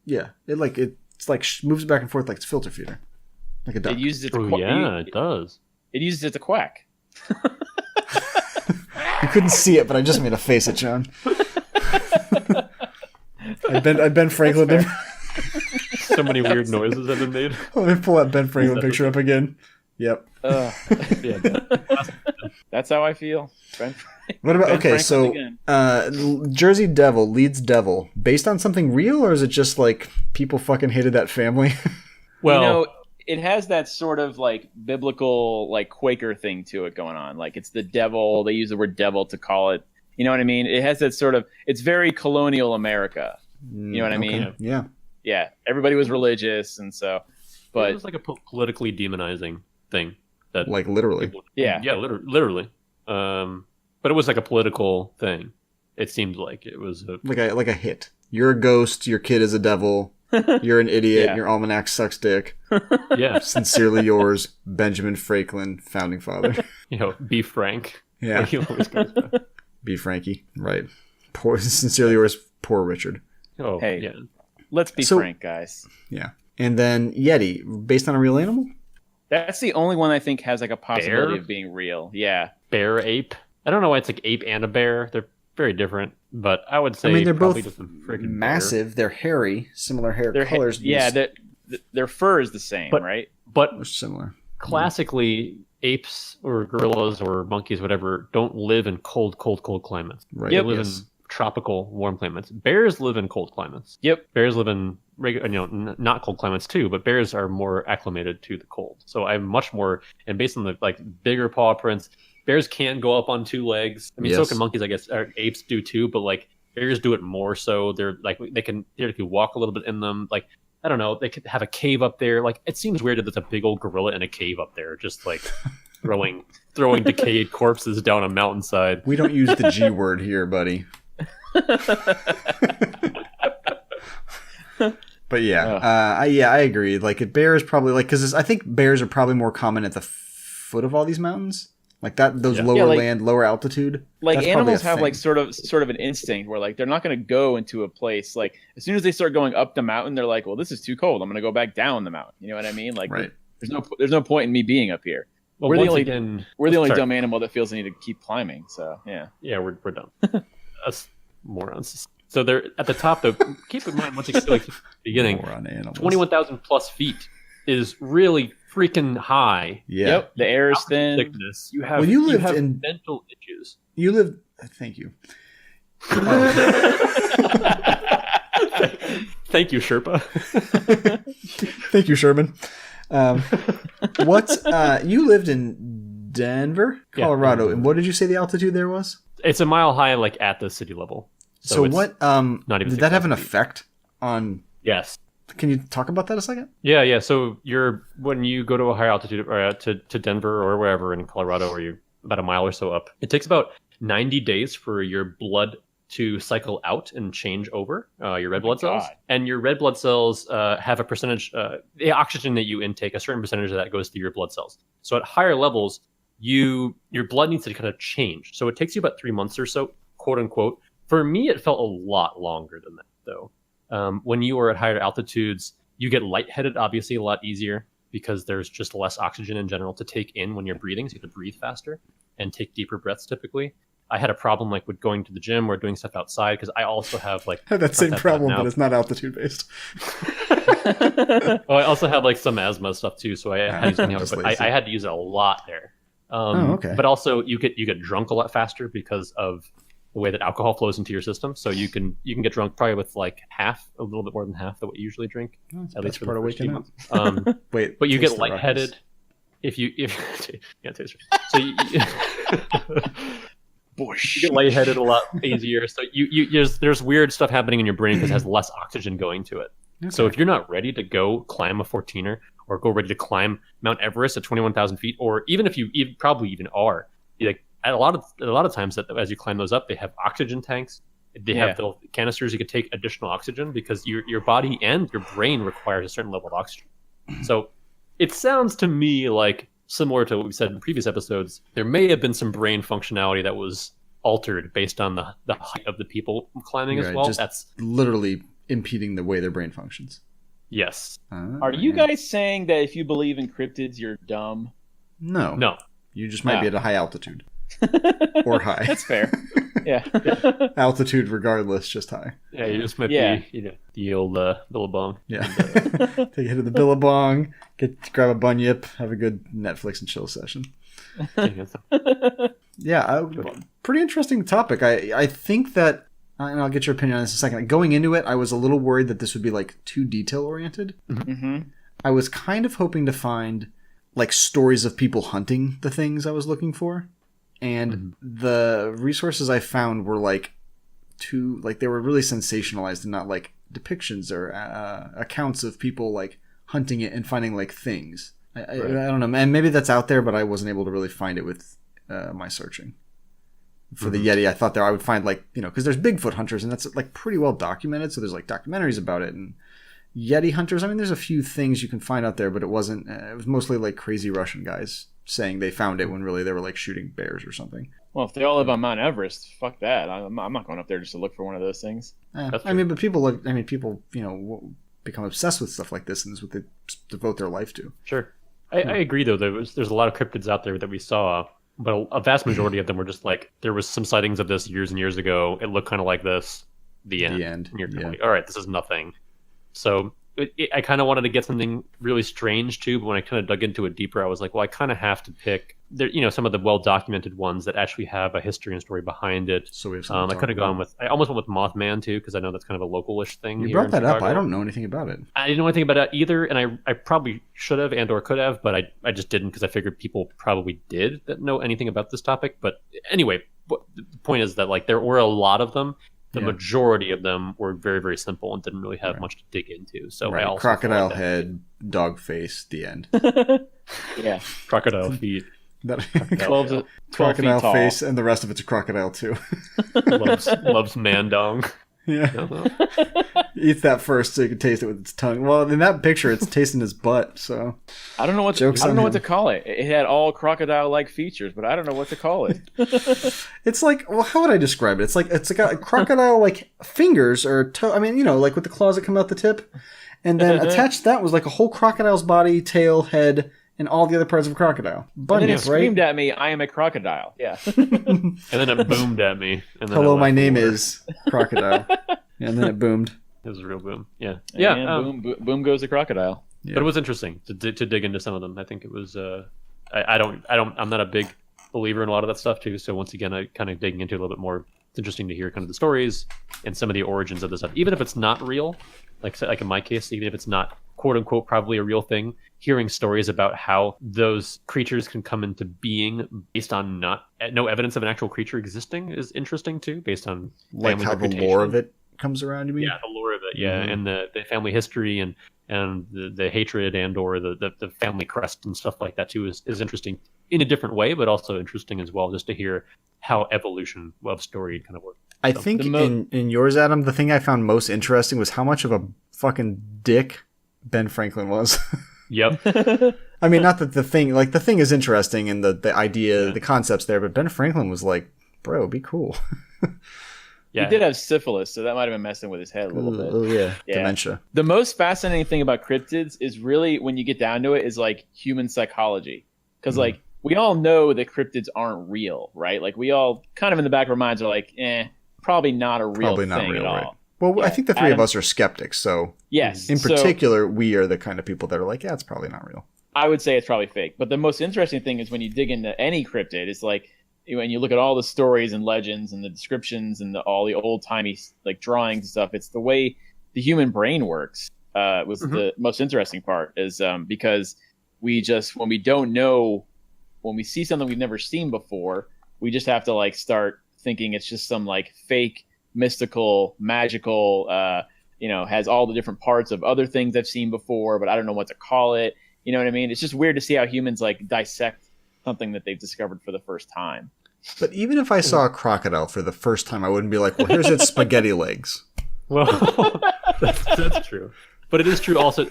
Yeah, it's like moves back and forth like it's filter feeder, like a duck. It uses it. It does. It uses it to quack. You couldn't see it, but I just made a face at John. Ben Franklin. So many weird noises have been made. Let me pull that Ben Franklin picture up again. Yep. That's how I feel. What about Jersey Devil, Leeds Devil, based on something real, or is it just like people fucking hated that family? Well, it has that sort of like biblical, like Quaker thing to it going on. Like it's the devil. They use the word devil to call it. You know what I mean? It has that sort of. It's very colonial America. You know what I mean? Yeah. Yeah. Everybody was religious, and so. But it was like a politically demonizing thing. That like literally. Literally. But it was like a political thing. It seemed like it was like a hit. You're a ghost. Your kid is a devil. You're an idiot. Your almanac sucks dick. Yeah. Sincerely yours, Benjamin Franklin, founding father. Be Frank. Yeah. Be Frankie. Right. Sincerely yours, poor Richard. Oh, hey, yeah. Let's be frank, guys. Yeah. And then Yeti, based on a real animal? That's the only one I think has like a possibility of being real. Yeah. Bear ape. I don't know why it's like ape and a bear. They're very different, but I would say they're both just a freaking massive. Bear. They're hairy, similar hair colors. Their fur is the same, right? But they're similar. Classically, apes or gorillas or monkeys, whatever, don't live in cold climates. Right. They live in tropical, warm climates. Bears live in cold climates. Yep. Bears live in not cold climates too, but bears are more acclimated to the cold. So I'm much more, and based on the like bigger paw prints. Bears can go up on two legs. I mean, so can monkeys, I guess. Apes do too, but like bears do it more so. They're like they can walk a little bit in them. Like I don't know, they could have a cave up there. Like it seems weird that there's a big old gorilla in a cave up there, just like throwing decayed corpses down a mountainside. We don't use the G word here, buddy. But I agree. Like a bear is probably like because I think bears are probably more common at the foot of all these mountains. Like that, those lower altitude. Like animals have like sort of an instinct where like they're not going to go into a place like as soon as they start going up the mountain, they're like, well, this is too cold. I'm going to go back down the mountain. You know what I mean? Like, there's no point in me being up here. Well, we're the only dumb animal that feels the need to keep climbing. So yeah, we're dumb. Us morons. So they're at the top though. Keep in mind once again, like the beginning, 21,000 plus feet is really freaking high. Yeah. Yep. The air is thin. Thickness. You have, Well, you have mental issues. You lived. Thank you. Thank you, Sherpa. Thank you, Sherman. You lived in Denver, Colorado, and what did you say the altitude there was? It's a mile high, like at the city level. So it's what? Not even did that have an 6,000 feet. effect on? Yes. Can you talk about that a second? Yeah. So when you go to a higher altitude, or to Denver or wherever in Colorado, or you're about a mile or so up, it takes about 90 days for your blood to cycle out and change over your red blood cells. And your red blood cells have a percentage, the oxygen that you intake, a certain percentage of that goes through your blood cells. So at higher levels, your blood needs to kind of change. So it takes you about 3 months or so, quote unquote. For me, it felt a lot longer than that, though. When you are at higher altitudes, you get lightheaded, obviously, a lot easier because there's just less oxygen in general to take in when you're breathing. So you have to breathe faster and take deeper breaths typily. I had a problem like with going to the gym or doing stuff outside because I also have like I have that same problem, but it's not altitude based. I also have like some asthma stuff too, so I had to use inhaler, but I had to use it a lot there. Okay. But also you get drunk a lot faster because of the way that alcohol flows into your system. So you can get drunk probably with like a little bit more than half of what you usually drink, at least for the first few months. Wait, but you get lightheaded if you yeah, taste it. So you get lightheaded a lot easier. So there's weird stuff happening in your brain because it has less oxygen going to it. Okay. So if you're not ready to go climb a 14er or go ready to climb Mount Everest at 21,000 feet, or even if you probably even are, like a lot of times that as you climb those up, they have oxygen tanks. They have little canisters you could take additional oxygen because your body and your brain requires a certain level of oxygen. So it sounds to me like, similar to what we said in previous episodes, there may have been some brain functionality that was altered based on the height of the people climbing as well. That's literally impeding the way their brain functions. Yes. Are you guys saying that if you believe in cryptids, you're dumb? No. You just might be at a high altitude. Or high. That's fair. Yeah. Altitude regardless, just high. Yeah, you just might be, the old billabong. Yeah. Take a hit of the billabong, grab a bunyip, have a good Netflix and chill session. Yeah, pretty interesting topic. I think that, and I'll get your opinion on this in a second. Going into it, I was a little worried that this would be like too detail oriented. Mm-hmm. I was kind of hoping to find like stories of people hunting the things I was looking for. And the resources I found were they were really sensationalized and not like depictions or accounts of people like hunting it and finding like things. I don't know, and maybe that's out there, but I wasn't able to really find it with my searching. For the Yeti, I thought I would find because there's Bigfoot hunters and that's like pretty well documented. So there's like documentaries about it, and Yeti hunters. I mean, there's a few things you can find out there, but it wasn't. It was mostly like crazy Russian guys saying they found it when really they were like shooting bears or something. Well, if they all live on Mount Everest, fuck that. I'm not going up there just to look for one of those things. I mean, but people become obsessed with stuff like this, and this is what they devote their life to. Sure. I agree, though. There's a lot of cryptids out there that we saw, but a vast majority of them were just like, there was some sightings of this years and years ago. It looked kind of like this. The end. And you're kind of like, all right, this is nothing. So I kind of wanted to get something really strange too, but when I kind of dug into it deeper, I was like, well, I kind of have to pick some of the well-documented ones that actually have a history and story behind it. So we have I could have gone with, I almost went with Mothman too, because I know that's kind of a local-ish thing. You brought that up. I don't know anything about it. I didn't know anything about it either, and I probably should have and or could have, but I just didn't because I figured people probably did that know anything about this topic. But anyway, the point is that like there were a lot of them. The majority of them were very, very simple and didn't really have much to dig into. So I also crocodile head, dog face, the end. Yeah, crocodile feet. 12 crocodile feet face, and the rest of it's a crocodile too. loves man dong. Yeah. Eats that first so you can taste it with its tongue. Well, in that picture, it's tasting his butt. So I don't know what to call it. It had all crocodile-like features, but I don't know what to call it. It's like, well, how would I describe it? It's like a crocodile like fingers or toe. I mean, like with the claws that come out the tip, and then attached to that was like a whole crocodile's body, tail, head, and all the other parts of a crocodile. Bunyip, and then it screamed at me, "I am a crocodile." Yeah. And then it boomed at me. And then hello, my name is Crocodile. And then it boomed. It was a real boom. Yeah. And boom goes the crocodile. But it was interesting to dig into some of them. I think it was. I'm not a big believer in a lot of that stuff too. So once again, I kind of digging into it a little bit more. It's interesting to hear kind of the stories and some of the origins of this stuff, even if it's not real. Like in my case, even if it's not quote unquote probably a real thing, hearing stories about how those creatures can come into being based on no evidence of an actual creature existing is interesting too, based on like how the lore of it comes around. You mean? Yeah, the lore of it. Yeah, and the family history and the hatred and or the family crest and stuff like that too is interesting in a different way, but also interesting as well, just to hear how evolution of story kind of works. I think in yours, Adam, the thing I found most interesting was how much of a fucking dick Ben Franklin was. Yep. I mean, not that the thing is interesting and the idea, the concepts there, but Ben Franklin was like, bro, be cool. Yeah. He did have syphilis, so that might have been messing with his head a little bit. Oh, yeah. Dementia. The most fascinating thing about cryptids is really, when you get down to it, is like human psychology. Because like, we all know that cryptids aren't real, right? Like, we all kind of in the back of our minds are like, probably not a real thing at all. Right. Well, I think the three of us are skeptics, so yes. In particular, we are the kind of people that are like, yeah, it's probably not real. I would say it's probably fake. But the most interesting thing is when you dig into any cryptid, it's like, when you look at all the stories and legends and the descriptions and all the old timey like drawings and stuff, it's the way the human brain works. Was the most interesting part is because we just, when we don't know, when we see something we've never seen before, we just have to like start thinking it's just some like fake, mystical, magical, has all the different parts of other things I've seen before, but I don't know what to call it. You know what I mean? It's just weird to see how humans like dissect something that they've discovered for the first time. But even if I saw a crocodile for the first time, I wouldn't be like, well, here's its spaghetti legs. Well, that's true. But it is true also,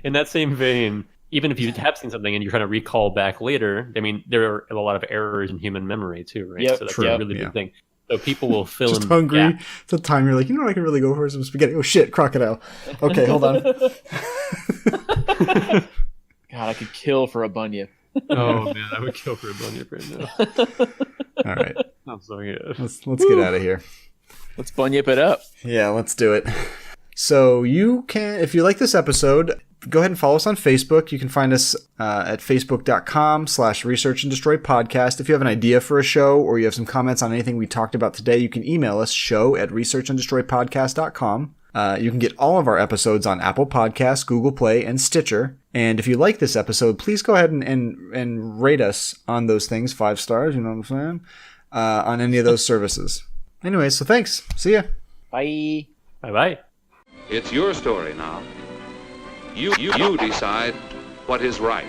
in that same vein, even if you have seen something and you're trying to recall back later, I mean, there are a lot of errors in human memory too, right? Yep, so that's a really big thing. So people will fill just in. Hungry. Yeah. It's a time you're like, you know what I can really go for some spaghetti. Oh shit, crocodile. Okay, hold on. God, I could kill for a bunyip. Oh man, I would kill for a bunyip right now. All right, I'm so good. Let's get out of here. Let's bunyip it up. Yeah, let's do it. So you can, if you like this episode, go ahead and follow us on Facebook. You can find us at facebook.com/Research and Destroy Podcast. If you have an idea for a show or you have some comments on anything we talked about today, you can email us, show@researchanddestroypodcast.com. You can get all of our episodes on Apple Podcasts, Google Play, and Stitcher. And if you like this episode, please go ahead and rate us on those things, 5 stars, you know what I'm saying, on any of those services. Anyway, so thanks. See ya. Bye. Bye-bye. It's your story now. You decide what is right.